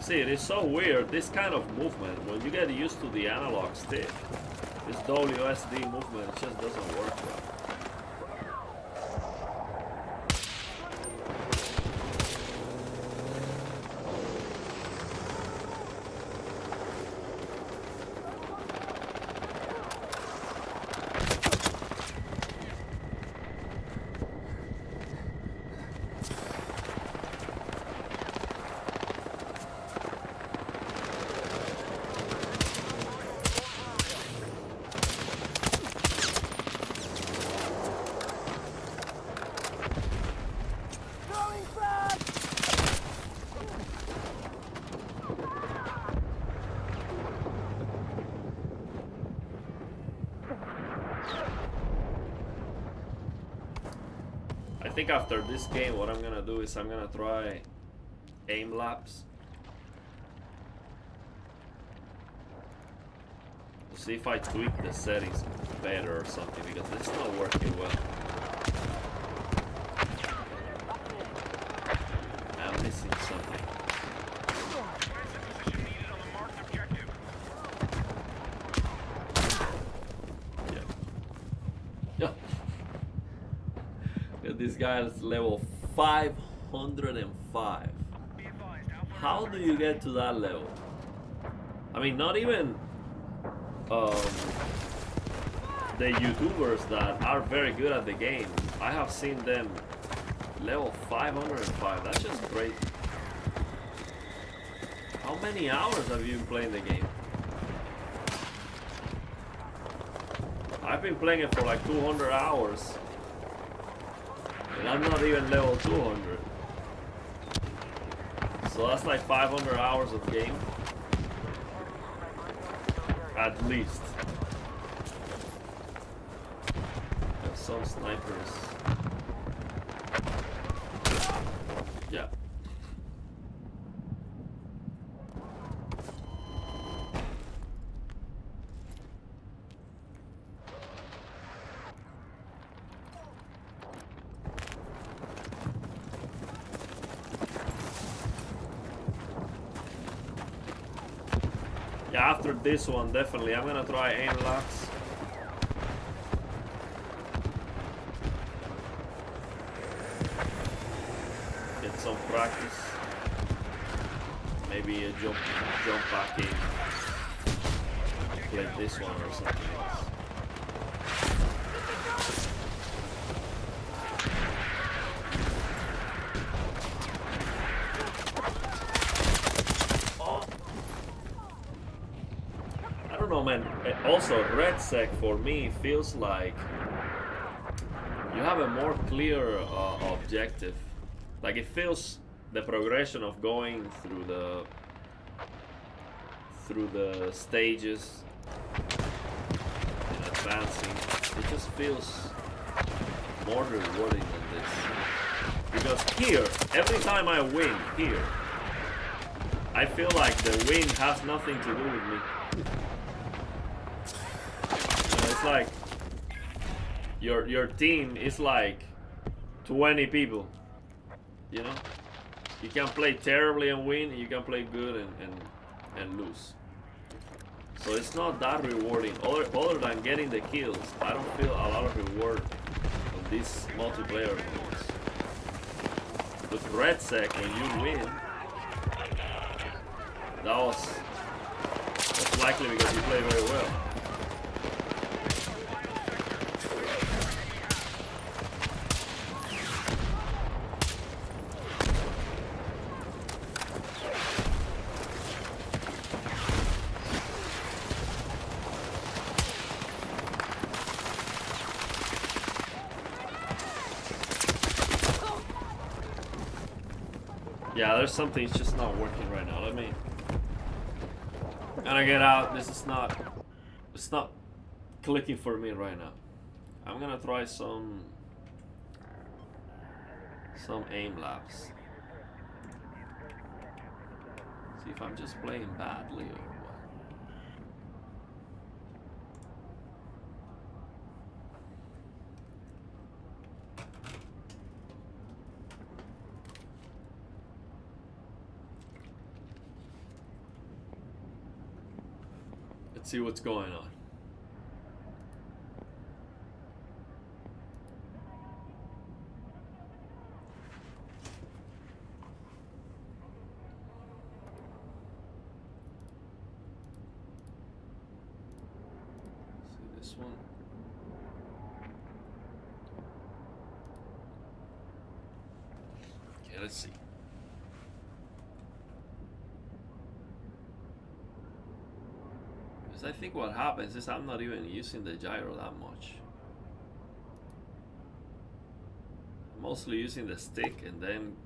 See, it is so weird, this kind of movement, when you get used to the analog stick, this WSD movement just doesn't work well. I think after this game, what I'm gonna do is I'm gonna try aim laps to see if I tweak the settings better or something, because it's not working well. I'm missing something. Yeah. This guy is level 505. How do you get to that level? I mean, not even the YouTubers that are very good at the game. I have seen them level 505. That's just great. How many hours have you been playing the game? I've been playing it for like 200 hours. And I'm not even level 200. So that's like 500 hours of game. At least. There's some snipers. Yeah. Yeah, after this one, definitely. I'm gonna try aim laps. Get some practice. Maybe a jump back in. Play this one or something else. I don't know, man. Also, red sec for me feels like you have a more clear objective. Like it feels the progression of going through the stages and advancing. It just feels more rewarding than this. Because here, every time I win here, I feel like the win has nothing to do with me. You know, it's like your team is like 20 people. You know? You can play terribly and win, and you can play good and lose. So it's not that rewarding. Other than getting the kills, I don't feel a lot of reward on these multiplayer modes. With Red Sec, when you win, that's likely because you play very well. Yeah, there's something, it's just not working right now. Let me... I'm gonna get out. This is not... It's not clicking for me right now. I'm gonna try some aim laps. See if I'm just playing badly or what. Let's see what's going on. See this one. Okay, let's see. I think what happens is I'm not even using the gyro that much. I'm mostly using the stick, and then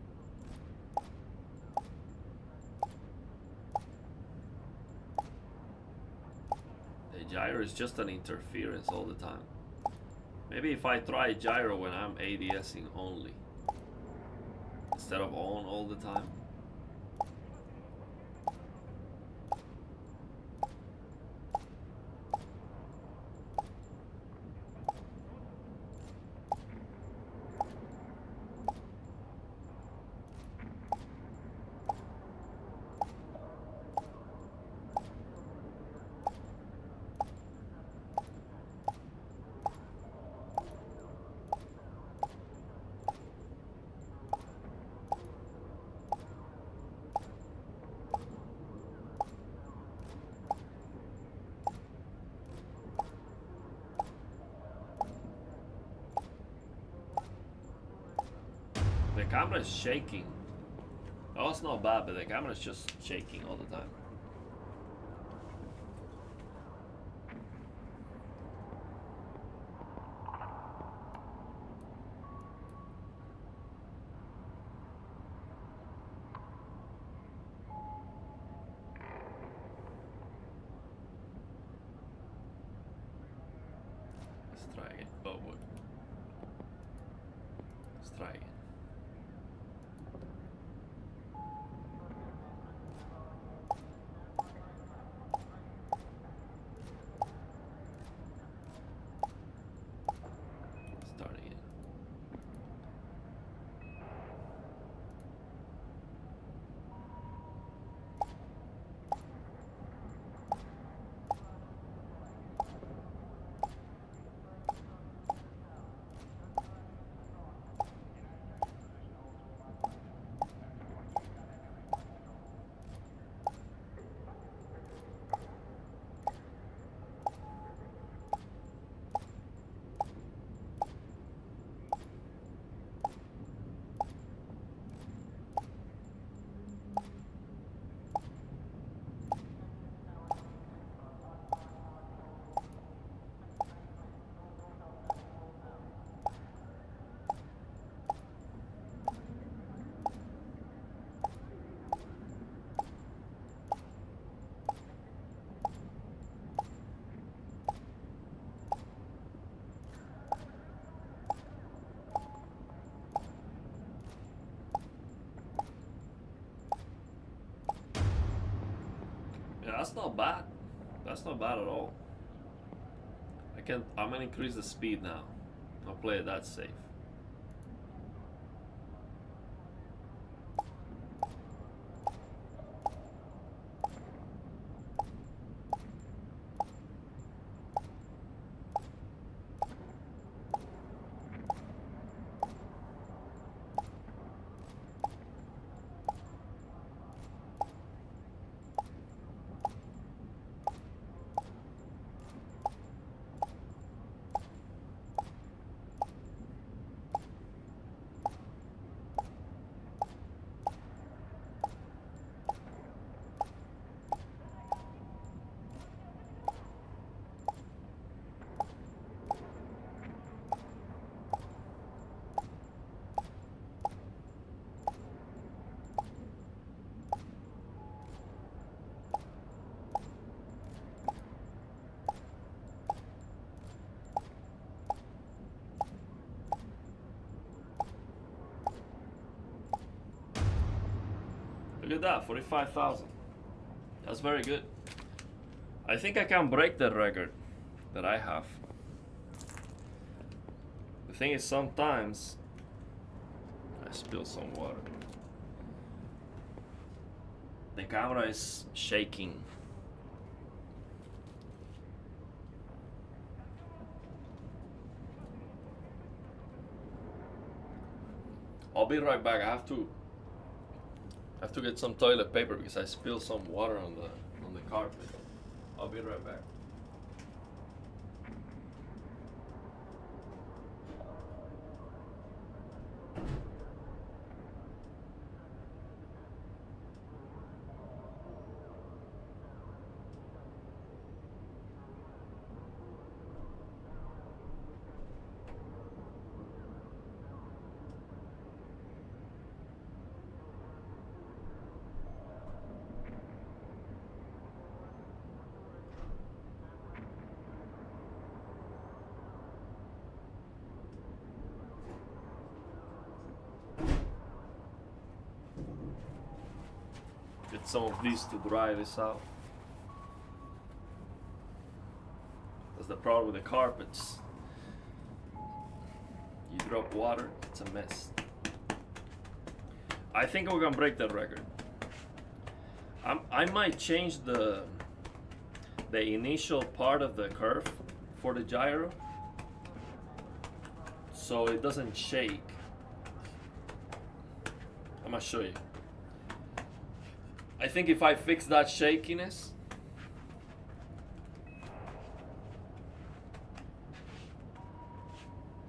the gyro is just an interference all the time. Maybe if I try gyro when I'm ADSing only instead of on all the time. The camera is shaking. Oh, it's not bad, but the camera is just shaking all the time. Let's try again. Oh, what? Let's try again. Start again. That's not bad. That's not bad at all. I'm gonna increase the speed now. I'll play it that safe. Look at that, 45,000. That's very good. I think I can break the record that I have. The thing is, sometimes I spill some water. The camera is shaking. I'll be right back. I have to get some toilet paper because I spilled some water on the carpet. I'll be right back. Get some of these to dry this out. That's the problem with the carpets. You drop water, it's a mess. I think we're gonna break that record. I might change the initial part of the curve for the gyro so it doesn't shake. I'm gonna show you. I think if I fix that shakiness,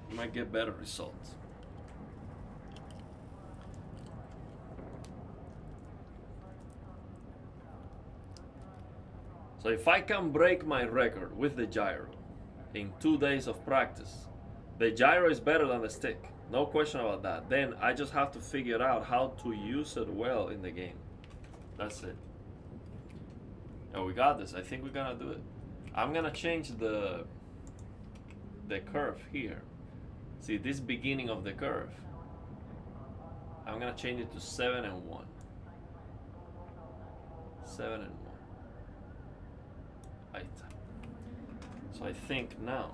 you might get better results. So if I can break my record with the gyro in 2 days of practice, the gyro is better than the stick, no question about that. Then I just have to figure out how to use it well in the game. That's it. And we got this. I think we're gonna do it. I'm gonna change the curve here. See this beginning of the curve. I'm gonna change it to 7 and 1. 7 and 1. Right. So I think now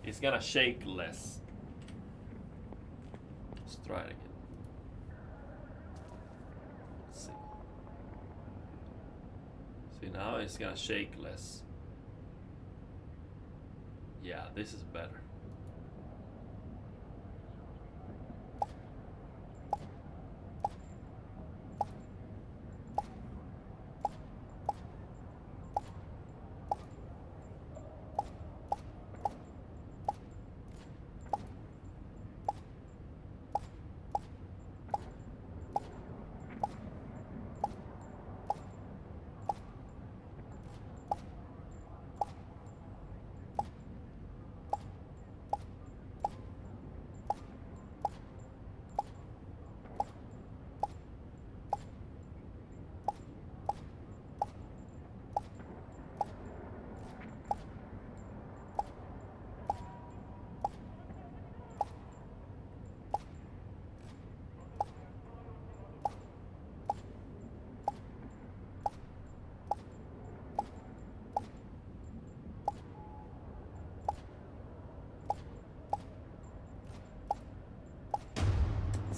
it's gonna shake less. Let's try it again. Now it's gonna shake less. Yeah, this is better.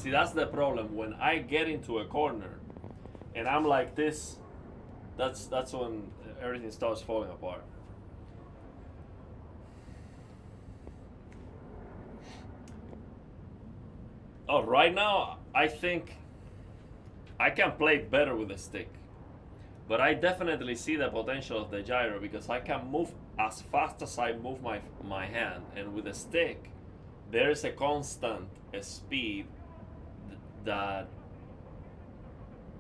See, that's the problem. When I get into a corner and I'm like this, that's when everything starts falling apart. Oh, right now I think I can play better with the stick, but I definitely see the potential of the gyro because I can move as fast as I move my hand, and with the stick there is a constant speed that,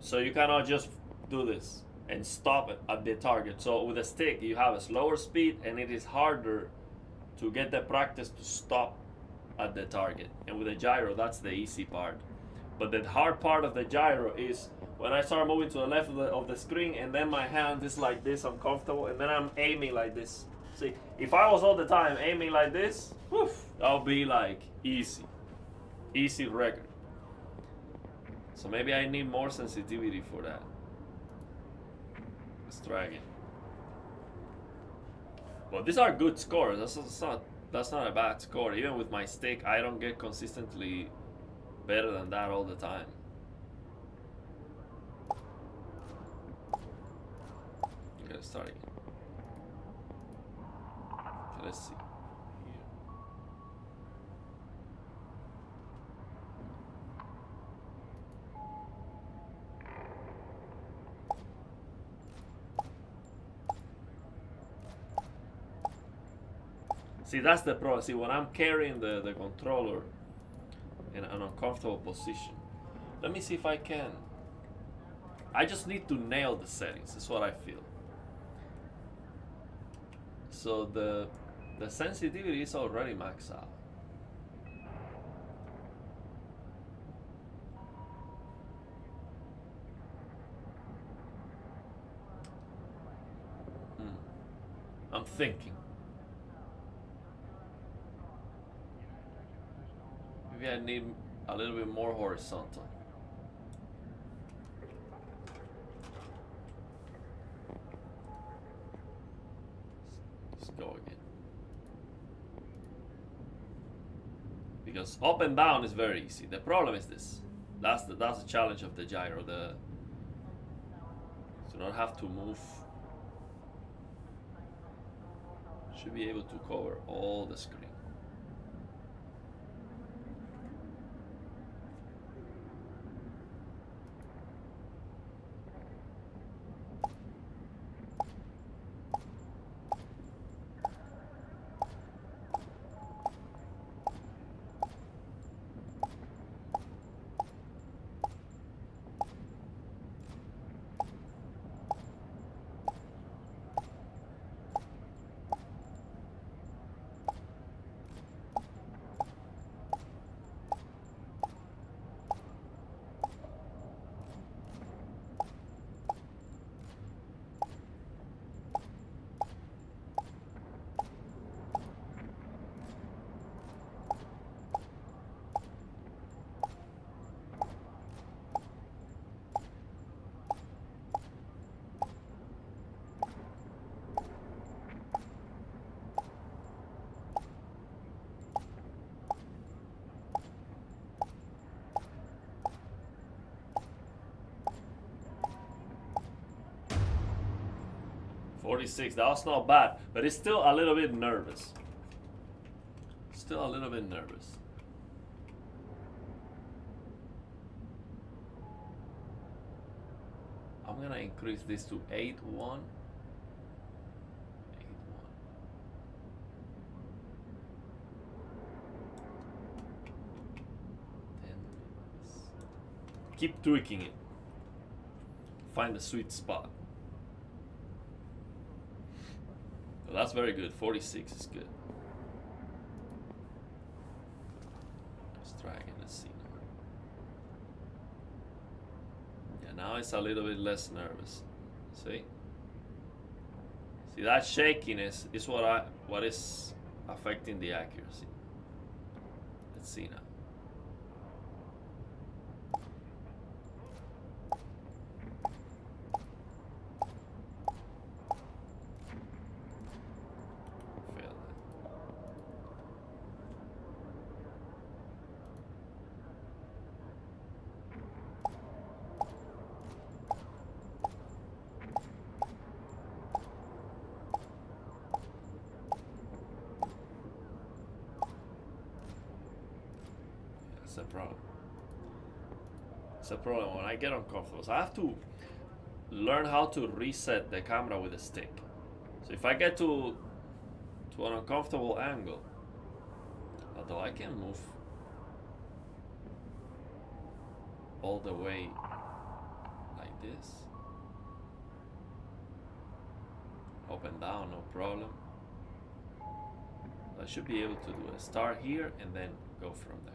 so you cannot just do this and stop it at the target. So with a stick you have a slower speed and it is harder to get the practice to stop at the target, and with the gyro that's the easy part. But the hard part of the gyro is when I start moving to the left of the screen and then my hand is like this, uncomfortable, and then I'm aiming like this. See, if I was all the time aiming like this, whew, that would be like easy record. So maybe I need more sensitivity for that. Let's try again. Well, these are good scores. That's not a bad score. Even with my stick, I don't get consistently better than that all the time. Okay, let's start again. Okay, let's see. See, that's the problem. See, when I'm carrying the controller in an uncomfortable position, let me see if I can. I just need to nail the settings. That's what I feel. So the sensitivity is already maxed out. I'm thinking. Maybe I need a little bit more horizontal. Let's go again. Because up and down is very easy. The problem is this. That's the challenge of the gyro. To not have to move. Should be able to cover all the screen. .46, that's not bad, but it's still a little bit nervous. Still a little bit nervous. I'm gonna increase this to 8.1. 10 minutes. Keep tweaking it. Find the sweet spot. Well, that's very good. 46 is good. Let's try again. Let's see now. Yeah, now it's a little bit less nervous. See? See, that shakiness is what is affecting the accuracy. Let's see now. That's the problem. It's a problem when I get uncomfortable. So I have to learn how to reset the camera with a stick. So if I get to an uncomfortable angle, although I can move all the way like this, up and down, no problem. I should be able to do a start here and then go from there.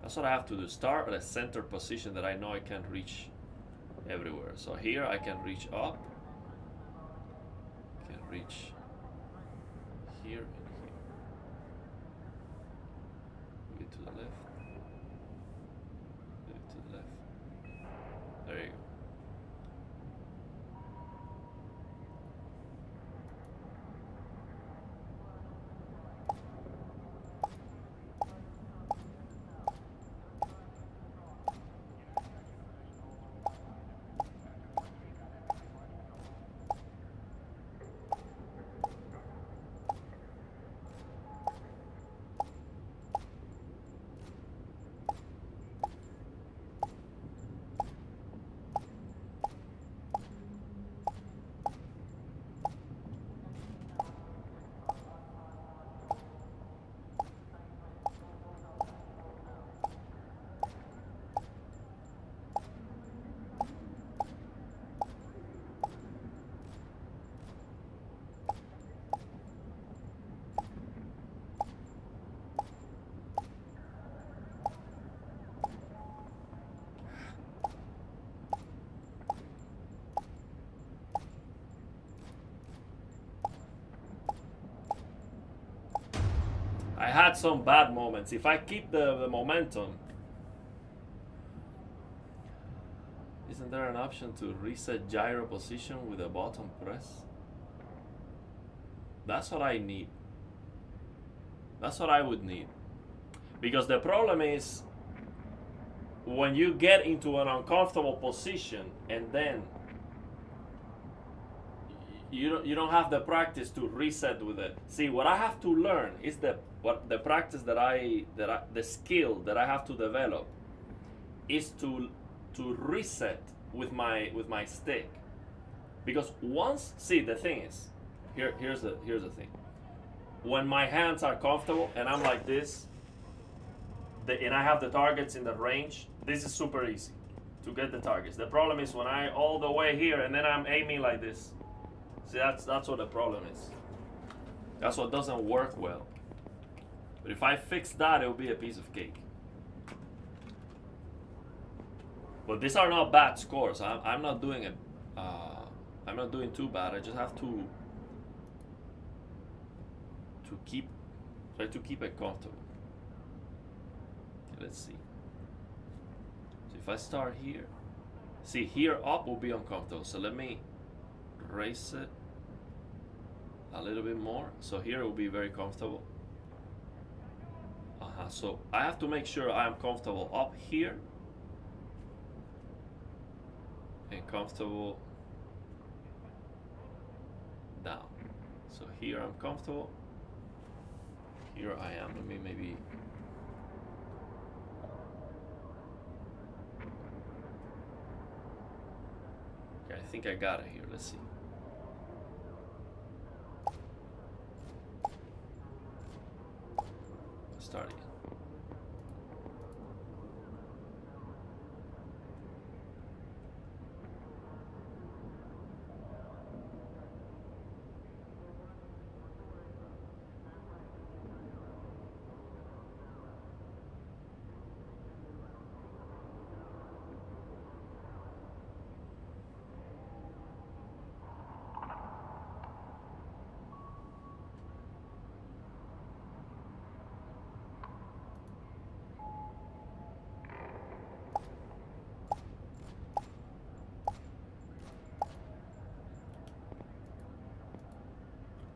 That's what I have to do. Start at a center position that I know I can reach everywhere. So here I can reach up, can reach here and here. Move it to the left. Move it to the left. There you go. I had some bad moments. If I keep the momentum, isn't there an option to reset gyro position with a button press? That's what I need. That's what I would need. Because the problem is when you get into an uncomfortable position and then you don't have the practice to reset with it. See, what I have to learn is the practice the skill that I have to develop is to reset with my stick. Because once, see, the thing is, here's the thing. When my hands are comfortable and I'm like this, and I have the targets in the range, this is super easy to get the targets. The problem is when I all the way here and then I'm aiming like this. See, that's what the problem is. That's what doesn't work well. But if I fix that, it'll be a piece of cake. But these are not bad scores. I'm not doing it. I'm not doing too bad. I just have to try to keep it comfortable. Okay, let's see. So if I start here, see, here up will be uncomfortable. So let me raise it a little bit more. So here it will be very comfortable. So I have to make sure I am comfortable up here and comfortable down. So here I'm comfortable. Here I am. Let me maybe. Okay, I think I got it here. Let's see. Start again.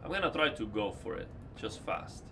I'm gonna try to go for it, just fast.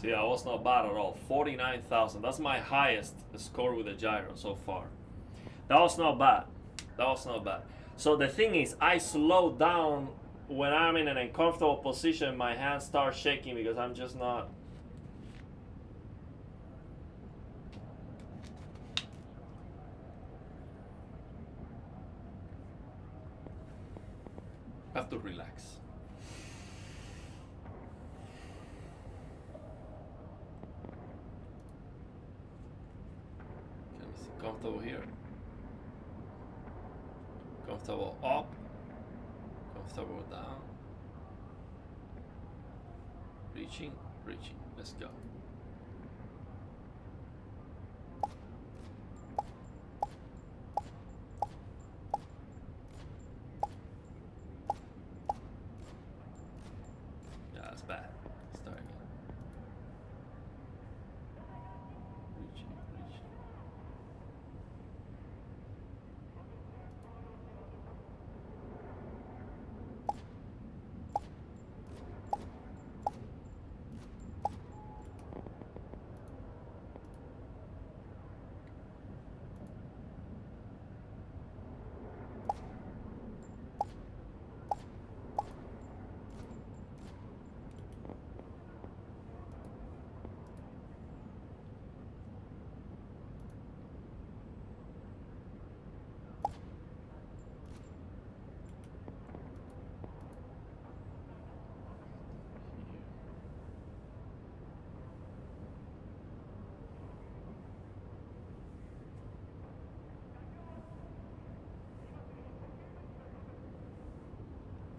See, I was not bad at all. 49,000. That's my highest score with the gyro so far. That was not bad. That was not bad. So the thing is, I slow down when I'm in an uncomfortable position. My hands start shaking because I'm just not. I have to relax. Comfortable here. Comfortable up. Comfortable down. Reaching, reaching. Let's go. Yeah, that's bad. Start again. Reaching, reaching.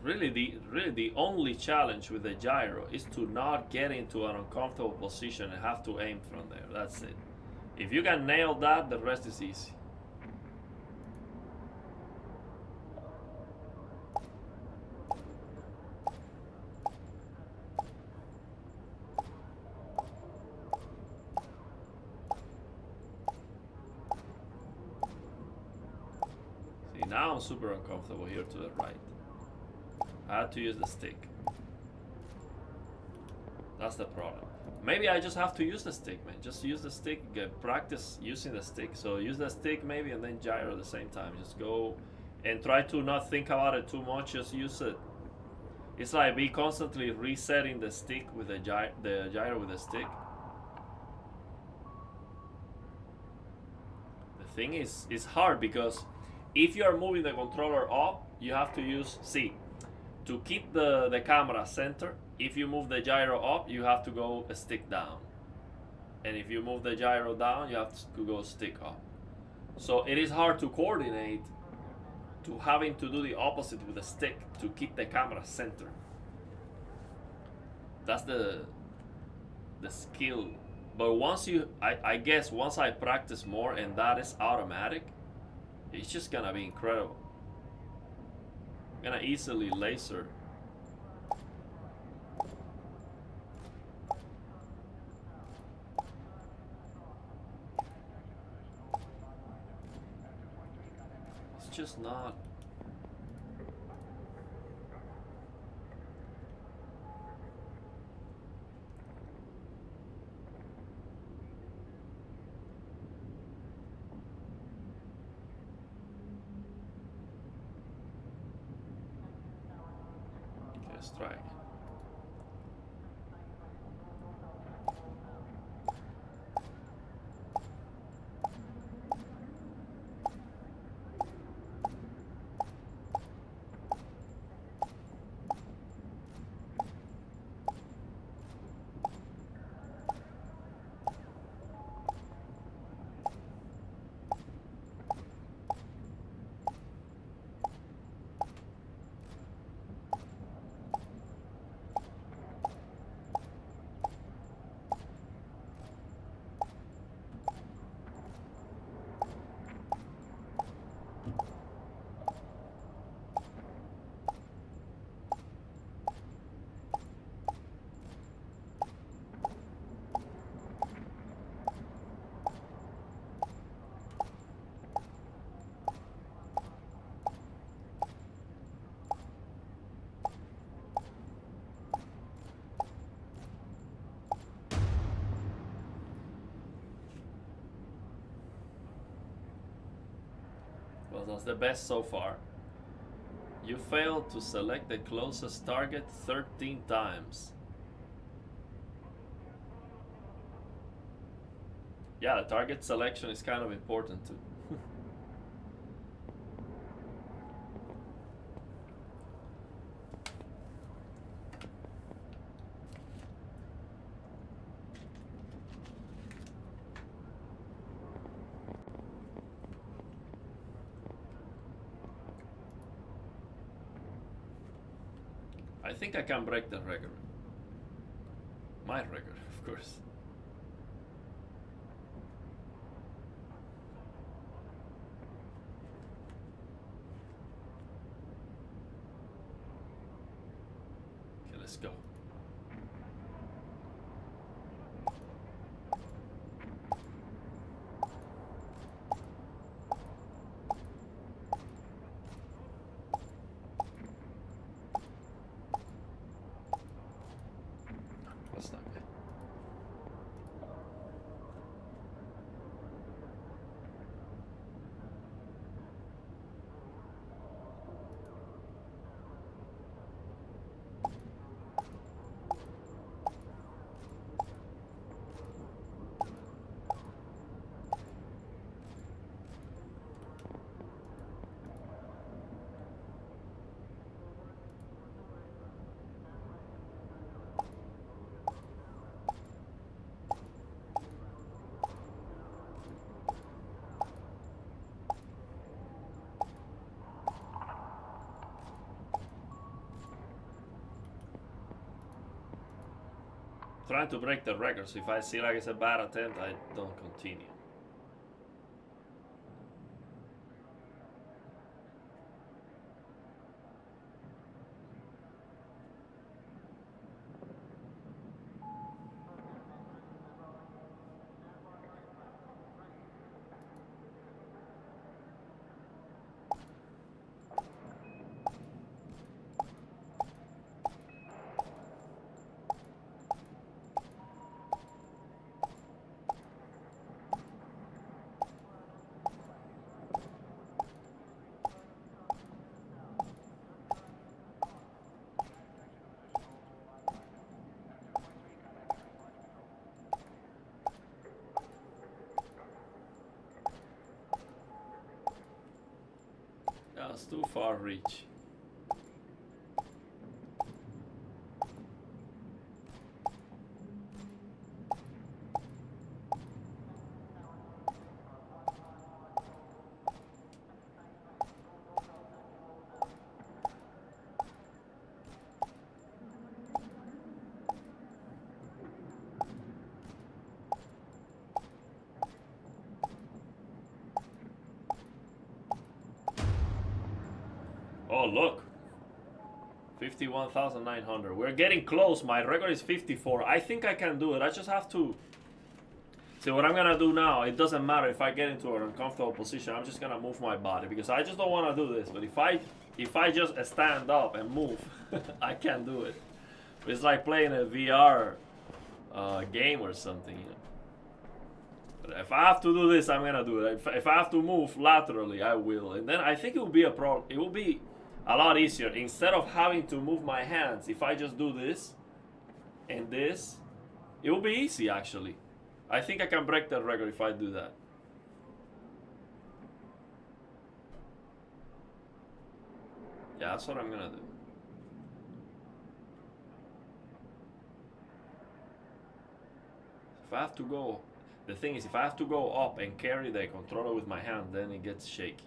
Really the only challenge with the gyro is to not get into an uncomfortable position and have to aim from there. That's it. If you can nail that, the rest is easy. See, now I'm super uncomfortable here to the right. I had to use the stick. That's the problem. Maybe I just have to use the stick, man. Just use the stick, get practice using the stick. So use the stick maybe and then gyro at the same time. Just go and try to not think about it too much. Just use it. It's like be constantly resetting the stick with the gyro with the stick. The thing is, it's hard because if you are moving the controller up, you have to use C. To keep the camera center, if you move the gyro up, you have to go a stick down. And if you move the gyro down, you have to go stick up. So it is hard to coordinate to having to do the opposite with the stick to keep the camera center. That's the skill. But once you, I guess once I practice more and that is automatic, it's just gonna be incredible. I'm gonna easily laser. It's just not. Let's try again. That's the best so far. You failed to select the closest target 13 times. Yeah, the target selection is kind of important too. I think I can break the record. My record, of course. Okay, let's go. That's not good. Trying to break the record, so if I see like it's a bad attempt, I don't continue. That's too far reach. Oh, look. 51,900. We're getting close. My record is 54. I think I can do it. I just have to... See, what I'm going to do now, it doesn't matter if I get into an uncomfortable position. I'm just going to move my body because I just don't want to do this. But if I just stand up and move, I can't do it. It's like playing a VR game or something, you know. But if I have to do this, I'm going to do it. If I have to move laterally, I will. And then I think it will be a problem. It will be a lot easier. Instead of having to move my hands, if I just do this and this, it will be easy actually. I think I can break that record if I do that. Yeah, that's what I'm gonna do. If I have to go, the thing is, if I have to go up and carry the controller with my hand, then it gets shaky.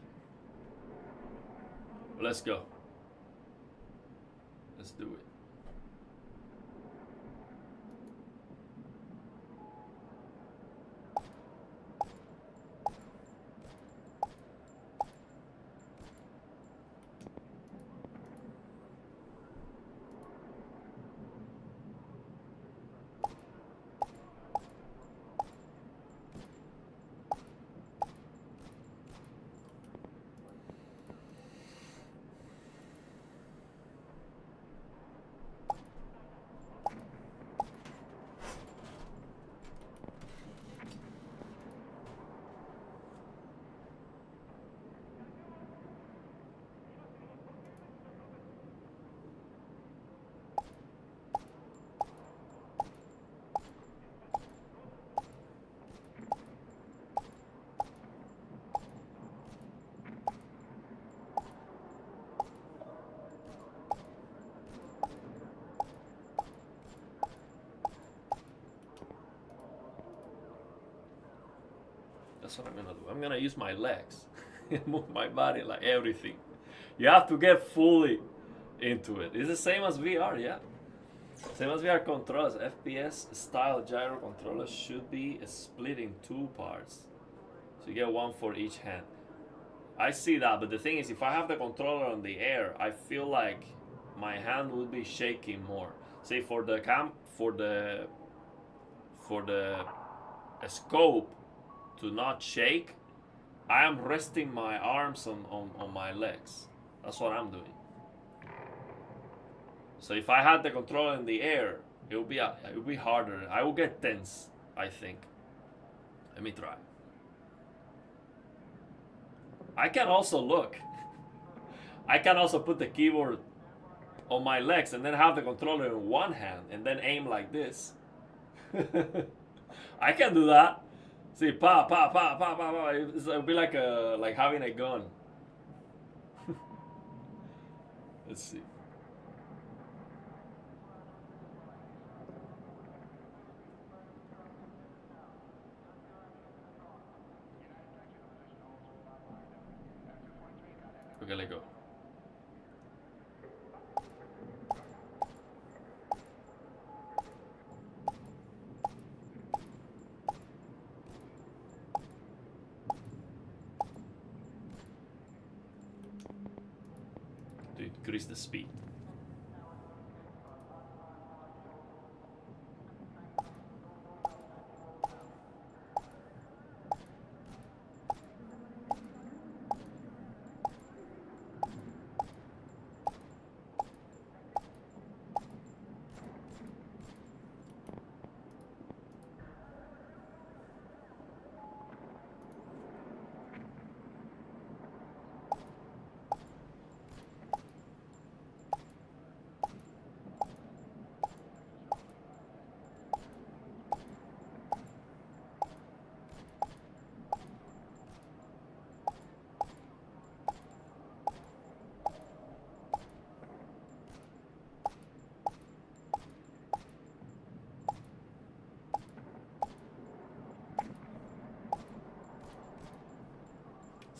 Let's go. Let's do it. That's what I'm gonna do. I'm gonna use my legs and move my body like everything. You have to get fully into it. It's the same as VR, yeah. Same as VR controllers. FPS style gyro controllers should be split in 2 parts. So you get 1 for each hand. I see that, but the thing is, if I have the controller on the air, I feel like my hand will be shaking more. See, for the scope to not shake, I am resting my arms on my legs. That's what I'm doing. So if I had the controller in the air, it would be harder. I would get tense, I think. Let me try. I can also look. I can also put the keyboard on my legs and then have the controller in one hand and then aim like this. I can do that. See, pa pa pa pa pa pa. It'll be like having a gun. Let's see. Okay, let go. To increase the speed.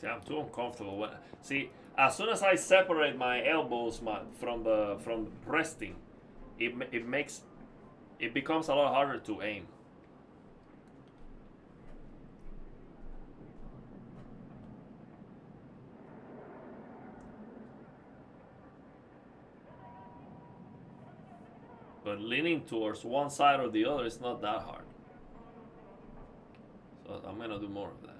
See, I'm too uncomfortable. See, as soon as I separate my elbows from resting, it becomes a lot harder to aim. But leaning towards one side or the other is not that hard. So I'm gonna do more of that.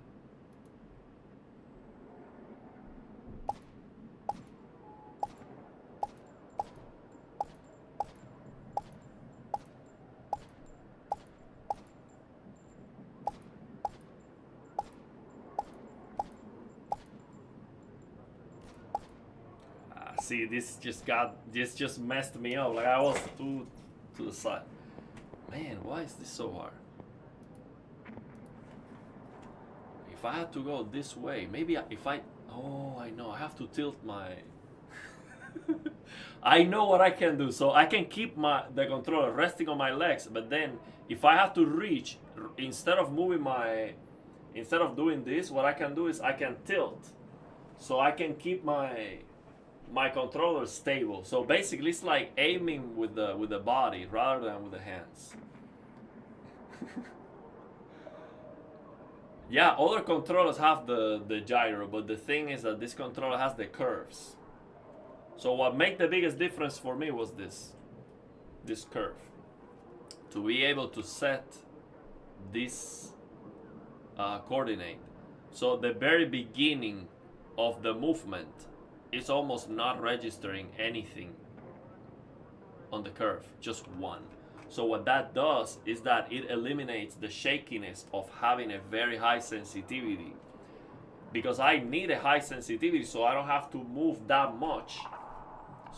See, this just messed me up. Like I was too to the side. Man, why is this so hard? If I had to go this way, maybe oh, I know, I have to tilt my. I know what I can do. So I can keep the controller resting on my legs, but then if I have to reach, instead of doing this, what I can do is I can tilt, so I can keep my controller stable. So basically it's like aiming with the body rather than with the hands. Yeah, other controllers have the gyro, but the thing is that this controller has the curves. So what made the biggest difference for me was this curve. To be able to set this coordinate. So the very beginning of the movement is almost not registering anything on the curve, just 1. So what that does is that it eliminates the shakiness of having a very high sensitivity, because I need a high sensitivity so I don't have to move that much.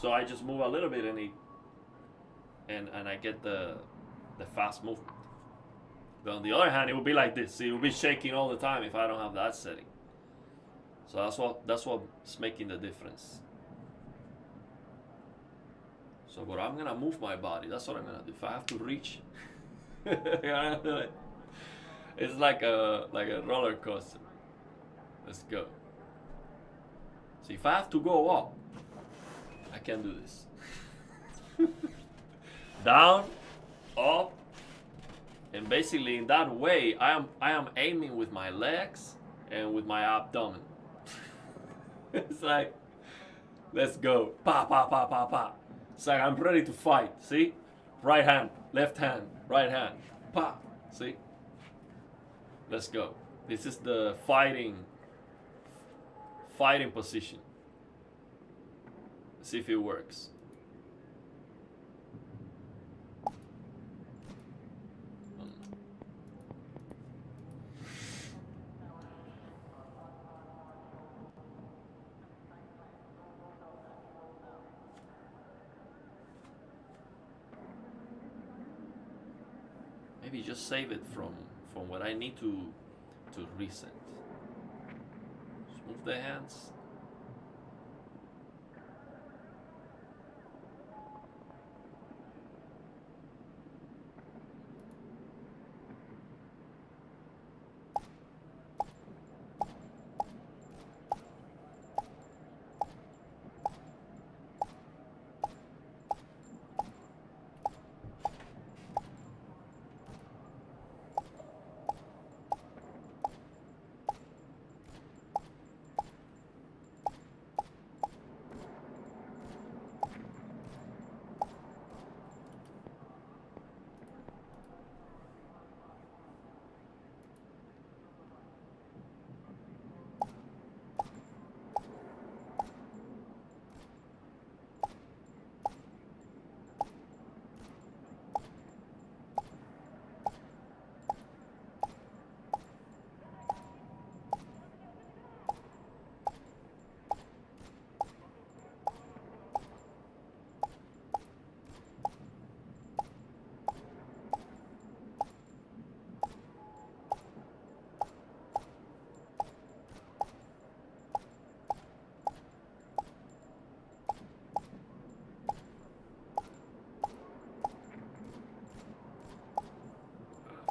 So I just move a little bit and I get the fast movement. But on the other hand, it will be like this. See, it will be shaking all the time if I don't have that setting. So that's what's making the difference. So, but I'm gonna move my body. That's what I'm gonna do. If I have to reach, It's like a roller coaster. Let's go. So if I have to go up, I can do this. Down, up, and basically in that way I am aiming with my legs and with my abdomen. It's like, let's go. Pa pa pa pa pa. It's like I'm ready to fight. See? Right hand, left hand, right hand. Pa. See? Let's go. This is the fighting position. See if it works. Maybe just save it from what I need to reset. Just move the hands.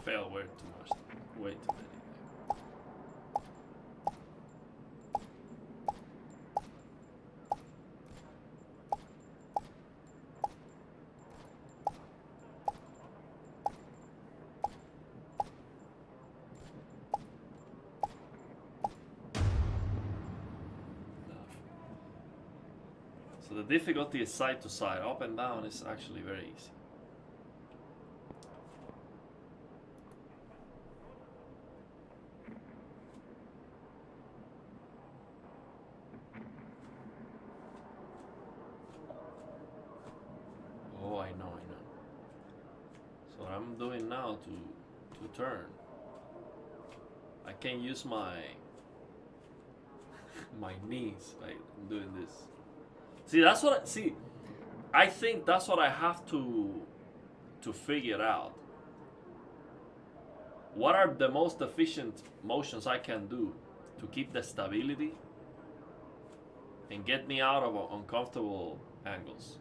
Fail way too much. Way too many. So the difficulty is side to side. Up and down is actually very easy. Oh, I know. So what I'm doing now to turn, I can use my my knees, like I'm doing this. See, that's what I think that's what I have to figure out. What are the most efficient motions I can do to keep the stability and get me out of uncomfortable angles?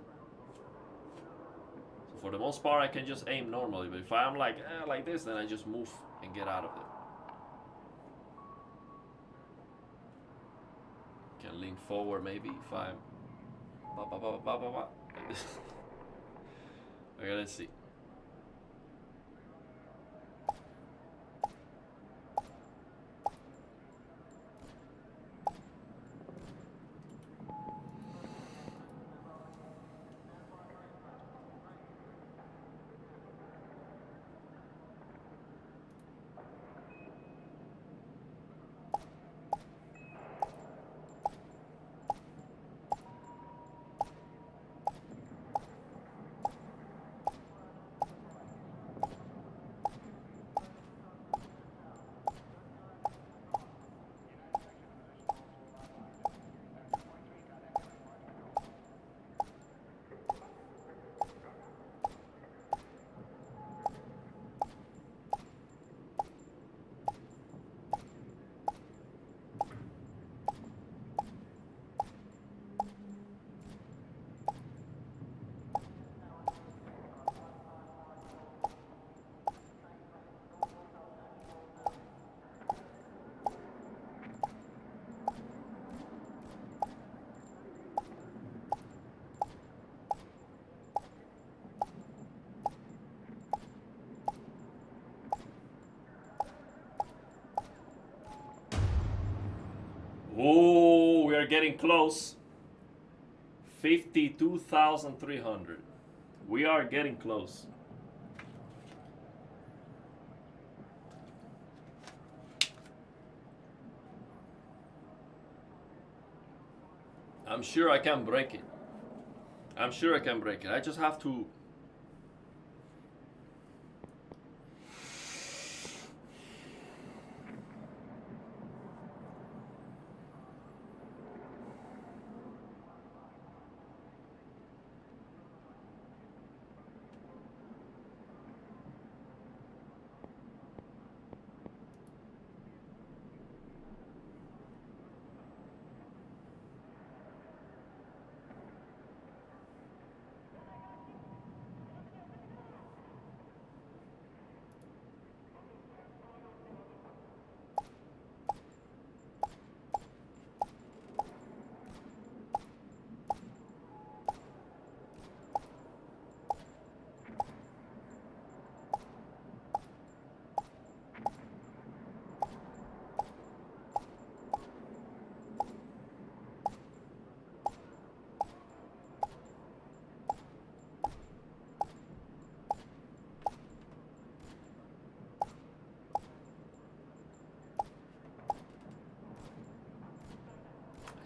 So for the most part, I can just aim normally, but if I'm like this, then I just move and get out of it. Can lean forward maybe if I'm like this. Okay, let's see. Oh, we are getting close. 52,300. We are getting close. I'm sure I can break it. I'm sure I can break it. I just have to.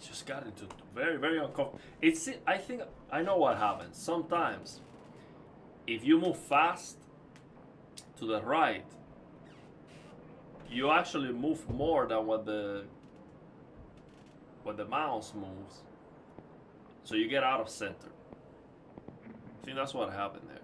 Just got into very, very uncomfortable. I think I know what happens. Sometimes, if you move fast to the right, you actually move more than what the mouse moves. So you get out of center. I think that's what happened there.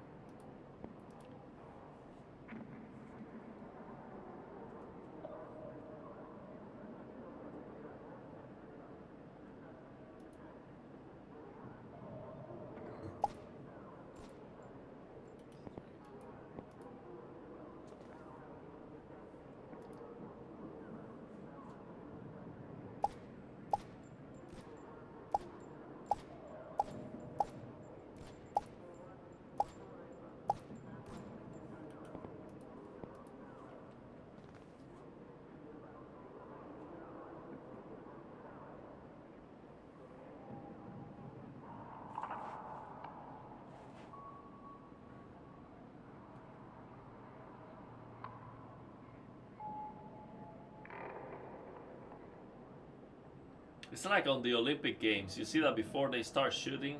It's like on the Olympic Games. You see that before they start shooting,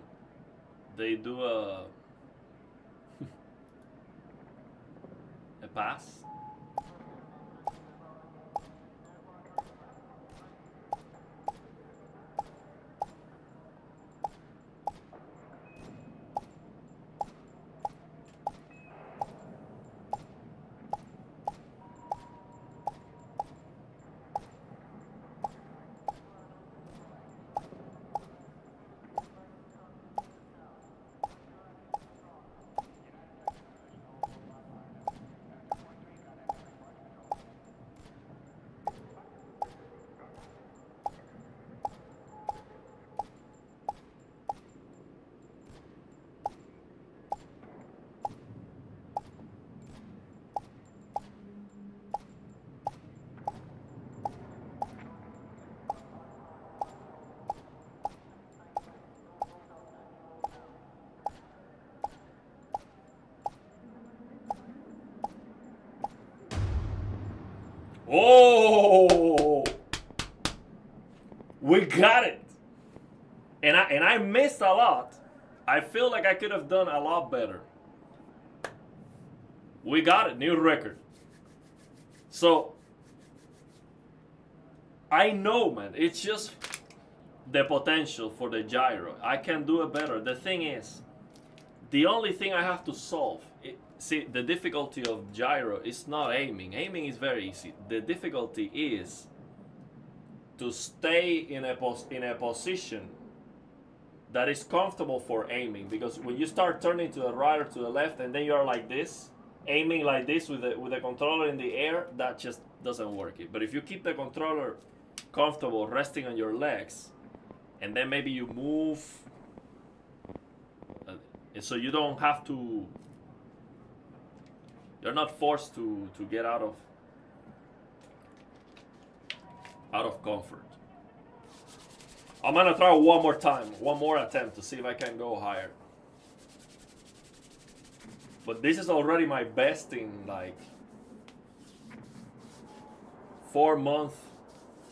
they do a pass. Oh, we got it. And I missed a lot. I feel like I could have done a lot better. We got it, new record. So I know, man, it's just the potential for the gyro. I can do it better. The thing is, the only thing I have to solve, see, the difficulty of gyro is not aiming. Aiming is very easy. The difficulty is to stay in a position that is comfortable for aiming. Because when you start turning to the right or to the left, and then you're like this, aiming like this with the controller in the air, that just doesn't work. But if you keep the controller comfortable resting on your legs, and then maybe you move, so you don't have to, you're not forced to get out of comfort. I'm gonna try one more time, one more attempt to see if I can go higher. But this is already my best in like 4 months,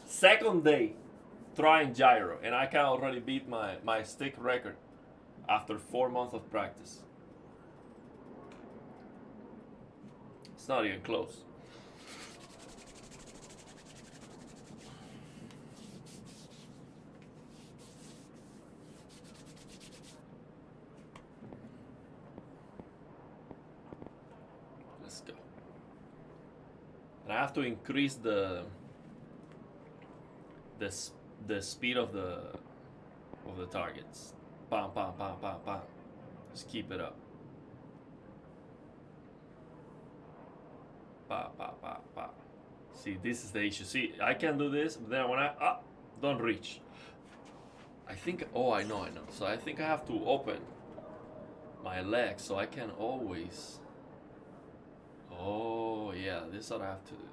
second day trying gyro, and I can already beat my stick record after 4 months of practice. It's not even close. Let's go. And I have to increase the speed of the targets. Bam, bam, bam, bam, bam. Just keep it up. Ba, ba, ba, ba. See, this is the issue. See, I can do this, but then when I don't reach. I think. Oh, I know. So I think I have to open my legs so I can always. Oh yeah, this is what I have to do.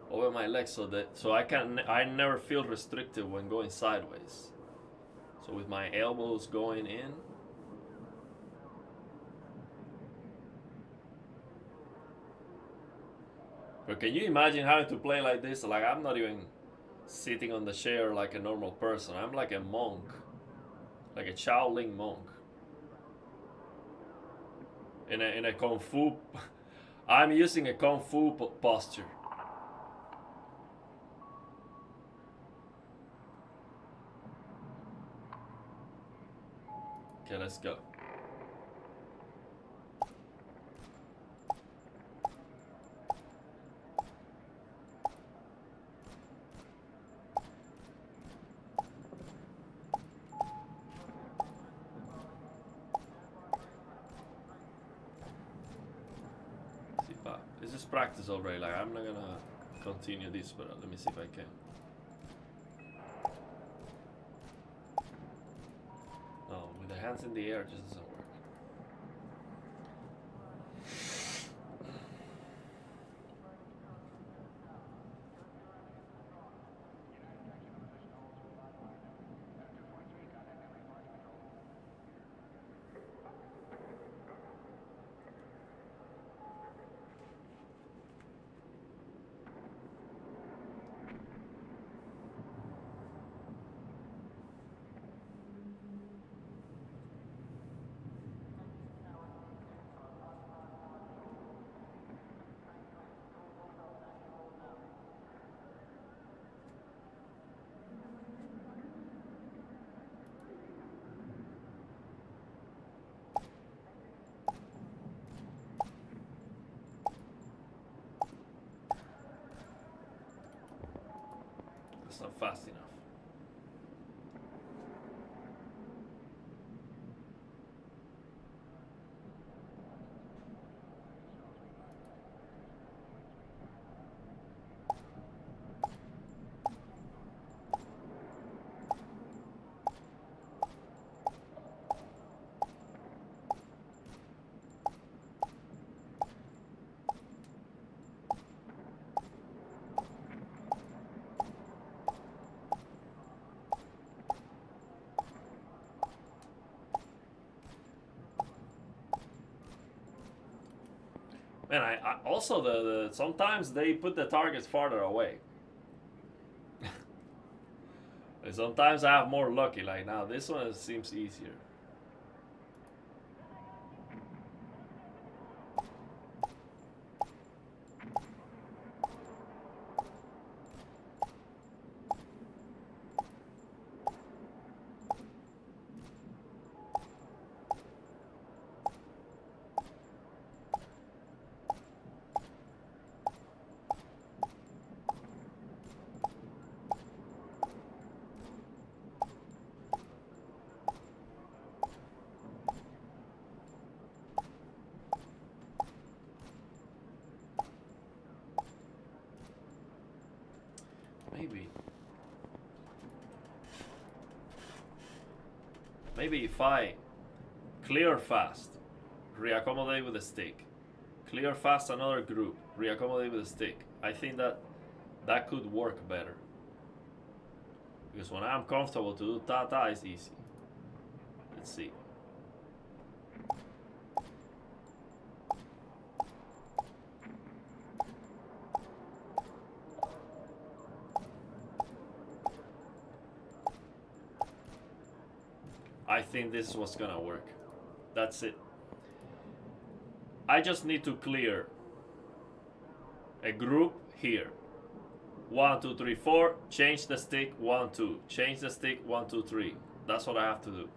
Open my legs so I never feel restricted when going sideways. So with my elbows going in. But can you imagine having to play like this? Like, I'm not even sitting on the chair like a normal person. I'm like a monk, like a Shaolin monk. In a kung fu, I'm using a kung fu posture. Okay, let's go. This is practice already. Like, I'm not gonna continue this, but let me see if I can. No, with the hands in the air, it just doesn't work. It's not fast enough. Man, I also the sometimes they put the targets farther away. Sometimes I have more lucky. Like now, this one seems easier. Maybe if I clear fast, reaccommodate with the stick, clear fast another group, reaccommodate with the stick, I think that could work better. Because when I'm comfortable to do ta-ta, it's easy. Let's see. I think this is what's gonna work. That's it. I just need to clear a group here. 1, 2, 3, 4. Change the stick. 1, 2. Change the stick. 1, 2, 3. That's what I have to do.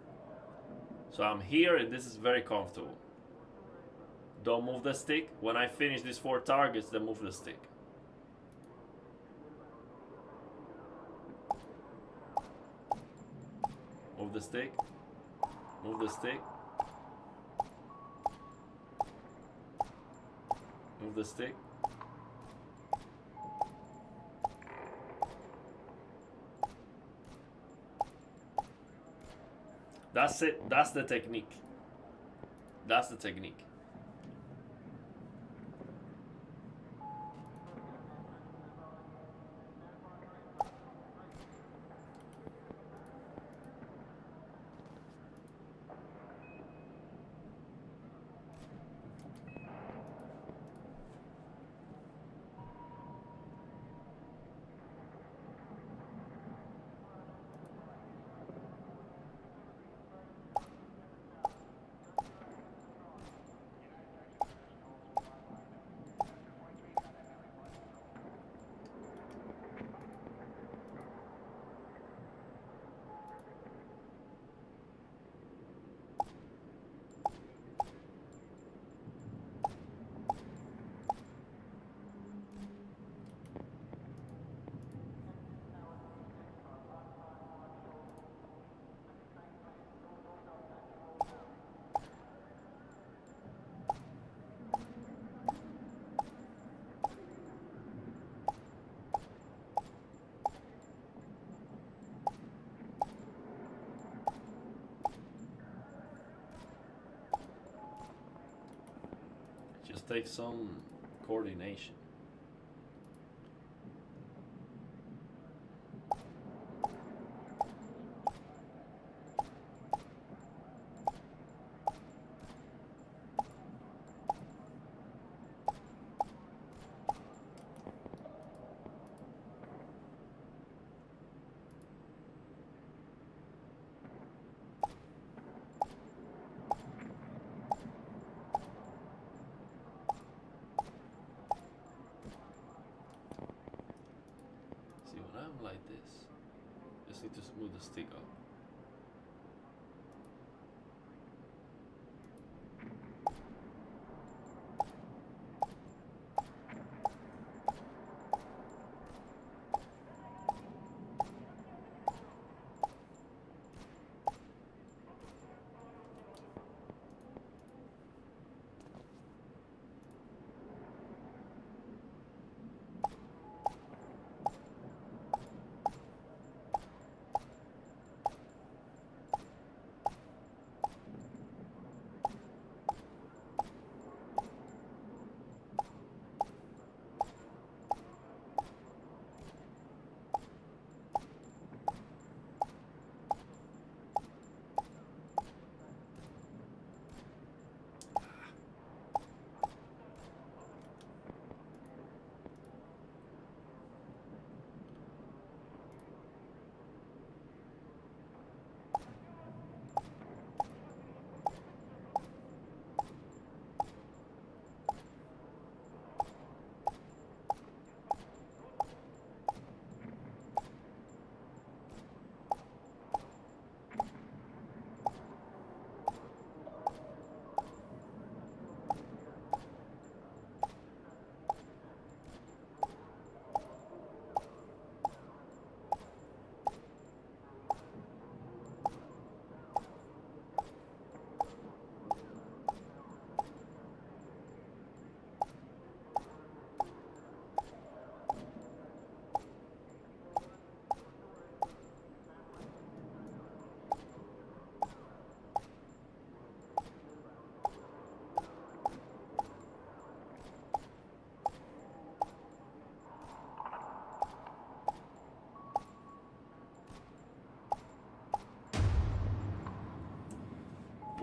So I'm here and this is very comfortable. Don't move the stick. When I finish these 4 targets, then move the stick. Move the stick. Move the stick. Move the stick. That's it. That's the technique. That's the technique. Just take some coordination. Like this. Just need to smooth the stick up.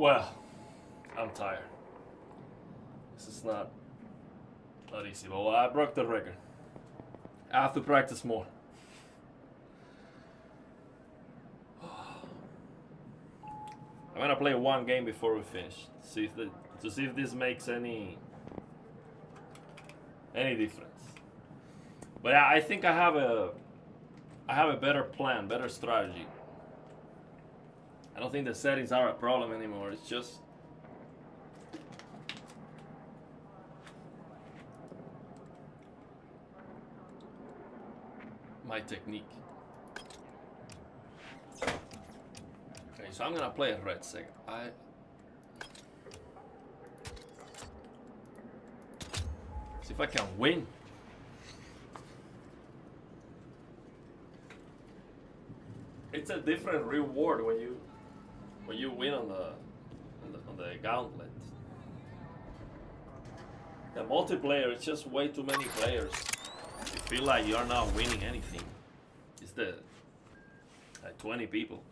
Well, I'm tired. This is not easy, but well, I broke the record. I have to practice more. I'm gonna play one game before we finish. To see if this makes any difference. But yeah, I think I have a better plan, better strategy. I don't think the settings are a problem anymore. It's just my technique. Okay, so I'm gonna play a red second. See if I can win. It's a different reward when you win on the gauntlet. The multiplayer is just way too many players. You feel like you're not winning anything. It's like 20 people.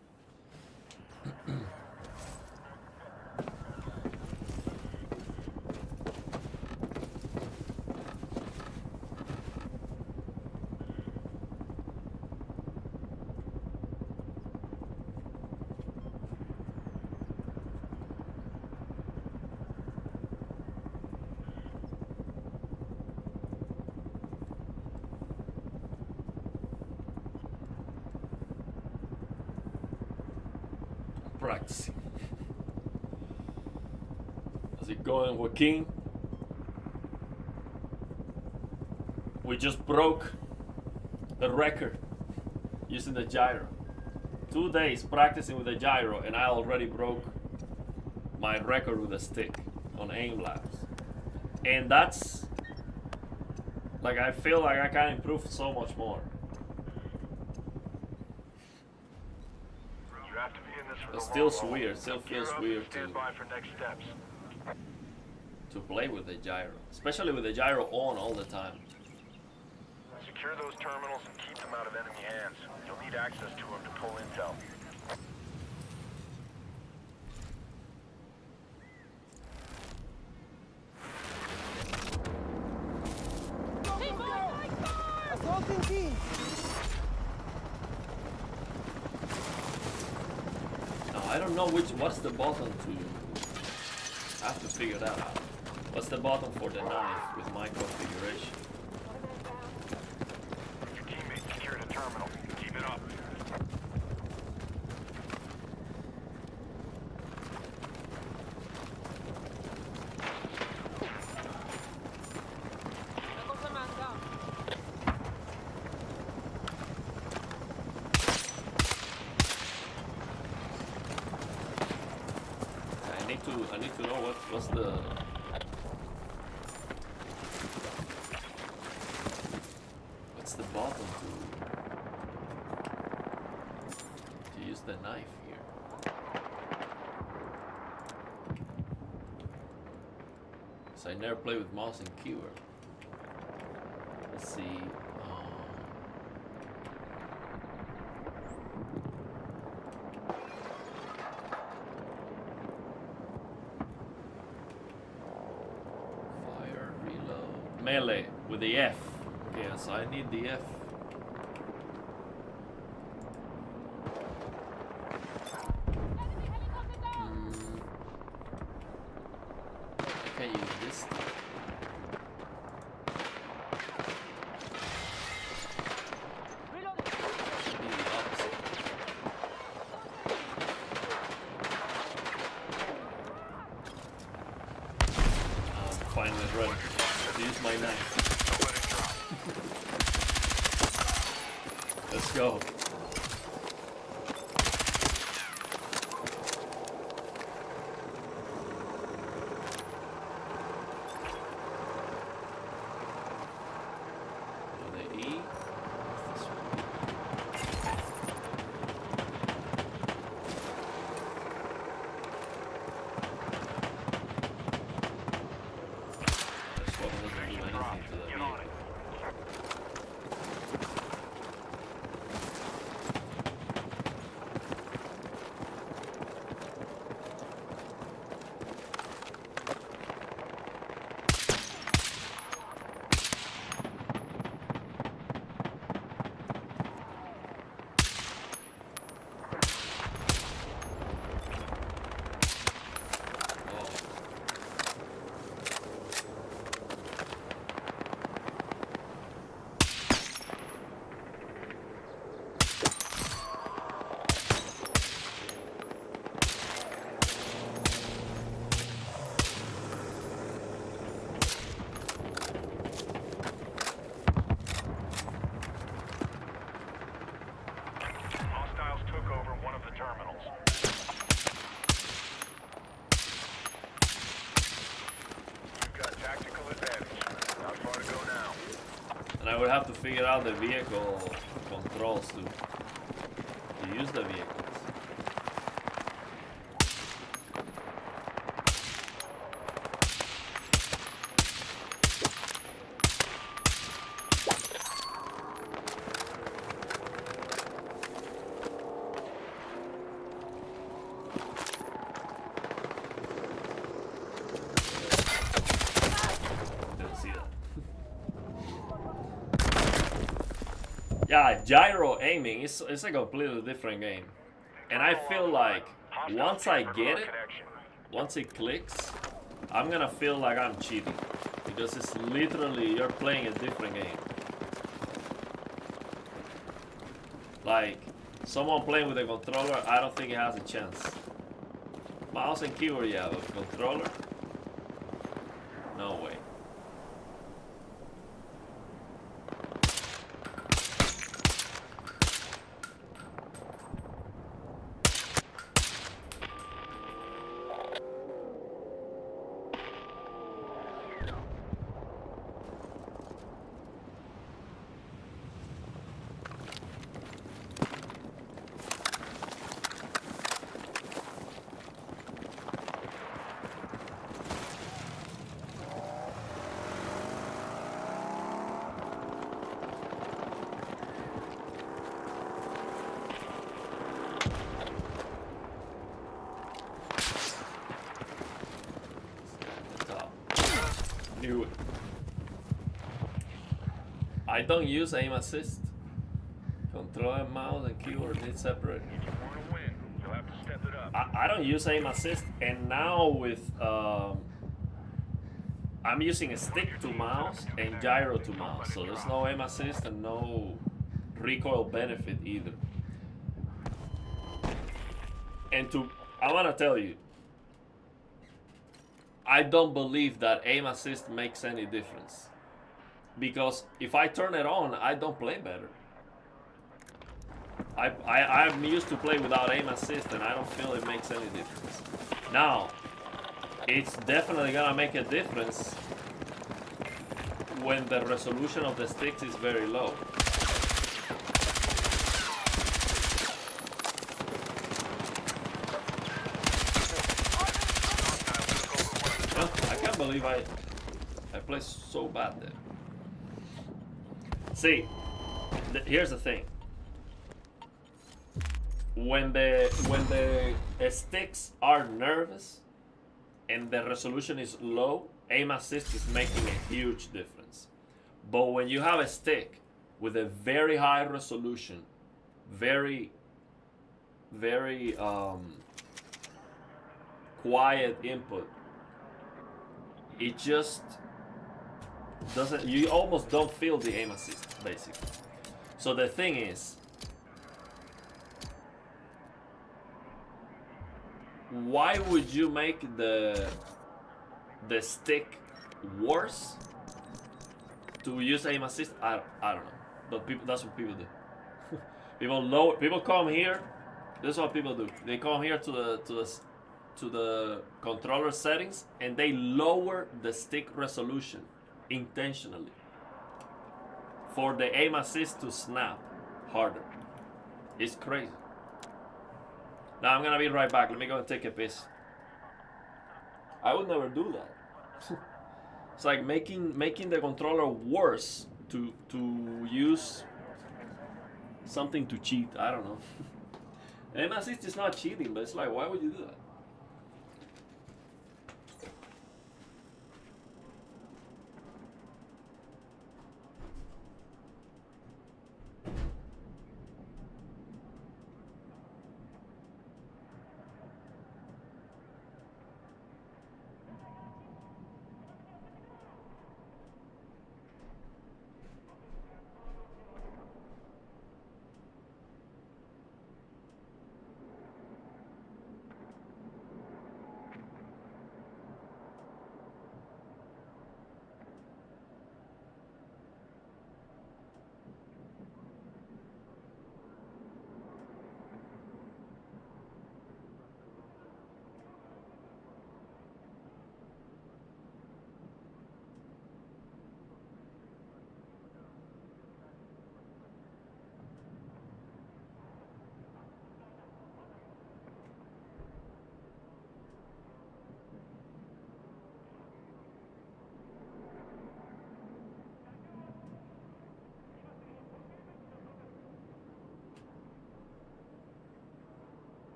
Practicing. How's it going, Joaquin? We just broke the record using the gyro. 2 days practicing with the gyro, and I already broke my record with the stick on aim labs. And that's like, I feel like I can improve so much more. It still weird. Still feels weird to play with the gyro, especially with the gyro on all the time. Secure those terminals and keep them out of enemy hands. You'll need access to them to pull intel. I don't know what's the button to. I have to figure that out. What's the button for the knife with my configuration? Your teammate secured a terminal. Keep it up. I need to know what's the button to use the knife here. So I never play with mouse and keyboard. Let's see. Melee with the F. Okay, so I need the F. I can use this. Finally ready to use my knife. Let's go. The E. This one. This one doesn't do anything to the vehicle. I would have to figure out the vehicle controls to use the vehicles. Yeah, gyro aiming is a completely different game. And I feel like once I get it, once it clicks, I'm gonna feel like I'm cheating. Because it's literally, you're playing a different game. Like, someone playing with a controller, I don't think it has a chance. Mouse and keyboard, yeah, but controller? No way. Knew it. I don't use aim assist. Controller, mouse, and keyboard need separate. I don't use aim assist, and now with I'm using a stick to mouse and gyro to mouse, so there's no aim assist and no recoil benefit either. And I wanna tell you, I don't believe that aim assist makes any difference. Because if I turn it on, I don't play better. I'm used to play without aim assist and I don't feel it makes any difference. Now, it's definitely gonna make a difference when the resolution of the sticks is very low. I can't believe I play so bad there. See, here's the thing. When the sticks are nervous and the resolution is low, aim assist is making a huge difference. But when you have a stick with a very high resolution, very quiet input, it just doesn't, you almost don't feel the aim assist, basically. So the thing is, why would you make the stick worse to use aim assist? I don't know, but people, that's what people do. People come here. This is what people do. They come here to the controller settings and they lower the stick resolution intentionally for the aim assist to snap harder. It's crazy. Now I'm gonna be right back. Let me go and take a piss. I would never do that. It's like making the controller worse to use something to cheat. I don't know. Aim assist is not cheating, but it's like, why would you do that?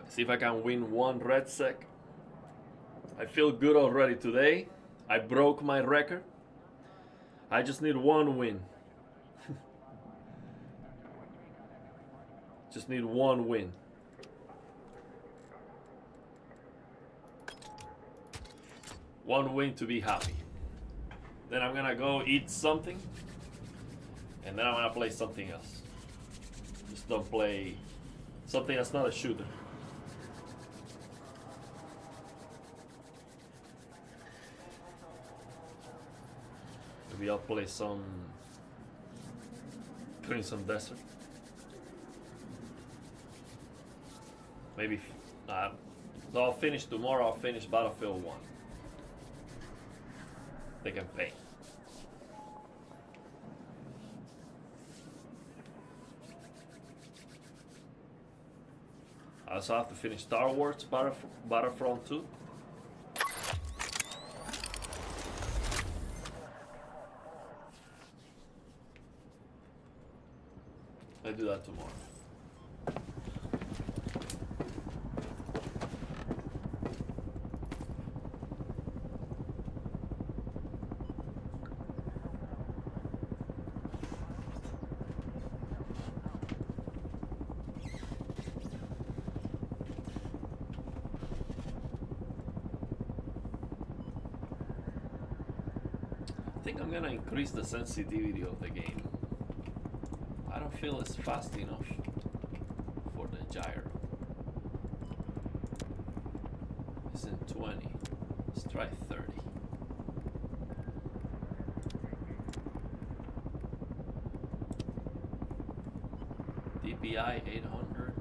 See if I can win one red sec. I feel good already today. I broke my record. I just need one win. Just need one win. One win to be happy. Then I'm gonna go eat something. And then I'm gonna play something else. Just don't play something that's not a shooter. Maybe I'll play some Crimson Desert. Maybe so I'll finish tomorrow. I'll finish Battlefield 1. They can pay. I also have to finish Star Wars Battlefront 2. I do that tomorrow. I think I'm gonna increase the sensitivity of the game. I don't feel it's fast enough for the gyro. It's in 20. Let's try 30. DPI 800.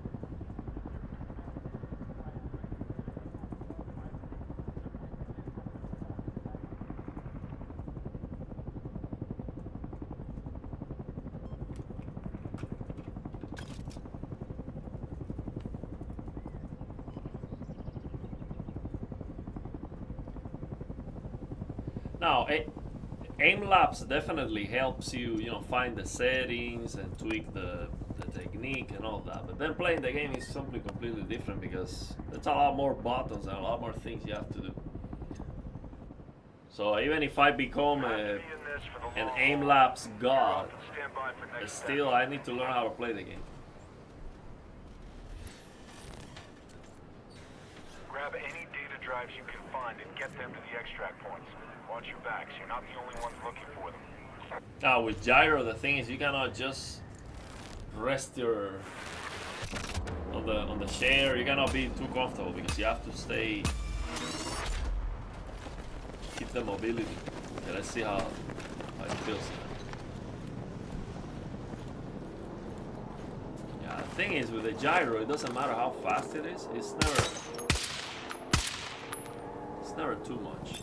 Now, aim labs definitely helps you, find the settings and tweak the technique and all that. But then playing the game is something completely different because there's a lot more buttons and a lot more things you have to do. So even if I become an aim labs god, still I need to learn how to play the game. Grab any data drives you can find and get them to the extract points. Watch your backs. You're not the only ones looking for them. Now with gyro, the thing is you cannot just rest your on the chair. You cannot be too comfortable because you have to keep the mobility. Okay, let's see how it feels. Yeah, the thing is with the gyro, it doesn't matter how fast it is. It's never too much.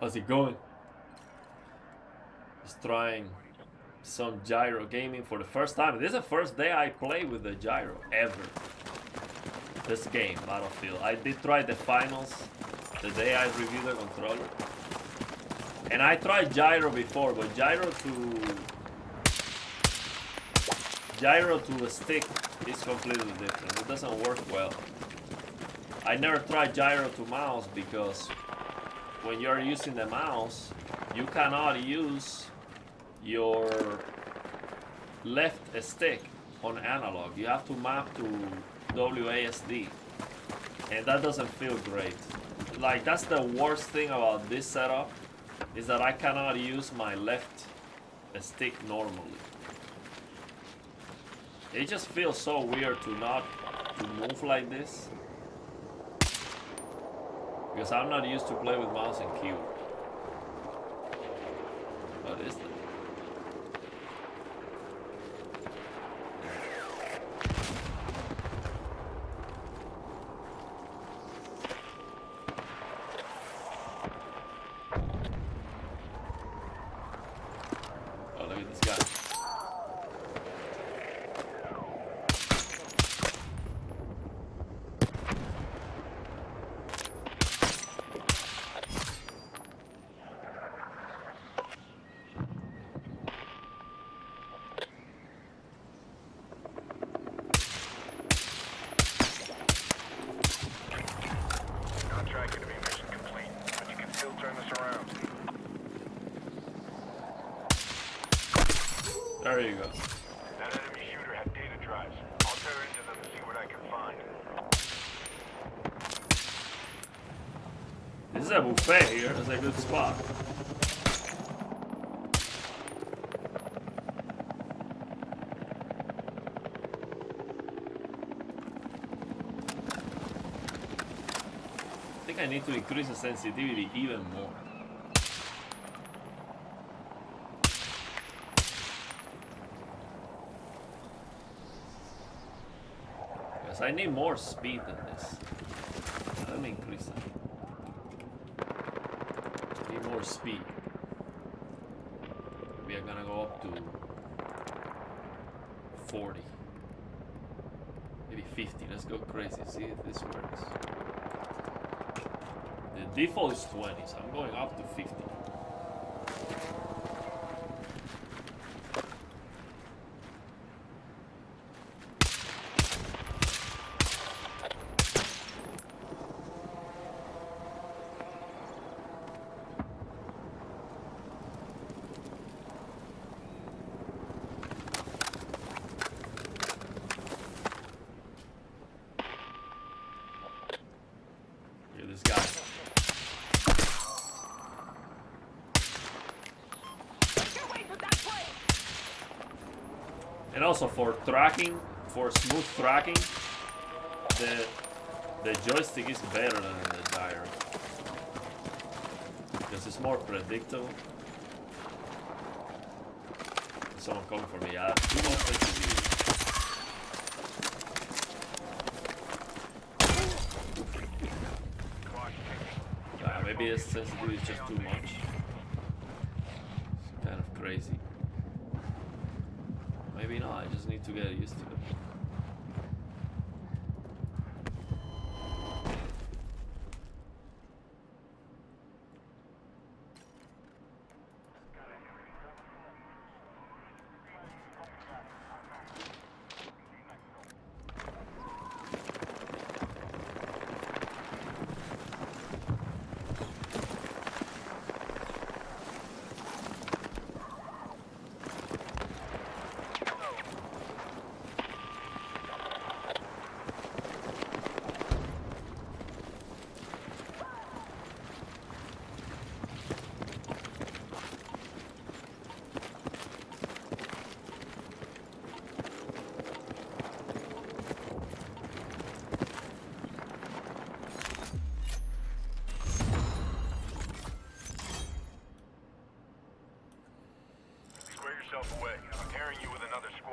How's it going? Just trying some gyro gaming for the first time. This is the first day I play with the gyro ever. This game, Battlefield. I did try the finals the day I reviewed the controller. And I tried gyro before, but gyro to a stick is completely different. It doesn't work well. I never tried gyro to mouse because when you're using the mouse, you cannot use your left stick on analog. You have to map to WASD, and that doesn't feel great. Like, that's the worst thing about this setup, is that I cannot use my left stick normally. It just feels so weird to move like this, because I'm not used to play with mouse and keyboard. What is that? Oh, look at this guy. There you go. That enemy shooter had data drives. I'll tear into them to see what I can find. This is a buffet here. It's a good spot. I think I need to increase the sensitivity even more. I need more speed than this. Let me increase that. Need more speed. Maybe I'm gonna go up to 40. Maybe 50. Let's go crazy. See if this works. The default is 20, so I'm going up to 50. And also for tracking, for smooth tracking, the joystick is better than the gyro, because it's more predictable. Someone coming for me, yeah, too much sensitivity. Maybe this sensitivity is just too much. It's kind of crazy. Maybe not, I just need to get used to it.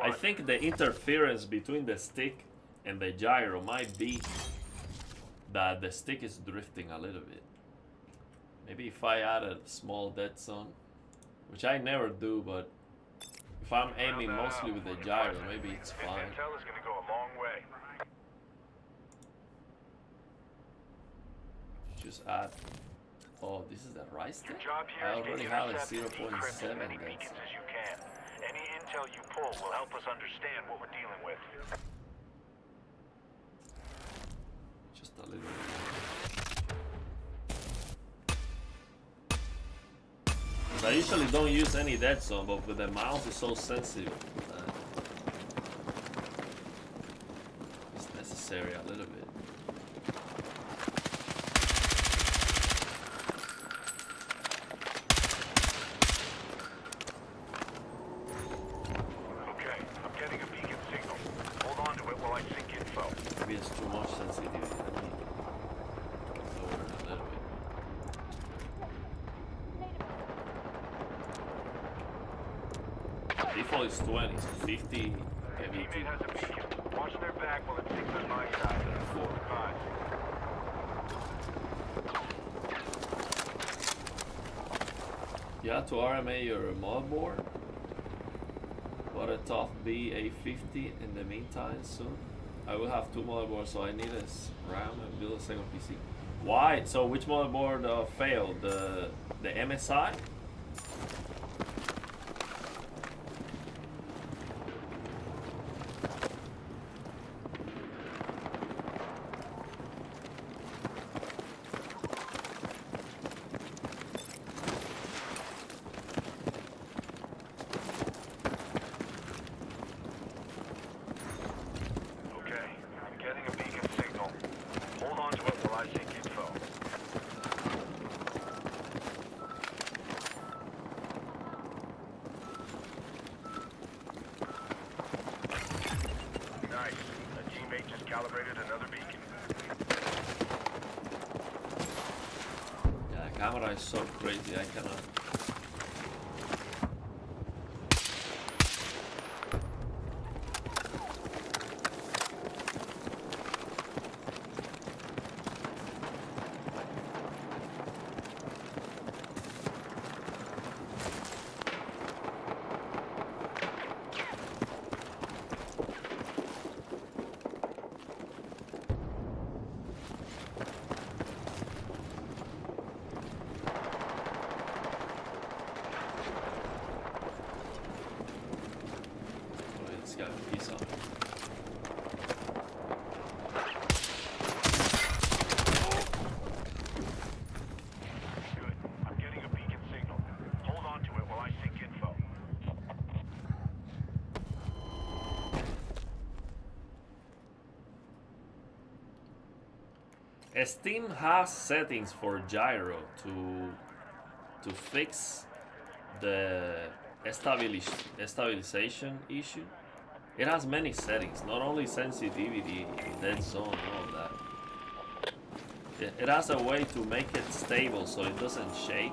I think the interference between the stick and the gyro might be that the stick is drifting a little bit. Maybe if I add a small dead zone, which I never do, but if I'm aiming mostly with the gyro, maybe it's fine. Just add. Oh, this is the right stick? I already have a 0.7 dead zone. Any intel you pull will help us understand what we're dealing with. Just a little bit. I usually don't use any dead zone, but with the mouse it's so sensitive. this area a little bit. Okay, I'm getting a beacon signal. Hold on to it while I sync info. Maybe it's too much sensitivity. Let me lower it a little bit. Default is 20, so 50 Teammate has a beacon. Watch their back while it syncs on my side. 4. Advise. You have to RMA your motherboard. What a tough B850 in the meantime soon. I will have 2 motherboards, so I need a RAM and build a second PC. Why? So which motherboard failed? The MSI? Okay, I'm getting a beacon signal. Hold on to it while I sync info. Nice. A teammate just calibrated another beacon. Yeah, the camera is so crazy, I cannot. It's got a piece on it. Good. I'm getting a beacon signal. Hold on to it while I sync info. Steam has settings for gyro to fix the stabilization issue. It has many settings, not only sensitivity, dead zone, all of that. It has a way to make it stable so it doesn't shake.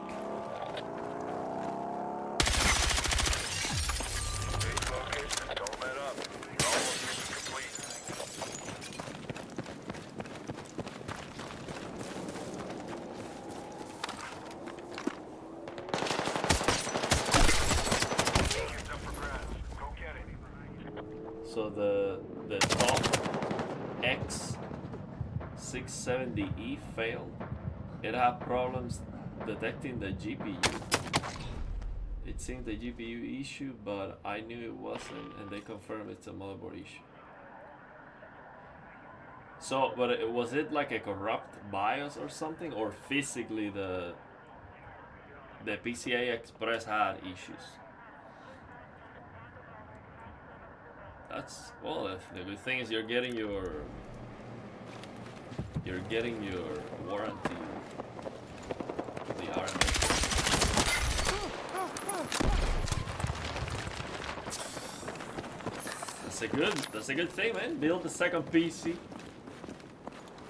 Stay focused and don't let up. You're almost mission complete. Beacon's up for grabs. Go get it. So the top X670E failed. It had problems detecting the GPU. It seemed the GPU issue, but I knew it wasn't, and they confirmed it's a motherboard issue. So, but was it like a corrupt BIOS or something, or physically the PCI Express had issues? That's, well, the good thing is you're getting your warranty, the RMA. That's a good thing, man. Build the second PC.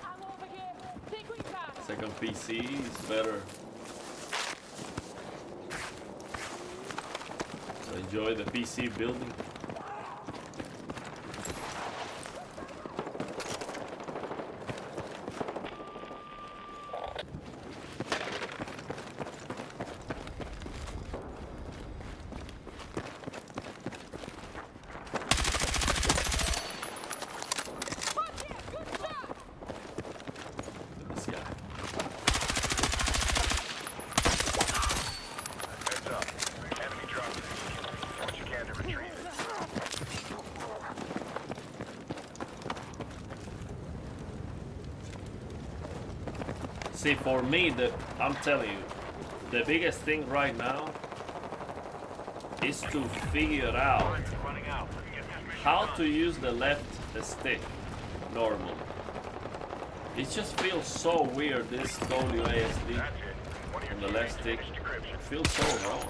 I'm over here. Think we can. Second PC is better. So enjoy the PC building. This guy. Heads up. Enemy dropped the beacon. Do what you can to retrieve it. See, for me, I'm telling you, the biggest thing right now is to figure out Time's running out. Let's get this mission how done. to use the left stick. normally. It just feels so weird, this WASD on the left stick. It feels so wrong.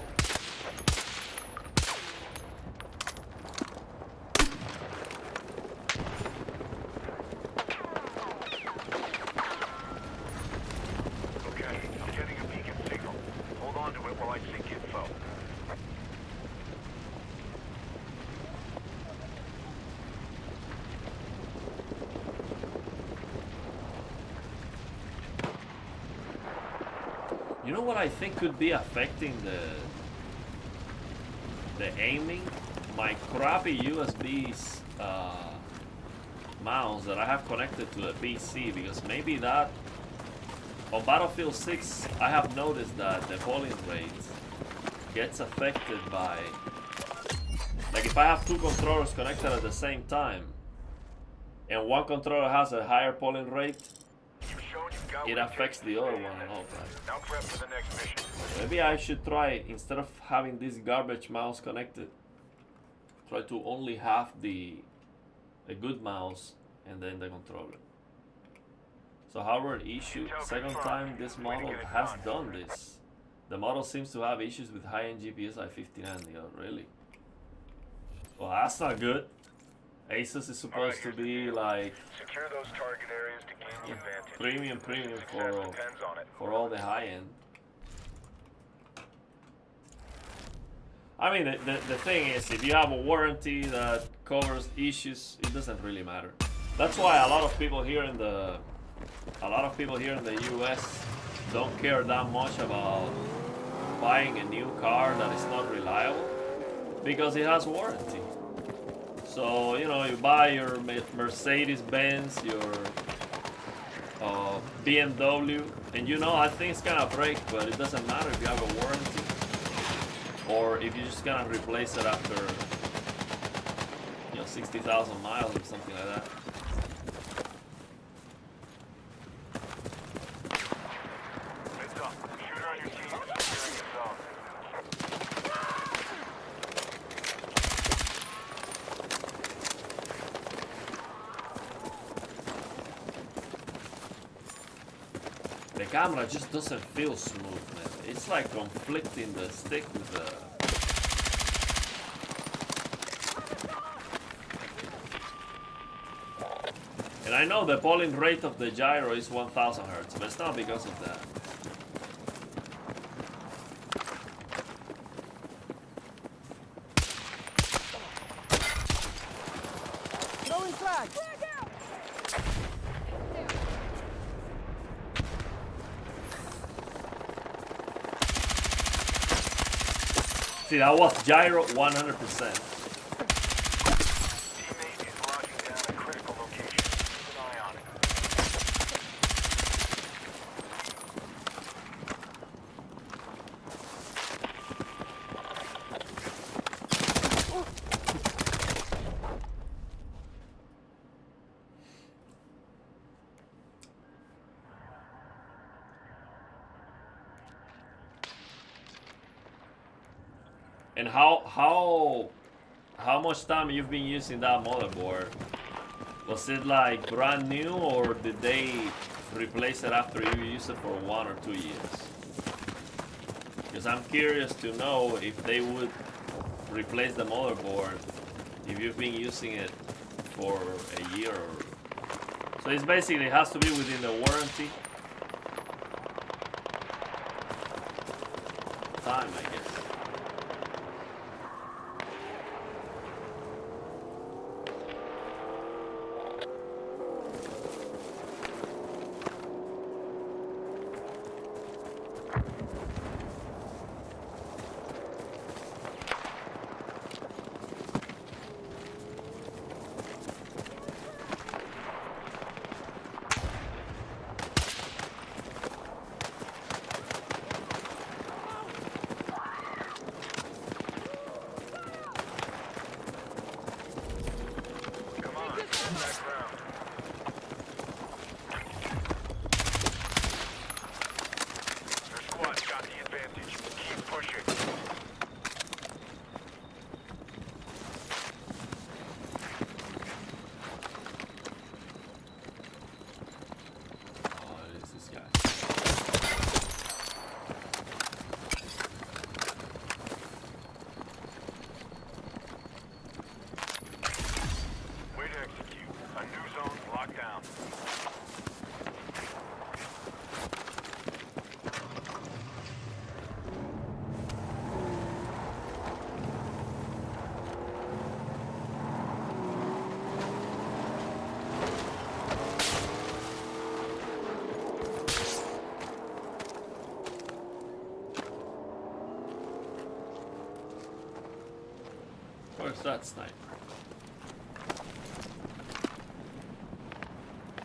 Okay, I'm getting a beacon signal. Hold on to it while I seek info. You know what I think could be affecting the aiming? My crappy USB mouse that I have connected to the PC, because maybe that on Battlefield 6 I have noticed that the polling rate gets affected by, like, if I have two controllers connected at the same time and one controller has a higher polling rate, it affects the other one a lot. Now prep for the next mission. Maybe I should try, instead of having this garbage mouse connected, try to only have a good mouse and then the controller. So however, issue, second time this model has done this. The model seems to have issues with high-end GPS i59. Really? Well, that's not good. Asus is supposed to be like Secure those target areas to gain the advantage. premium Success depends on it. for all the high-end. I mean, the thing is, if you have a warranty that covers issues, it doesn't really matter. That's why a lot of people here in the US don't care that much about buying a new car that is not reliable, because it has warranty. So, you know, you buy your Mercedes-Benz, your BMW, and you know that thing's gonna break, but it doesn't matter if you have a warranty or if you're just gonna replace it after, you know, 60,000 miles or something like that. Heads up. Shooter on your team is securing the zone. The camera just doesn't feel smooth, man. It's like conflicting the stick with the... And I know the polling rate of the gyro is 1000 Hz, but it's not because of that. Throwing flag! See, that was gyro 100%. Teammate is locking down a critical location. Keep an eye on it. And how much time you've been using that motherboard? Was it like brand new, or did they replace it after you used it for 1 or 2 years? Because I'm curious to know if they would replace the motherboard if you've been using it for a year. So it's basically, it has to be within the warranty time, I guess. Where's that sniper?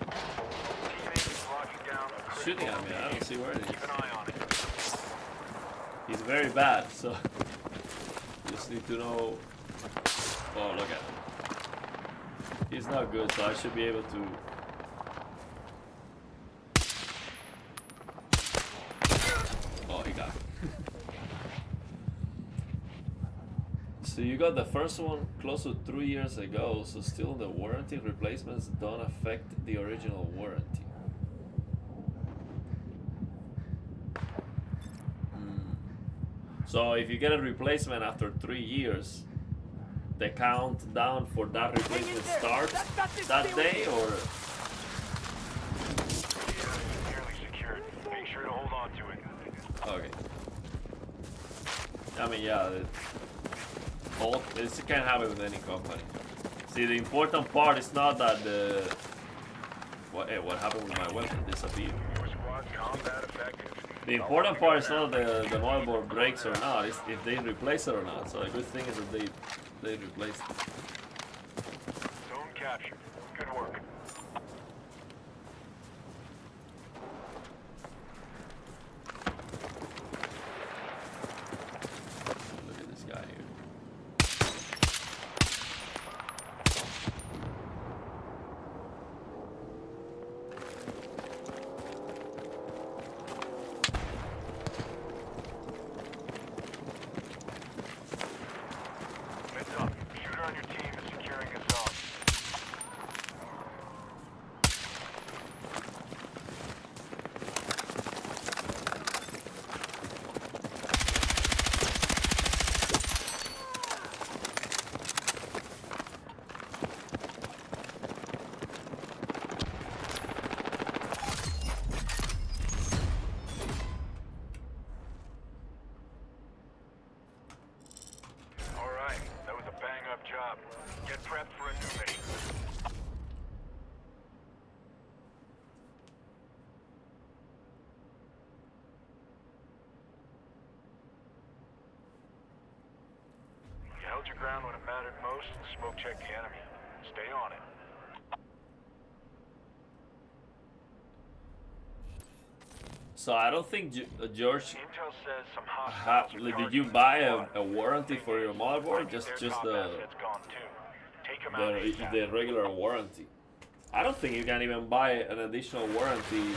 Teammate is locking down a Shooting critical at me. I don't see where it Keep is. an eye on it. He's very bad, so just need to know. Oh, look at him. He's not good, so I should be able to. Oh, he got it. So you got the first one close to 3 years ago, so still the warranty replacements don't affect the original warranty. So if you get a replacement after 3 years, the countdown for that replacement starts that day, or? Nearly secured. Make sure to hold on to it. Okay. I mean, yeah, this can happen with any company. See, the important part is not that the what happened with my weapon disappeared. Your squad combat effective. The important part is not the motherboard breaks or not, it's if they replace it or not. So a good thing is that they replaced it. Zone captured. Good work. Look at this guy here. Heads up. Shooter on your team is securing a zone. All right. That was a bang-up job. Get prepped for a new mission. You held your ground when it mattered most and smoke check the enemy. Stay on it. So I don't think George. Intel says some hostiles are Did you targeting buy the squad. a warranty for your motherboard? Just Their top the asset's gone too. Take 'em out ASAP. the regular warranty. I don't think you can even buy an additional warranty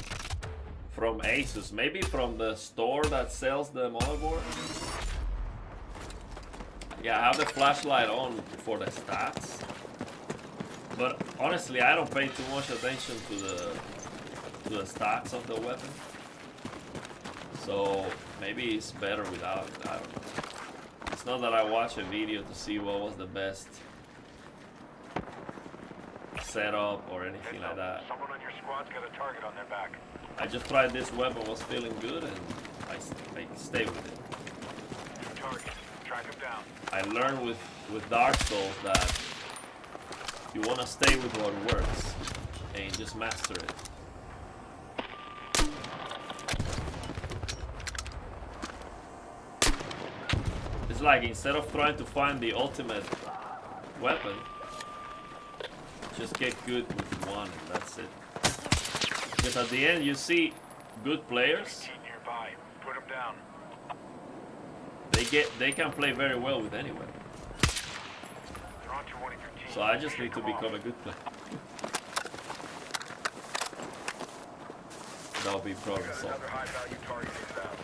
from Asus. Maybe from the store that sells the motherboard. Yeah, I have the flashlight on for the stats. But honestly, I don't pay too much attention to the stats of the weapon. So maybe it's better without. I don't know. It's not that I watch a video to see what was the best setup or anything like that. Someone on your squad's got a target on their back. I just tried this weapon, was feeling good, and I stay with it. New target. Track him down. I learned with Dark Souls that you want to stay with what works and just master it. It's like instead of trying to find the ultimate weapon, just get good with one and that's it. Because at the end you see good players, Team nearby. Put him down. they can play very well with any weapon. They're onto one of your team. So I just need Pick to 'em off. become a good player. That'll be problem Got solved. another high-value target inbound.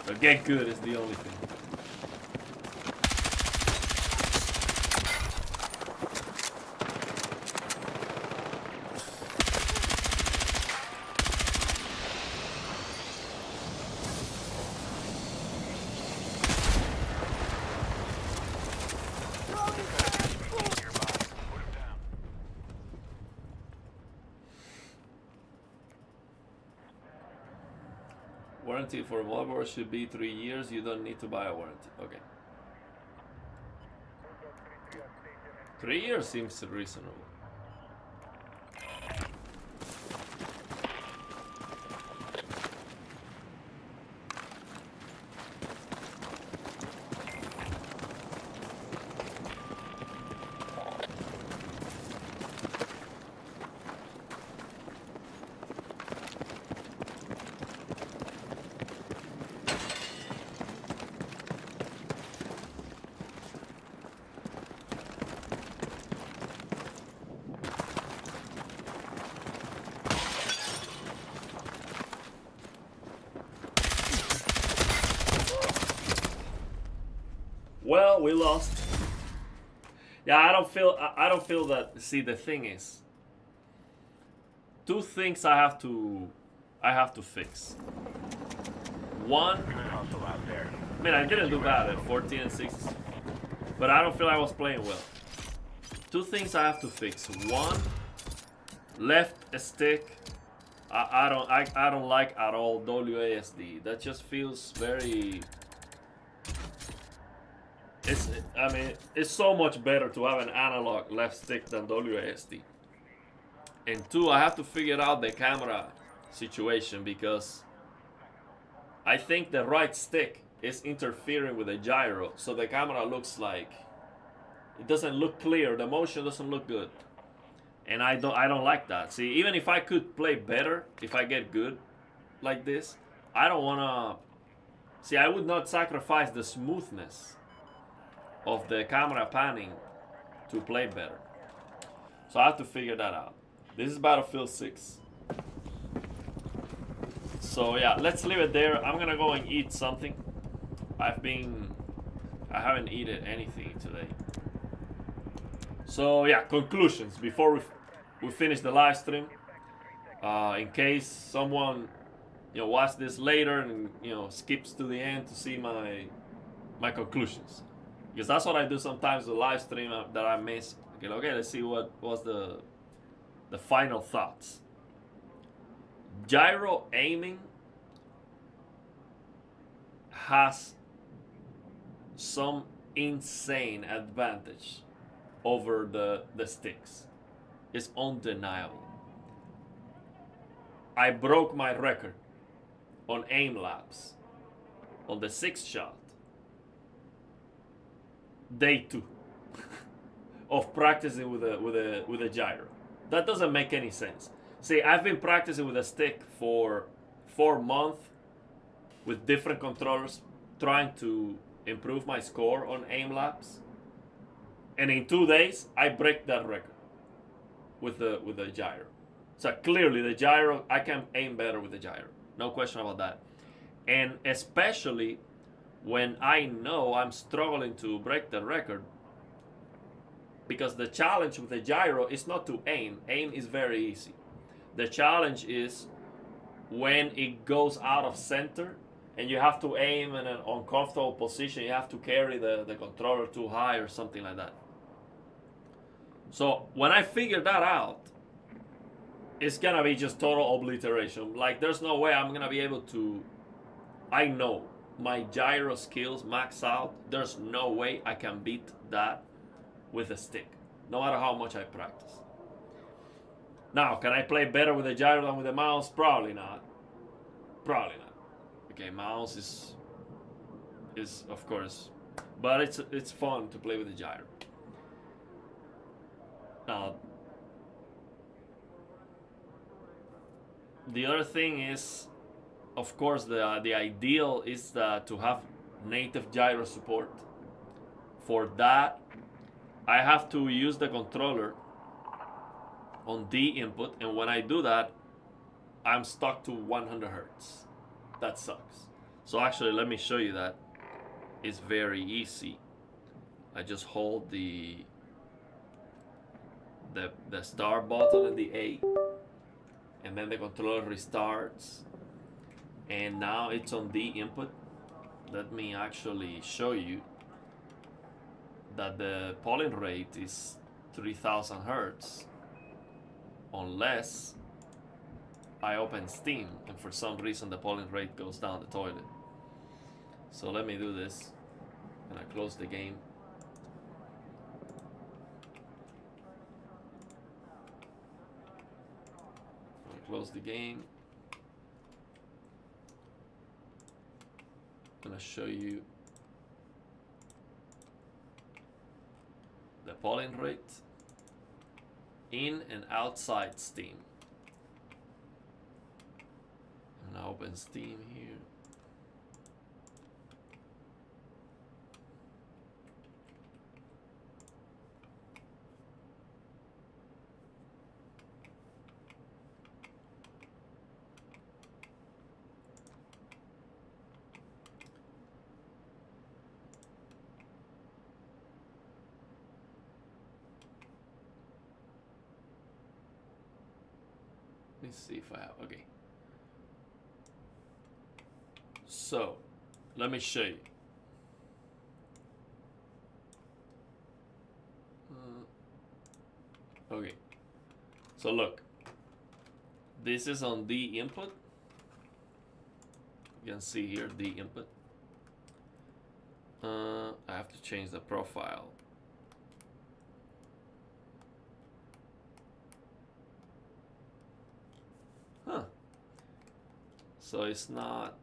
But get good is the only thing. Warranty for motherboard should be 3 years. You don't need to buy a warranty. Okay. 3 years seems reasonable. Well, we lost. Yeah, I don't feel that. See, the thing is, two things I have to fix. One, Good hustle out there. I mean, I didn't do bad at 14 and 6, but I don't feel I was playing well. Two things I have to fix. One, left stick. I don't like at all WASD. That just feels very. It's so much better to have an analog left stick than WASD. And two, I have to figure out the camera situation because I think the right stick is interfering with the gyro, so the camera looks like it doesn't look clear. The motion doesn't look good, and I don't like that. See, even if I could play better, if I get good like this, I don't wanna. See, I would not sacrifice the smoothness of the camera panning to play better. So I have to figure that out. This is Battlefield 6. So yeah, let's leave it there. I'm gonna go and eat something. I haven't eaten anything today. So yeah, conclusions before we finish the live stream. In case someone watch this later and skips to the end to see my conclusions, because that's what I do sometimes the live stream that I miss. Okay, let's see what was the final thoughts. Gyro aiming has some insane advantage over the sticks. It's undeniable. I broke my record on aim laps on the 6th shot, day 2 of practicing with a gyro. That doesn't make any sense. See, I've been practicing with a stick for 4 months with different controllers, trying to improve my score on aim laps. And in 2 days, I break that record with the gyro. So clearly, the gyro, I can aim better with the gyro. No question about that. And especially when I know I'm struggling to break the record, because the challenge with the gyro is not to aim. Aim is very easy. The challenge is when it goes out of center and you have to aim in an uncomfortable position. You have to carry the controller too high or something like that. So when I figure that out, it's gonna be just total obliteration. Like, there's no way I'm gonna be able to. I know my gyro skills max out. There's no way I can beat that with a stick, no matter how much I practice. Now, can I play better with a gyro than with a mouse? Probably not. Probably not. Okay, mouse is of course, but it's fun to play with the gyro. Now, the other thing is, of course, the ideal is to have native gyro support. For that, I have to use the controller on D input, and when I do that, I'm stuck to 100 hertz. That sucks. So actually, let me show you that. It's very easy. I just hold the start button and the A, and then the controller restarts, and now it's on D input. Let me actually show you that the polling rate is 3000 hertz unless I open Steam and for some reason the polling rate goes down the toilet. So let me do this, and I close the game. Close the game. I'm gonna show you the polling rate in and outside Steam. I'm gonna open Steam here. see if I have. Okay. So, let me show you. Okay. So look, this is on D input. You can see here D input. I have to change the profile. Huh. So it's not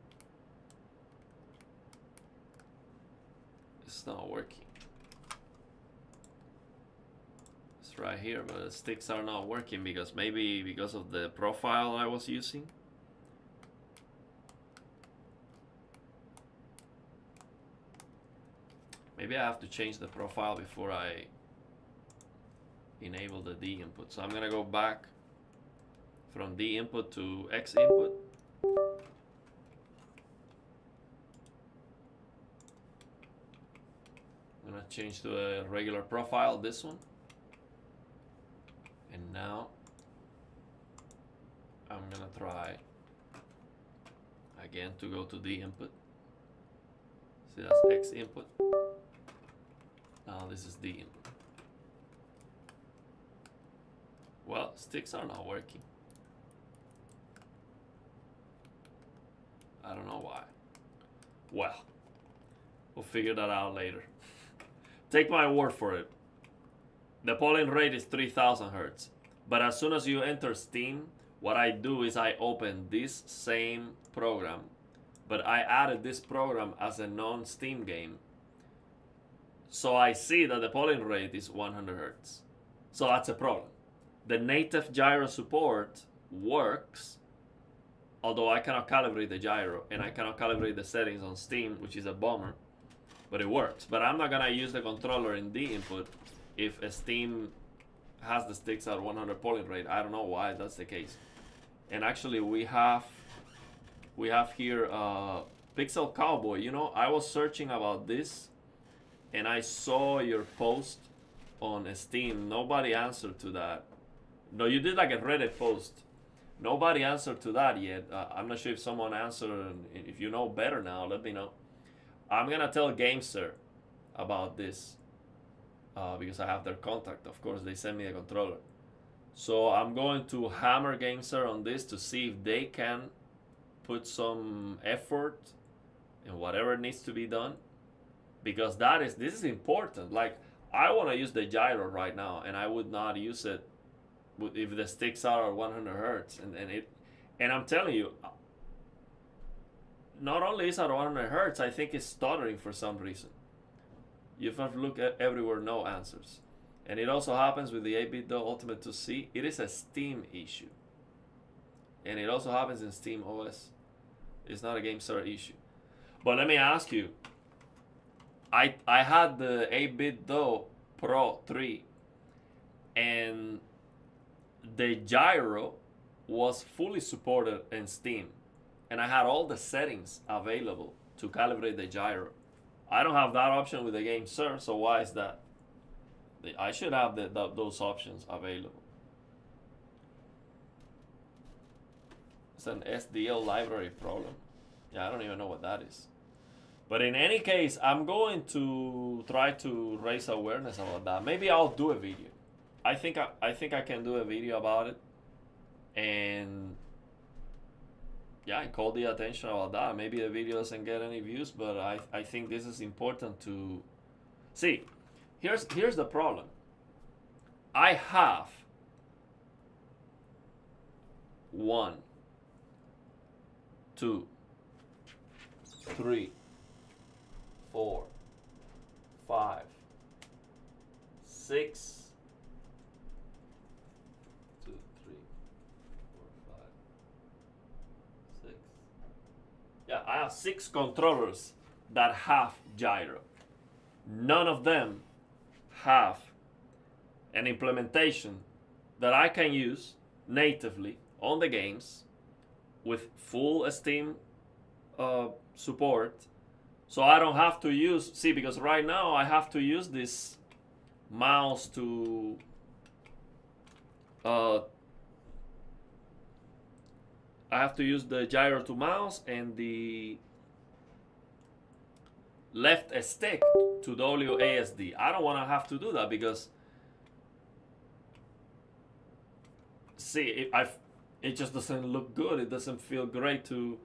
working. It's right here, but the sticks are not working because maybe because of the profile I was using. Maybe I have to change the profile before I enable the D input. So I'm gonna go back from D input to X input. I'm gonna change to a regular profile, this one. And now I'm gonna try again to go to D input. See, that's X input. Now this is D input. Well, sticks are not working. I don't know why. Well, we'll figure that out later. Take my word for it. The polling rate is 3000 Hertz. But as soon as you enter Steam, what I do is I open this same program, but I added this program as a non-Steam game. So I see that the polling rate is 100 Hertz. So that's a problem. The native gyro support works, although I cannot calibrate the gyro and I cannot calibrate the settings on Steam, which is a bummer, but it works. But I'm not gonna use the controller in D input if a Steam has the sticks at 100 polling rate. I don't know why that's the case. And actually we have here Pixel Cowboy. You know, I was searching about this and I saw your post on Steam. Nobody answered to that. No, you did like a Reddit post. Nobody answered to that yet. I'm not sure if someone answered. If you know better now, let me know. I'm gonna tell GAMESIR about this because I have their contact. Of course, they sent me a controller. So I'm going to hammer GAMESIR on this to see if they can put some effort in whatever needs to be done, because this is important. Like, I want to use the gyro right now, and I would not use it if the sticks are at 100 Hertz. And I'm telling you, not only is it at 100 Hertz, I think it's stuttering for some reason. You have to look at everywhere, no answers. And it also happens with the 8-bit DO Ultimate 2C. It is a Steam issue. And it also happens in Steam OS. It's not a GAMESIR issue. But let me ask you, I had the 8-bit DO Pro 3, and the gyro was fully supported in Steam, and I had all the settings available to calibrate the gyro. I don't have that option with the GAMESIR, so why is that? I should have those options available. It's an SDL library problem. Yeah, I don't even know what that is. But in any case, I'm going to try to raise awareness about that. Maybe I'll do a video. I think I can do a video about it, and yeah, call the attention about that. Maybe the video doesn't get any views, but I think this is important to see. Here's the problem. I have 1, 2, 3, 4, 5, 6. 2, 3, 4, 5, 6. Yeah, I have 6 controllers that have gyro. None of them have an implementation that I can use natively on the games with full Steam support. So I don't have to use, see, because right now I have to use this mouse to I have to use the gyro to mouse and the left stick to WASD. I don't want to have to do that because, see, it just doesn't look good. It doesn't feel great to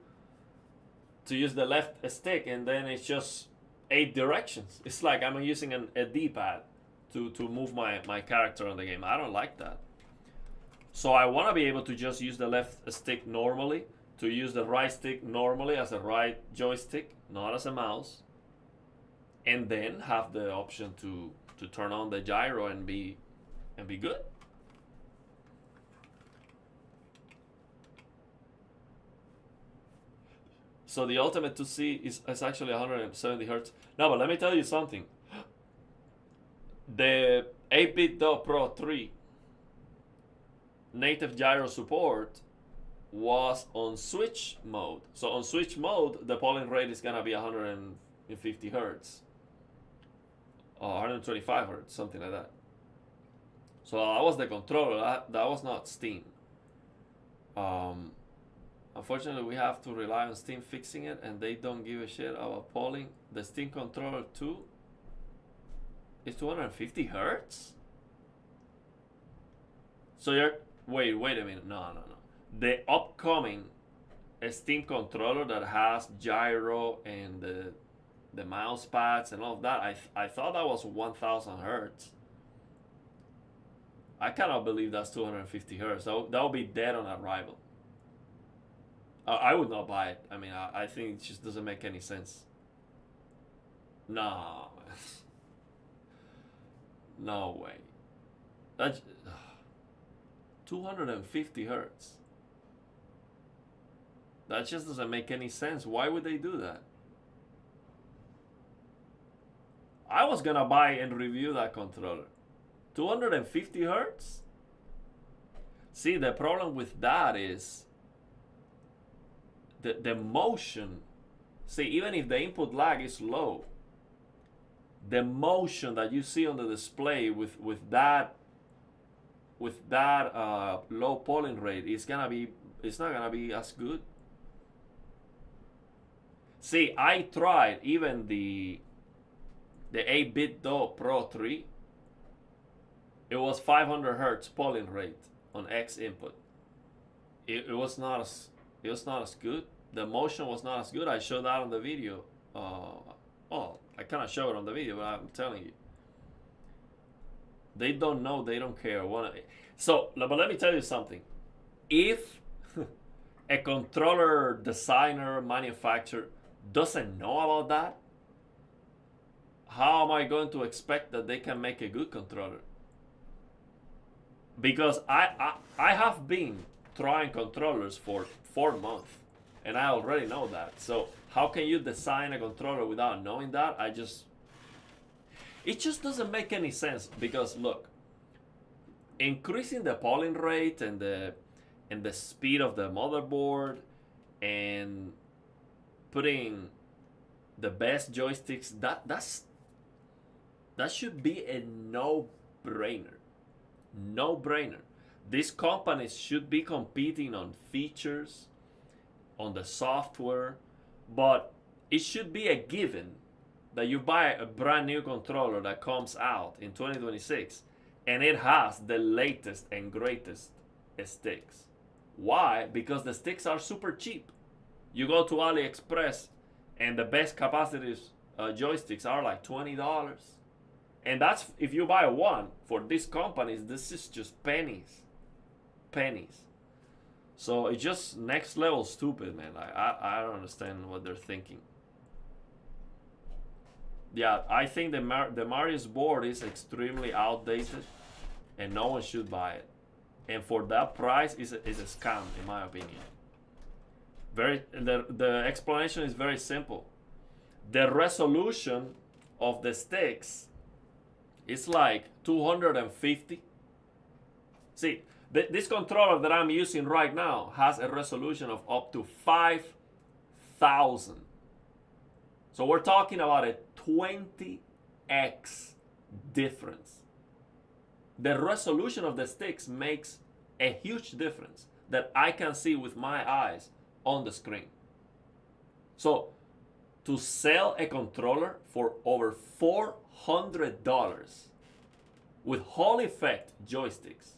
use the left stick and then it's just 8 directions. It's like I'm using a D-pad to move my character on the game. I don't like that. So I want to be able to just use the left stick normally, to use the right stick normally as a right joystick, not as a mouse, and then have the option to turn on the gyro and be good. So the ultimate to see is actually 170 hertz. No, but let me tell you something. The 8-bit Pro 3 native gyro support was on switch mode. So on switch mode, the polling rate is gonna be 150 hertz. Or 125 hertz, something like that. So that was the controller, that was not Steam. Unfortunately, we have to rely on Steam fixing it, and they don't give a shit about polling. The Steam controller 2 is 250 hertz? So you're, wait a minute, no. The upcoming Steam controller that has gyro and the mouse pads and all of that, I thought that was 1000 hertz. I cannot believe that's 250 hertz. That would be dead on arrival. I would not buy it. I mean, I think it just doesn't make any sense. No. No way. That's 250 hertz. That just doesn't make any sense. Why would they do that? I was gonna buy and review that controller. 250 hertz? See, the problem with that is the motion. See, even if the input lag is low, the motion that you see on the display with that low polling rate it's not gonna be as good. See, I tried even the 8-bit Pro 3. It was 500 hertz polling rate on X input. It was not as good. The motion was not as good. I showed that on the video. I cannot show it on the video, but I'm telling you. They don't know, they don't care. So, but let me tell you something. If a controller designer, manufacturer doesn't know about that, how am I going to expect that they can make a good controller? Because I have been trying controllers for 4 months, and I already know that. So how can you design a controller without knowing that? It just doesn't make any sense. Because look, increasing the polling rate and the speed of the motherboard and putting the best joysticks, that should be a no-brainer. No-brainer. These companies should be competing on features, on the software, but it should be a given that you buy a brand new controller that comes out in 2026 and it has the latest and greatest sticks. Why? Because the sticks are super cheap. You go to AliExpress and the best capacitive joysticks are like $20. And that's if you buy one. For these companies, this is just pennies. So it's just next level stupid, man. I don't understand what they're thinking. Yeah, I think the Marius board is extremely outdated and no one should buy it. And for that price, is a scam, in my opinion. The explanation is very simple. The resolution of the sticks is like 250. See, this controller that I'm using right now has a resolution of up to 5,000. So we're talking about a 20x difference. The resolution of the sticks makes a huge difference. that I can see with my eyes on the screen. So to sell a controller for over $400 with Hall effect joysticks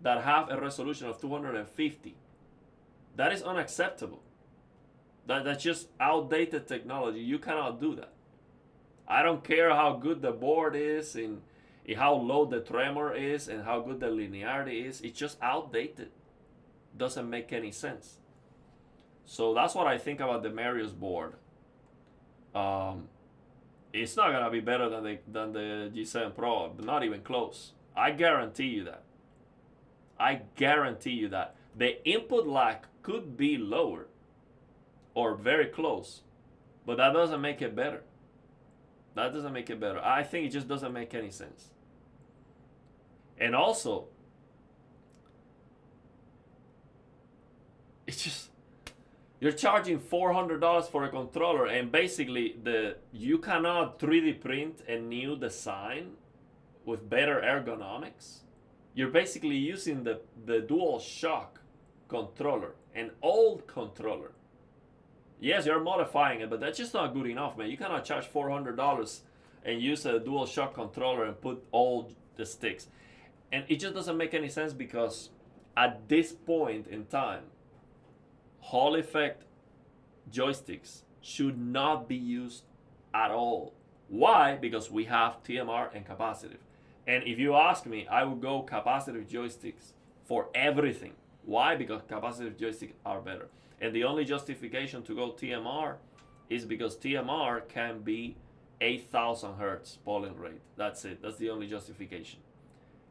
that have a resolution of 250, that is unacceptable. That's just outdated technology. You cannot do that. I don't care how good the board is and how low the tremor is and how good the linearity is. It's just outdated. Doesn't make any sense. So that's what I think about the Marius board. It's not gonna be better than the G7 Pro, but not even close. I guarantee you that. I guarantee you that. The input lag could be lower or very close, but that doesn't make it better. That doesn't make it better. I think it just doesn't make any sense. And also, it's just, you're charging $400 for a controller, and basically you cannot 3D print a new design with better ergonomics. You're basically using the DualShock controller, an old controller. Yes, you're modifying it, but that's just not good enough, man. You cannot charge $400 and use a DualShock controller and put all the sticks. And it just doesn't make any sense, because at this point in time, Hall effect joysticks should not be used at all. Why? Because we have TMR and capacitive. And if you ask me, I would go capacitive joysticks for everything. Why? Because capacitive joysticks are better. And the only justification to go TMR is because TMR can be 8,000 hertz polling rate. That's it. That's the only justification.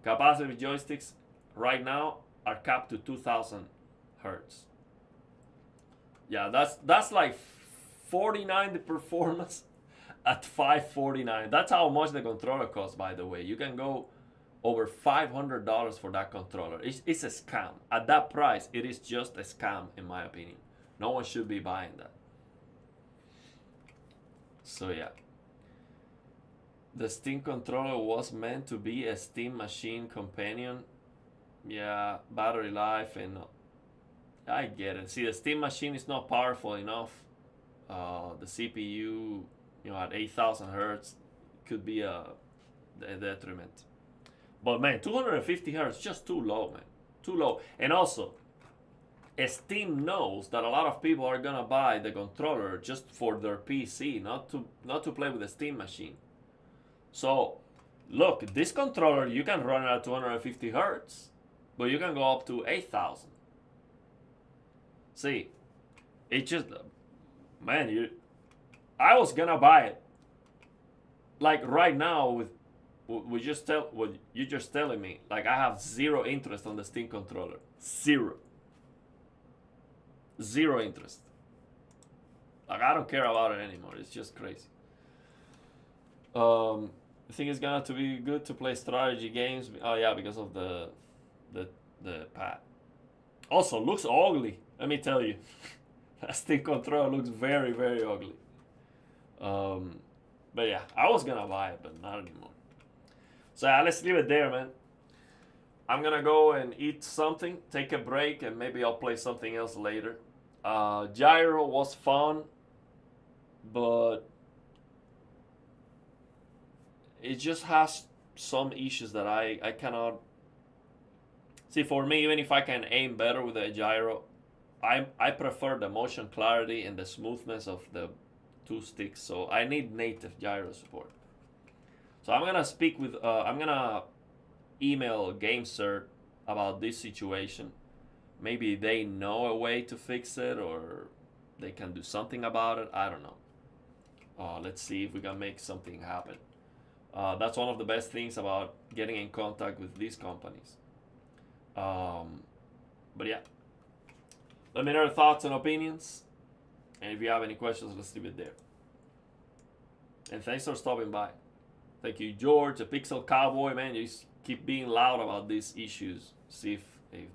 Capacitive joysticks right now are capped to 2,000 hertz. Yeah, that's like 49 the performance at 549. That's how much the controller costs, by the way. You can go over $500 for that controller. It's a scam. At that price, it is just a scam, in my opinion. No one should be buying that. So yeah. The Steam controller was meant to be a Steam machine companion. Yeah, battery life, and I get it. See, the Steam machine is not powerful enough. The CPU, at 8,000 hertz could be a detriment. But man, 250 hertz, just too low, man. Too low. And also, Steam knows that a lot of people are gonna buy the controller just for their PC, not to play with the Steam machine. So, look, this controller, you can run it at 250 hertz, but you can go up to 8,000. See, it just, man, I was gonna buy it. Like right now, with what you're just telling me, like I have zero interest on the Steam controller. Zero interest. Like I don't care about it anymore. It's just crazy. I think it's gonna to be good to play strategy games. Oh yeah, because of the pad. Also, looks ugly. Let me tell you, that Steam controller looks very, very ugly. But yeah, I was gonna buy it, but not anymore. So yeah, let's leave it there, man. I'm gonna go and eat something, take a break, and maybe I'll play something else later. Gyro was fun, but it just has some issues that I cannot see. For me, even if I can aim better with a gyro, I prefer the motion clarity and the smoothness of the two sticks. So I need native gyro support. So I'm gonna speak with I'm gonna email GAMESIR about this situation. Maybe they know a way to fix it, or they can do something about it. I don't know. Let's see if we can make something happen. That's one of the best things about getting in contact with these companies. But yeah, let me know your thoughts and opinions, and if you have any questions, let's leave it there. And thanks for stopping by. Thank you, George, the Pixel Cowboy, man. You just keep being loud about these issues. See if they